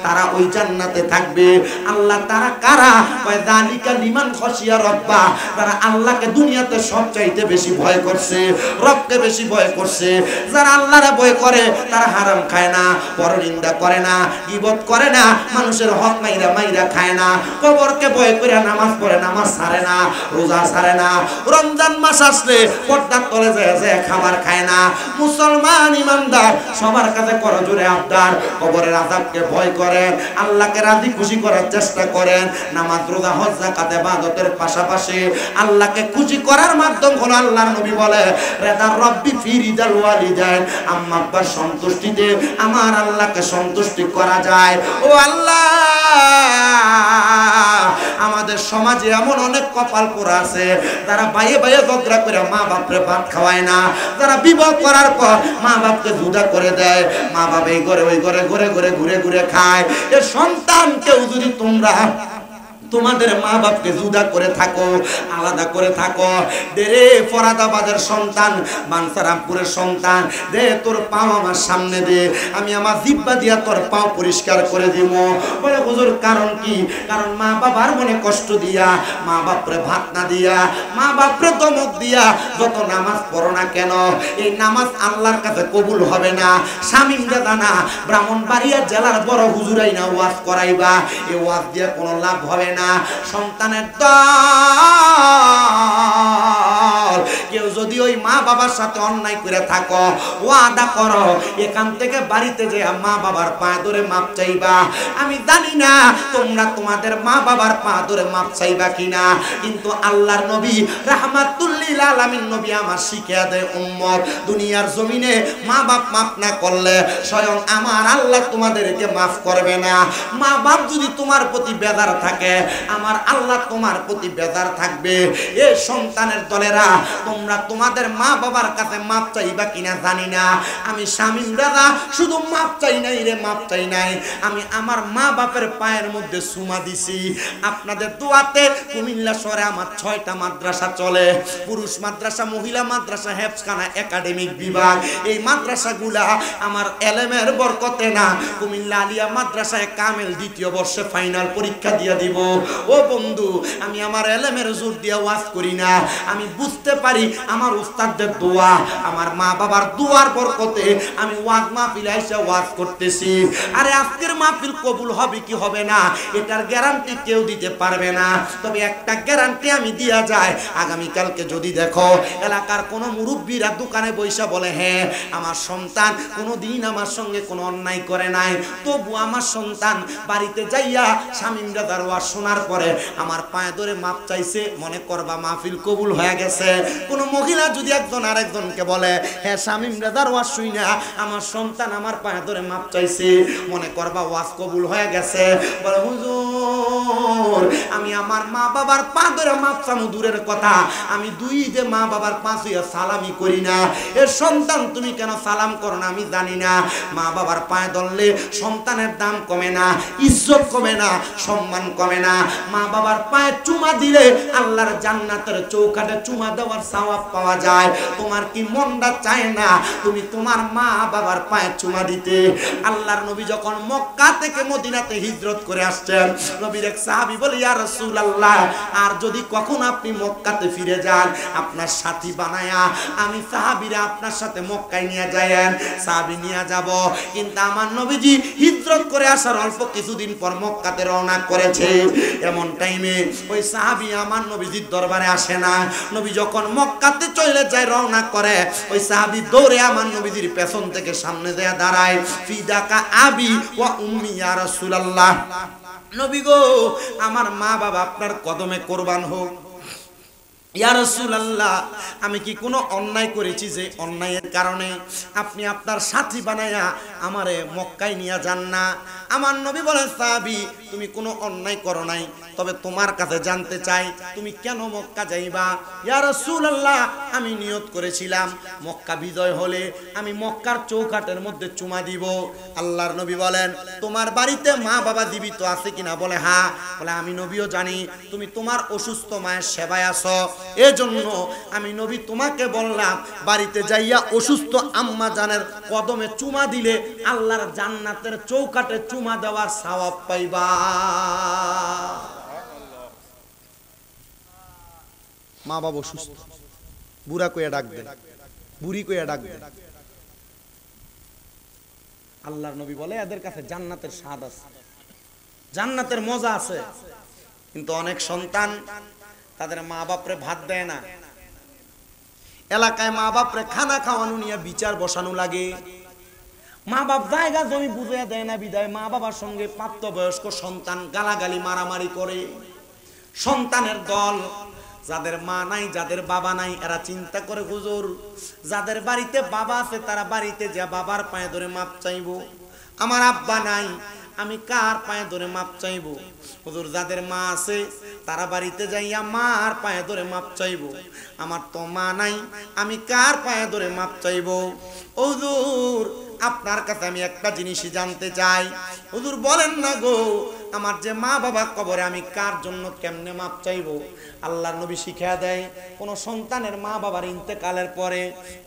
তারা ওই জান্নাতে থাকবে। আল্লাহ তারা কারা? ওই যালিকা লিমান খাশিয়া রাব্বা, তারা আল্লাহকে দুনিয়াতে সবচাইতে বেশি ভয় করছে, রবকে বেশি ভয় করছে। যারা আল্লাহরে ভয় করে তারা হারাম খায় না, পরনিন্দা করে না, গীবত করে না, মানুষের হক মাইরা মাইরা খায় না, কবরকে ভয় করে নামাজ পড়ে, নামাজ ছাড়ে না, রোজা ছাড়ে না, রমজান মাস আসলে পর্দার তলে যায় খাবার খায় না। মুসলমান ইমানদার সবার কাছে করজোরে আবদার, কবরের আযাবকে ভয় করেন, আল্লাহকে রাজি খুশি করার চেষ্টা করেন। নামাজ রোজা হজ যাকাত ইবাদতের পাশাপাশি আল্লাহকে খুশি করার মাধ্যম হলো আল্লাহর নবী বলে রেদা রব্বি ফি রিদাল ওয়ালিদাইন, আম্মা আব্বার সন্তুষ্টিতে আমার আল্লাহকে সন্তুষ্টি করা যায়। ও আল্লাহ, আমাদের সমাজে এমন অনেক কপাল পোড়া আছে যারা বাইয়ে বাইয়ে ঝগড়া করে মা বাপরে ভাত খাওয়ায় না, যারা বিবাহ করার পর মা বাপকে জুদা করে দেয়, মা বাপ এই ঘরে ওই ঘরে ঘুরে ঘুরে ঘুরে ঘুরে খায়। এ সন্তানকেও যদি তোমরা তোমাদের মা বাপকে জুদা করে থাকো, আলাদা করে থাকো, দে রে ফরাদাবাদের সন্তান, বানসারামপুরের সন্তান, দে তোর পাও আমার সামনে দে, আমি আমার জিহ্বা দিয়া তোর পাও পরিষ্কার করে দিব। বলে হুজুর কারণ কি? কারণ মা বাবার মনে কষ্ট দিয়া, মা বাপরে ভাত না দিয়া, মা বাপরে দমক দিয়া যত নামাজ পড়ো না কেন, এই নামাজ আল্লাহর কাছে কবুল হবে না। শামীম দাদা না, ব্রাহ্মণবাড়িয়া জেলার বড় হুজুরাই না ওয়াজ করাইবা, এই ওয়াজ দিয়ে কোনো লাভ হবে না। সন্তানের দল কেউ যদি ওই মা বাবার সাথে অন্যায় করে থাকো, ওয়াদা করো এখান থেকে বাড়িতে যে মা বাবার পা ধরে মাপ চাইবা। আমি জানি না তোমরা তোমাদের মা বাবার পা ধরে মাপ চাইবা কিনা, কিন্তু আল্লাহর নবী রাহমাতুল লিল আলামিন নবী আমার শিখিয়ে দেয় উম্মত, দুনিয়ার জমিনে মা বাপ মাপ না করলে স্বয়ং আমার আল্লাহ তোমাদেরকে মাফ করবে না। মা বাপ যদি তোমার প্রতি বেজার থাকে, আমার আল্লাহ তোমার প্রতি বেজার থাকবে। এ সন্তানের দলেরা, তোমরা তোমাদের মা বাবার কাছে মাপ চাইবা কিনা জানি না। আমি শামীম দাদা শুধু মাপ চাই নাই রে, মাপ চাই নাই, আমি আমার মা বাপের পায়ের মধ্যে চুমা দিছি। আপনাদের দোয়াতে কুমিল্লা শহরে আমার 6টা মাদ্রাসা চলে, পুরুষ মাদ্রাসা, মহিলা মাদ্রাসা, হেফজখানা, একাডেমিক বিভাগ। এই মাদ্রাসাগুলা আমার এলেমের বরকতে না, কুমিল্লা আলিয়া মাদ্রাসায় কামেল 2য় বর্ষে ফাইনাল পরীক্ষা দিয়ে দিব। ও বন্ধু, আমি আমার এলেমের জোর দিয়ে ওয়াজ করি না, আমি বুঝতে পারি আমার উস্তাদদের দোয়া, আমার মা বাবার দোয়ার বরকতে আমি ওয়াজ মাহফিলে এসে ওয়াজ করতেছি। আরে আজকের মাহফিল কবুল হবে কি হবে না এটার গ্যারান্টি কেউ দিতে পারবে না, তবে একটা গ্যারান্টি আমি দিয়া যায়, আগামীকালকে যদি দেখো এলাকার কোনো মুরব্বীরা দোকানে বৈশা বলে হ্যাঁ আমার সন্তান কোনোদিন আমার সঙ্গে কোনো অন্যায় করে নাই, তবু আমার সন্তান বাড়িতে যাইয়া শামীম দাদার ওয়াজ শোনার পরে আমার পায়ে ধরে মাপ চাইছে, মনে করবা মাহফিল কবুল হয়ে গেছে। কোন কোন মহিলা যদি একজন আরেকজনকে বলে, হ্যাঁ শামীম রাজার ওয়াজ শুইনা আমার সন্তান আমার পায়ে ধরে মাপ চাইছে, মনে করবা ওয়াজ কবুল হয়ে গেছে। বলে হুজুর আমি আমার মা বাবার পা ধরে মাপ চামু দূরের কথা, আমি দুই যে মা বাবার পা ছুঁয়ে সালামি করি না। এ সন্তান তুমি কেন সালাম করো না আমি জানি না। মা বাবার পায়ে ধরলে সন্তানের দাম কমে না, ইজ্জত কমে না, সম্মান কমে না। মা বাবার পায়ে চুমা দিলে আল্লাহর জান্নাতের চৌকাঠে চুমা দেওয়ার সওয়াব পাওয়া যায়। তোমার কি মনটা চায় না তুমি তোমার মা বাবার পায়ে চুমা দিতে? আল্লাহর নবী যখন মক্কা থেকে মদিনাতে হিজরত করে আসছেন, নবীর এক সাহাবী বলে, ইয়া রাসূলুল্লাহ আর যদি কখন আপনি মক্কাতে ফিরে যান আপনার সাথী বানায়া আমি সাহাবীরা আপনার সাথে মক্কায় নিয়ে যায়েন। সাহাবী নিয়ে যাব, কিন্তু আমার নবীজি হিজরত করে আসার অল্প কিছুদিন পর মক্কাতে রওনা করেছে। এমন টাইমে ওই সাহাবী আমার নবীজির দরবারে আসে না। নবী যখন মক্কাতে চলে যায় রওনা করে, ওই সাহাবী দৌড়ে আমার নবীজির পেছন থেকে সামনে দিয়ে দাঁড়ায়, ফিদাকা আবি ওয়া উম্মি ইয়া রাসূলুল্লাহ, নবী গো আমার মা বাবা আপনার কদমে কোরবান হোক। ইয়া রাসূলুল্লাহ আমি কি কোনো অন্যায় করেছি যে অন্যায়ের কারণে আপনি আপনার সাথী বানায়া আমারে মক্কায় নিয়ে যান না? আমার নবী বলেন, সাহাবী তুমি কোনো অন্যায় করো নাই, তবে তোমার কাছে জানতে চাই তুমি কেন মক্কা যাইবা? ইয়া রাসূলুল্লাহ আমি নিয়ত করেছিলাম মক্কা বিজয় হলে আমি মক্কার চৌকাঠের মধ্যে চুমা দিব। আল্লাহর নবী বলেন, তোমার বাড়িতে মা বাবা জীবিত আছে কিনা? বলে হ্যাঁ। বলে আমি নবীও জানি তুমি তোমার অসুস্থ মায়ের সেবায় আছো, এজন্য আমি নবী তোমাকে বললাম বাড়িতে যাইয়া অসুস্থ আম্মা জানের কদমে চুমা দিলে আল্লাহর জান্নাতের চৌকাঠে চুমা দেওয়ার সওয়াব পাইবা। মা বাবা অসুস্থ, বুড়া কইয়া ডাকবে, বুড়ি কইয়া ডাকবে। আল্লাহর নবী বলে এদের কাছে জান্নাতের স্বাদ আছে, জান্নাতের মজা আছে। কিন্তু অনেক সন্তান তাদের মা বাপরে ভাত দেয় না, এলাকায় মা বাপরে খানা খাওয়ানো নিয়ে বিচার বসানো লাগে। মা বাপ জায়গা জমি বুঝে দেয় না বিদায় মা বাবার সঙ্গে প্রাপ্তবয়স্ক সন্তান গালাগালি মারামারি করে। সন্তানের দল, যাদের মা নাই যাদের বাবা নাই এরা চিন্তা করে হুজুর যাদের বাড়িতে বাবা আছে তারা বাড়িতে যা বাবার পায়ে ধরে মাপ চাইবো, আমার আব্বা নাই আমি কার পায়ে ধরে মাপ চাইবো? হুজুর যাদের মা আছে তারা বাড়িতে যাইয়া মার পায়ে ধরে মাপ চাইবো, আমার তো মা নাই আমি কার পায়ে ধরে মাপ চাইবো? হুজুর আপনার কাছে আমি একটা জিনিসই জানতে চাই, হুজুর বলেন না গো আমার যে মা বাবা কবরে আমি কার জন্য কেমনে মাপ চাইবো? আল্লাহর নবী শিখিয়ে দেয় কোন সন্তানের মা বাবার ইন্তেকালের পরে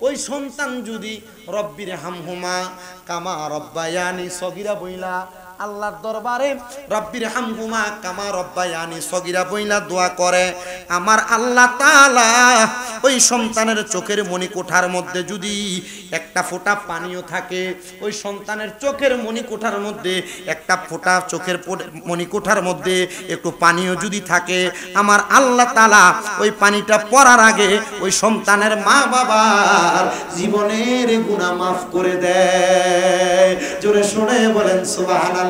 ওই সন্তান যদি রব্বির হামহুমা কামা রব্বায়ানি সগীরা বইলা আল্লাহর দরবারে রব্বির হামহুমা কামা রব্বায়ানি সগীরা বইলা দোয়া করে, আমার আল্লাহ তাআলা ওই সন্তানের চোখের মণিকোঠার মধ্যে যদি একটা ফোঁটা পানিও থাকে, ওই সন্তানের চোখের মণিকোঠার মধ্যে একটা ফোঁটা চোখের মণিকোঠার মধ্যে একটু পানিও যদি থাকে, আমার আল্লাহ তাআলা ওই পানিটা পড়ার আগে ওই সন্তানের মা বাবার জীবনের গুনাহ মাফ করে দেয়। জোরে শুনে বলেন সুবহানাল্লাহ।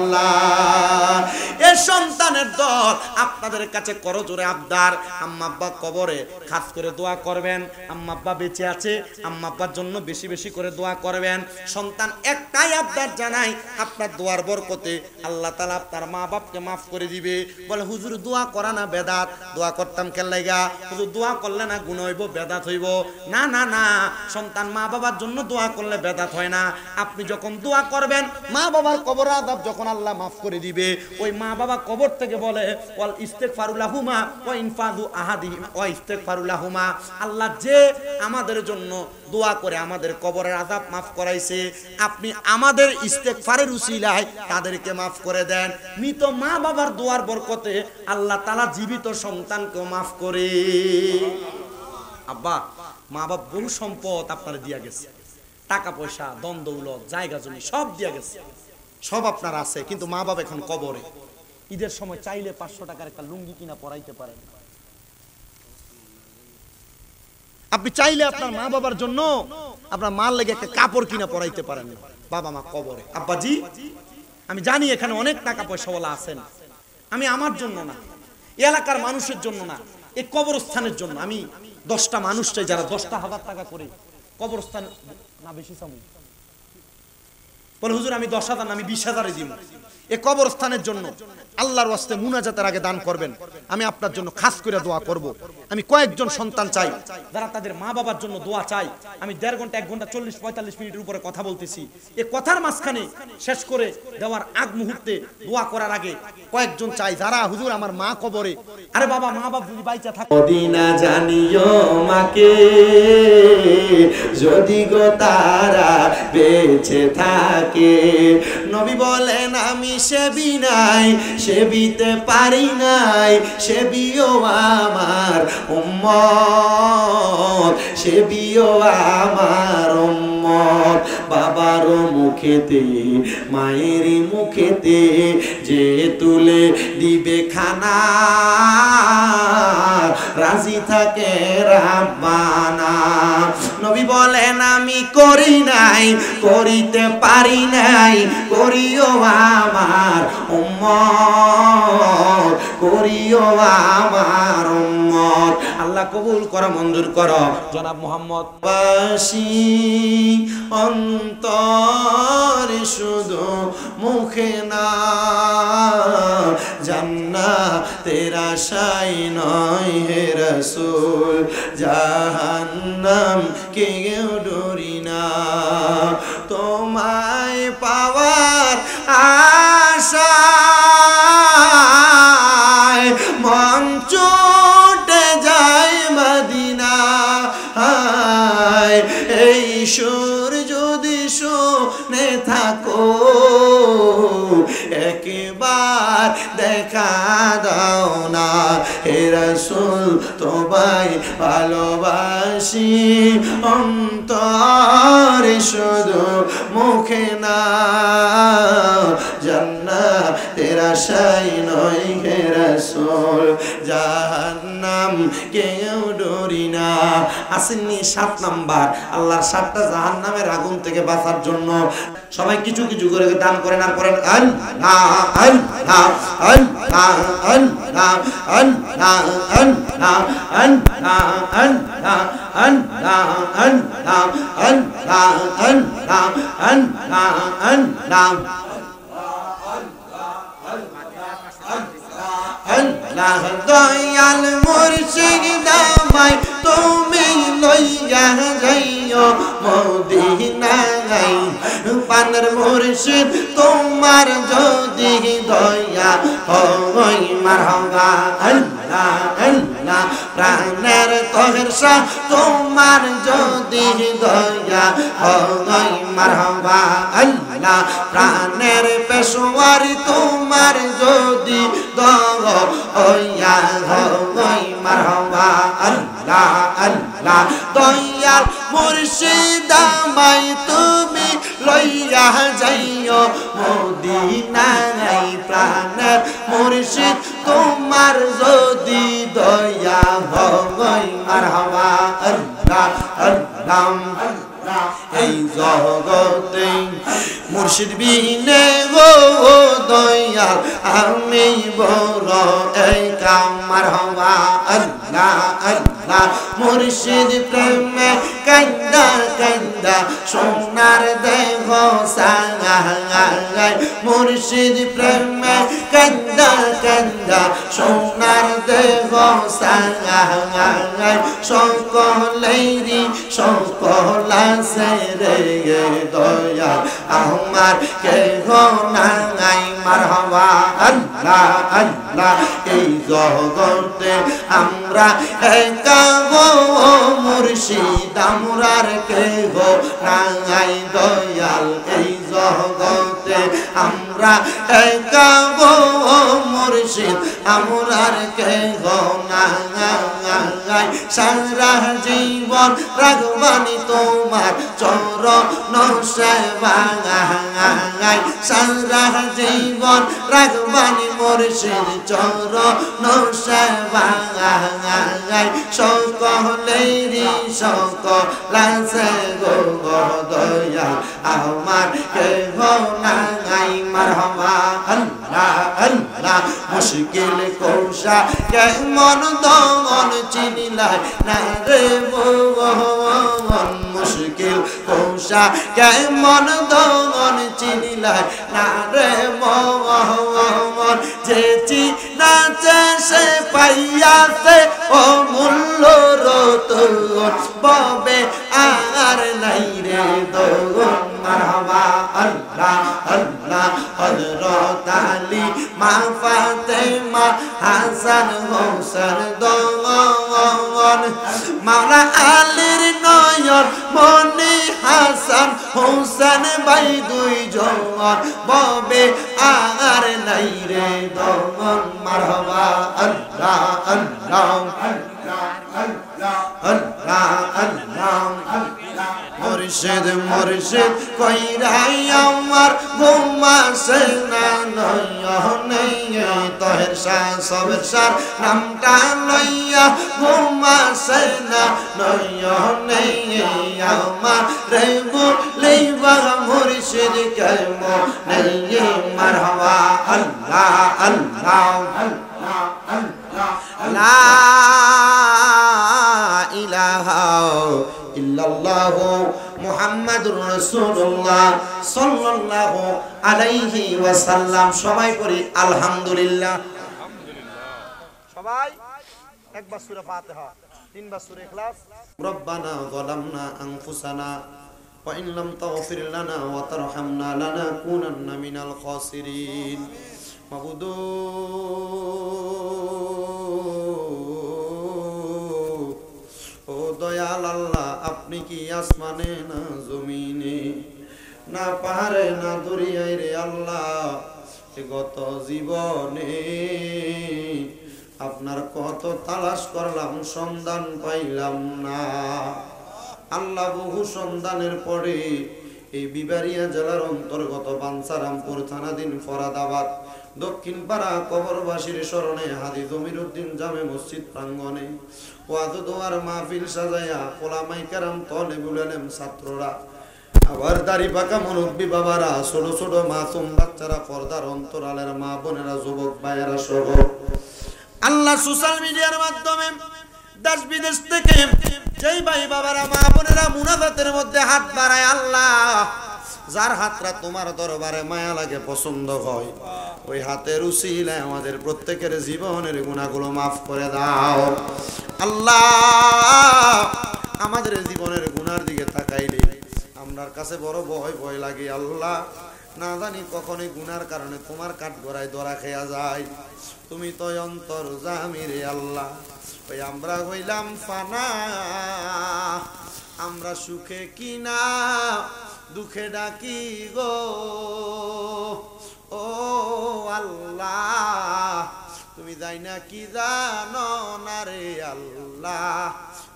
এই সন্তানের দল আপনাদের কাছে করো জোরে আবদার, আম্মা আব্বা কবরে খাস করে দোয়া করবেন, আম্মা আব্বা বেঁচে আছে আম্মা আব্বার জন্য বেশি বেশি করে দোয়া করবেন। সন্তান একটাই আবদার জানাই আপনার দোয়ার বরকতে আল্লাহ তাআলা আপনার মা বাপকে মাফ করে দিবে। বলে হুজুর দোয়া করা না বেদাত, দোয়া করতাম কেন লাগা? হুজুর দোয়া করলে না গুনাহ হইব বেদাত হইব? না না না, সন্তান মা বাবার জন্য দোয়া করলে বেদাত হয় না। আপনি যখন দোয়া করবেন মা বাবার কবর আযাব যখন আল্লাহ মাফ করে দিবে, ওই মা বাবা কবর থেকে বলে ওয়াল ইস্তিগফারু লাহুমা ওয়া ইনফাযু আহাদিহিম ওয়া ইস্তিগফারু লাহুমা, আল্লাহ যে আমাদের জন্য দোয়া করে আমাদের কবরের আযাব মাফ করাইছে, আপনি আমাদের ইস্তিগফারের উসিলায় তাদেরকে মাফ করে দেন। মৃত মা বাবার দোয়ার বরকতে আল্লাহ তাআলা জীবিত সন্তানকেও মাফ করে। আব্বা মা বাবা বহু সম্পদ আপনারা দিয়া গেছে, টাকা পয়সা ধন দৌলত জায়গা জমি সব দিয়া গেছে, সব আপনার আছে, কিন্তু মা বাবা এখন কবরে। ঈদের সময় চাইলে 500 টাকার একটা লুঙ্গি কিনা পরাইতে পারেন, আপনি চাইলে আপনার মা বাবার জন্য আপনার মার লেগে একটা কাপড় কিনা পরাইতে পারেন না, বাবা মা কবরে। আব্বাজি আমি জানি এখানে অনেক টাকা পয়সাওয়ালা আছেন, আমি আমার জন্য না, এলাকার মানুষের জন্য না, এই কবরস্থানের জন্য আমি 10টা মানুষ চাই যারা 10,000 টাকা করে কবরস্থান না বেশি চাই বলে হুজুর আমি 10,000 না আমি 20,000 দিব এই কবরস্থানের জন্য আল্লাহর ওয়াস্তে মুনাজাতের আগে দান করবেন আমি আপনার জন্য খাস করে দোয়া করব আমি কয়েকজন সন্তান চাই যারা তাদের মা বাবার জন্য দোয়া চাই আমি 1.5 ঘন্টা 1 ঘন্টা 40-45 মিনিটের উপরে কথা বলতেছি এই কথার মাঝখানে শেষ করে দেওয়ার আগ মুহূর্তে দোয়া করার আগে কয়েকজন চাই যারা হুজুর আমার মা কবরে আরে বাবা মা বাপ যদি বাইচা থাকে মদিনা জানিও মাকে যদি গো তারা বেঁচে থাকে নবী বলেন আমি সেবি নাই সেবিতে পারি নাই সেবিও আমার উম্মত সেবিও আমার উম্মত বাবার মুখেতে মায়ের মুখেতে যে তুলে দিবে খানা রাজি থাকে রাব্বানা নবী বলেন আমি করি নাই করিতে পারি নাই করিও আমার উম্মত করিও আমার উম্মত আল্লাহ কবুল করো মঞ্জুর করো জনাব মুহাম্মদ বাসি অন্তর শুধু মুখে না জান্নাতের আশায় নয় হে রাসূল জাহান্নাম কেউ ডরি না তোমায় পাওয়ার আশায় মন ছুটে যায় মদিনা এই সুর যদি শুনে থাকো একবার দেখা দাও না হে রাসূল তোমায় ভালোবাসি অন্তরে শুধু মুখে না জান্নাতের আশায় নয় হে রাসূল জাহান্নাম কেউ ডরি না আসেননি 7 নাম্বার আল্লাহর 7টা জাহান্নামের আগুন থেকে বাঁচার জন্য সবাই কিছু কিছু করে দান করেন আর করেন আল্লাহ আল্লাহ আল্লাহ আল্লাহ আল্লাহ আল্লাহ আল্লাহ আল্লাহ আল্লাহ আল্লাহ আল্লাহ আল্লাহ আল্লাহ আল্লাহ আল্লাহ দয়াল মুর্শিদ দামাই তুমি লইয়া যাইও মদিনায় পানের মুর্শিদ তোমার যদি দয়া হয় মারহাবা আল্লাহ আল্লাহ প্রাণের তহরসা তোমার যদি দয়া হয় মারহাবা আল্লাহ প্রাণের পেশোয়ারি তোমার যদি দয়া হয় মারহাবা আল্লাহ আল্লাহ দয়াল মুর্শিদ আমায় তুমি লইয়া যাইও মদিনায় প্রাণের মুর্শিদ তোমার যদি দয়া হয় মারহাবা আল্লাহ আল্লাহ এই জগতে মুর্শিদ বিনে গো দয়াল আমি বড় একা মারহাবা আল্লাহ আল্লাহ মুর্শিদ প্রেমে কান্দা কান্দা সোনার দেহ সাঙ্গাই মুর্শিদ প্রেমে কান্দা কান্দা সোনার দেহ সাঙ্গাই সকলেরই সকল আছে রে দয়া আমার কেহ নাই মারহাবা আল্লাহ আল্লাহ এই জগতে আমরা একা গো মুর্শিদ আমরার কেহ নাই দয়াল এই জগতে আমরা একা গো মুর্শিদ আমরার কেহ নাই সারা জীবন রাখবানি তোমার চরণ সেবায় সারা জীবন রাখবানি মুর্শিদ চরণ সেবায় সকলেরই সকল আছে গো দয়া আমার কেহ নাই মারহাবা আল্লাহ আল্লাহ মুশকিল মুশকিল কৌশা কেমন দমন চিনিলাই না রে মন মুশকিল কৌশা কেমন দমন চিনিলাই না রে মন যে চিনাচে সে পাইয়াছে ও মূল্য রতন ববে আর নাই রে দোন মারহাবা আল্লাহ আল্লাহ হযরত আলী মা ফাতেমা হাসান হোসেন দোন মাওলা আলীর নয়ন মনি হাসান হোসেন ভাই দুইজন ববে আর নাই রে দোন মারহাবা আল্লাহ আল্লাহ আল্লাহ আল্লাহ মুর্শিদ মুর্শিদ কইরাই আমার ঘুমাসে না নয়নে তোহের শাহ সবের শাহ নামটা লইয়া ঘুমাসে না নয়নে আমার রে বলিবা মুর্শিদ কেমো নেই মারহাবা আল্লাহ আল্লাহ লা ইলাহা ইল্লাল্লাহু মুহাম্মাদুর রাসূলুল্লাহ সাল্লাল্লাহু আলাইহি ওয়াসাল্লাম। সবাই পড়ি আলহামদুলিল্লাহ। সবাই একবার সূরা ফাতিহা, তিনবার সূরা ইখলাস। রব্বানা যালামনা আনফুসানা ওয়া ইন লাম তাগফির লানা ওয়া তারহামনা লানাকুনান্না মিনাল খাসিরিন। মাবুদু ও দয়াল আল্লাহ, আপনি কি আসমানে না জমিনে না পাহাড়ে না দরিয়ায় রে আল্লাহ, গত জীবনে আপনার কত তালাশ করলাম সন্ধান পাইলাম না আল্লাহ। বহু সন্ধানের পরে এই বিবারিয়া জেলার অন্তর্গত বাঞ্ছারামপুর থানাধীন ফরাদাবাদ দক্ষিণ পাড়া কবরবাসীর স্মরণে হাজী জমিরউদ্দিন জামে মসজিদ প্রাঙ্গণে ওয়াজ দোয়ার মাহফিল সাজায়া ওলামায়ে কেরাম তালেবুল ইলম ছাত্ররা আবার দাড়ি পাকা মুরব্বী বাবারা ছোট ছোট মাসুম বাচ্চারা পর্দার অন্তরালের মা বোনেরা যুবক ভাইয়েরা সহ আল্লাহ সোশ্যাল মিডিয়ার মাধ্যমে দেশ বিদেশ থেকে যেই ভাই বাবারা মা বোনেরা মুনাজাতের মধ্যে হাত বাড়ায় আল্লাহ, যার হাতটা তোমার দরবারে মায়া লাগে পছন্দ হয়, ওই হাতের উসিলায় আমাদের প্রত্যেকের জীবনের গুনাহগুলো মাফ করে দাও আল্লাহ। আমাদের জীবনের গুনার দিকে তাকাইলে আপনার কাছে বড় ভয় ভয় লাগে আল্লাহ। না জানি কখনই গুনার কারণে তোমার কাঠগড়ায় ধরা খেয়া যায়। তুমি তো অন্তর জামি রে আল্লাহ। ওই আমরা হইলাম ফানা, আমরা সুখে কিনা দুঃখে ডাকি গো ও আল্লাহ। তুমি যাই না কি জানো না রে আল্লাহ,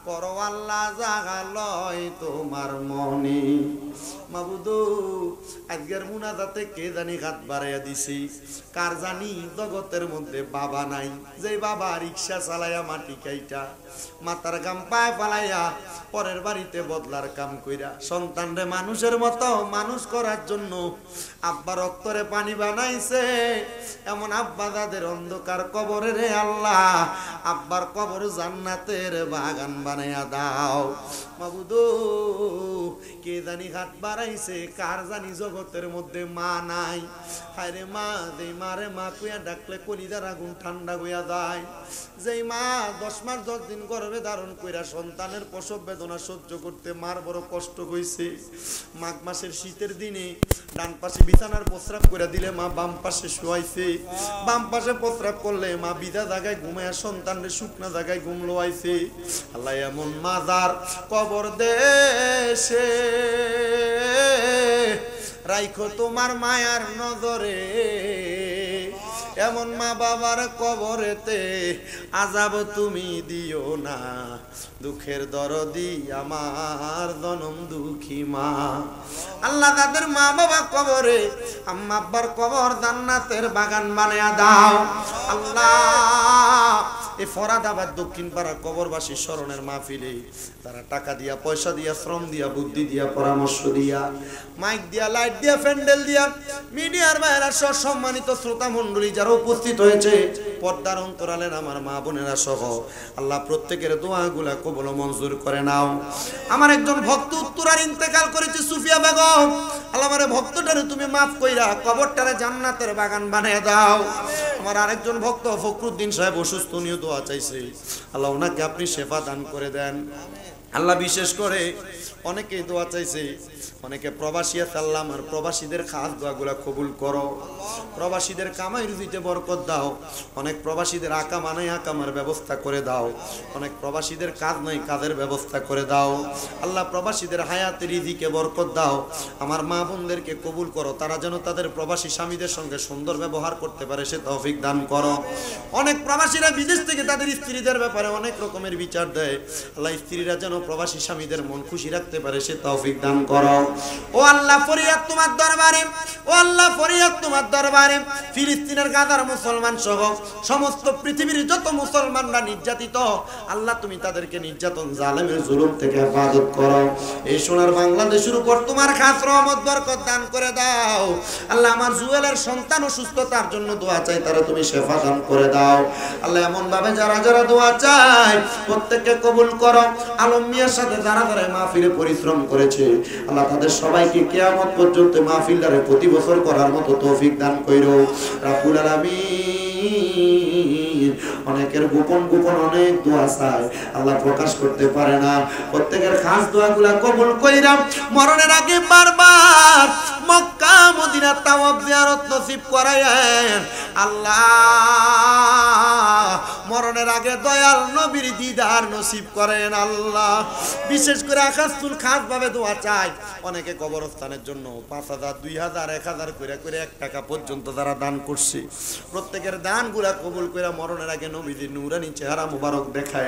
করো আল্লাহ জাগালয় তোমার মনে। মাবুদু আজকের মুনাজাতে কে জানি হাত বাড়াইয়া দিছি, কার জানি জগতের মধ্যে বাবা নাই, যে বাবা রিক্সা চালাইয়া মাটি কাইটা মাথার গাম পায়ে ফালাইয়া পরের বাড়িতে বদলার কাম কইরা সন্তানরে মানুষের মতো মানুষ করার জন্য আব্বা রক্তরে পানি বানাইছে, এমন আব্বা দাদের অন্ধকার কবরে রে আল্লাহ আব্বার কবর জান্নাতের বাগান বানাইয়া দাও মাবুদু। কে জানি হাত বাড়াইছে, কার জানি জগতের মধ্যে মা নাই, হায়রে মা দেই মারে মা কুয়া ডাকলে কলিজার আগুন ঠান্ডা হইয়া যায়। যেই মা 10 মাস 10 দিন গর্ভে ধারণ কইরা সন্তানের প্রসব বেদনা সহ্য করতে মার বড় কষ্ট হইছে। মাঘ মাসের শীতের দিনে ডান পাশে বিছানার প্রস্রাব করে দিলে মা বাম পাশে শুয়াইছে, বাম পাশে প্রস্রাব করলে মা বিধা জায়গায় ঘুমায়া সন্তানের শুকনা জায়গায় ঘুম লোয়াইছে। আল্লাহ এমন মাজার কবর দেশে রাইখো তোমার মায়ার নজরে, এমন মা বাবার কবরেতে আযাব তুমি দিও না, দুঃখের দরদি আমার জনম দুঃখী মা। আল্লাহ তাদের মা বাবা কবরে আম্মা আব্বার কবর জান্নাতের বাগান বানায়া দাও আল্লাহ। এই ফরাদাবাদ দক্ষিণ পাড়া কবরবাসী স্মরণের মাহফিলে তারা টাকা দিয়া পয়সা দিয়া শ্রম দিয়া বুদ্ধি দিয়া পরামর্শ দিয়া মাইক দিয়া লাইট দিয়া প্যান্ডেল দিয়া মিডিয়ার বাইরে সব সম্মানিত শ্রোতা মণ্ডলী যারা উপস্থিত হয়েছে পর্দার অন্তরালের আমার মা বোনেরা সহ আল্লাহ প্রত্যেকের দোয়াগুলা কবুল ও মঞ্জুর করে নাও। আমার একজন ভক্ত উত্তরার ইন্তেকাল করেছে, সুফিয়া বেগম। আল্লাহ আমার ভক্তটারে তুমি মাফ কইরা কবরটারে জান্নাতের বাগান বানিয়ে দাও। আমার আরেকজন ভক্ত ফখরুদ্দিন সাহেব অসুস্থ, নিয়ে দোয়া চাইছে, আল্লাহ ওনাকে আপনি শেফা দান করে দেন। আল্লাহ বিশেষ করে অনেকেই দোয়া চাইছে, অনেকে প্রবাসী আছে, আল্লাহ আমার প্রবাসীদের খাস দোয়াগুলা কবুল করো। প্রবাসীদের কামাই রুজিতে বরকত দাও। অনেক প্রবাসীদের আকামা নাই, আকামার ব্যবস্থা করে দাও। অনেক প্রবাসীদের কাজ নাই, কাজের ব্যবস্থা করে দাও। আল্লাহ প্রবাসীদের হায়াতে রিজিকে বরকত দাও। আমার মা বোনদেরকে কবুল করো, তারা যেন তাদের প্রবাসী স্বামীদের সঙ্গে সুন্দর ব্যবহার করতে পারে সে তৌফিক দান করো। অনেক প্রবাসীরা বিদেশ থেকে তাদের স্ত্রীদের ব্যাপারে অনেক রকমের বিচার দেয়, আল্লাহ স্ত্রীরা যেন প্রবাসী স্বামীদের মন খুশি রাখতে পারে সে তৌফিক দান করো। ও আল্লাহ ফরিয়াদ তোমার দরবারে, ও আল্লাহ ফরিয়াদ তোমার দরবারে, ফিলিস্তিনের গাজার মুসলমান সহ সমস্ত পৃথিবীর যত মুসলমানরা নির্যাতিত, আল্লাহ তুমি তাদেরকে নির্যাতন জালেমের জুলুম থেকে হেফাজত করো। এই সোনার বাংলাদেশের উপর তোমার খাস রহমত বরকত দান করে দাও। আল্লাহ আমার জুয়েলের সন্তান অসুস্থতার জন্য দোয়া চাই, তারা তুমি শেফা দান করে দাও। আল্লাহ এমন ভাবে যারা যারা দোয়া চায় প্রত্যেককে কবুল করো। আলম মিয়ার সাথে যারা যারা মাহফিলে পরিশ্রম করেছে, আল্লাহ তাদের সবাইকে কিয়ামত পর্যন্ত মাহফিলদারে প্রতি বছর করার মতো তৌফিক দান কইরো রাব্বুল আলামিন। অনেকের গোপন গোপন অনেক দোয়া চায়, আল্লাহ প্রকাশ করতে পারে না। প্রত্যেকের খাস দোয়াগুলা কবুল কইরা মরণের আগে বারবার মক্কা মদিনা তাওয়াফ জিয়ারত নসিব করায়েন আল্লাহ। মরণের আগে দয়াল নবীর দিদার নসিব করেন আল্লাহ। বিশেষ করে আকাশুল খাস ভাবে দোয়া চাই। অনেকে কবরস্থানের জন্য ৫,০০০, ২,০০০, ১,০০০ করে করে ১ টাকা পর্যন্ত যারা দান করছে, প্রত্যেকের দানগুলা কবুল করে মরণের আগে নবীজির নূরানি চেহারা মুবারক দেখায়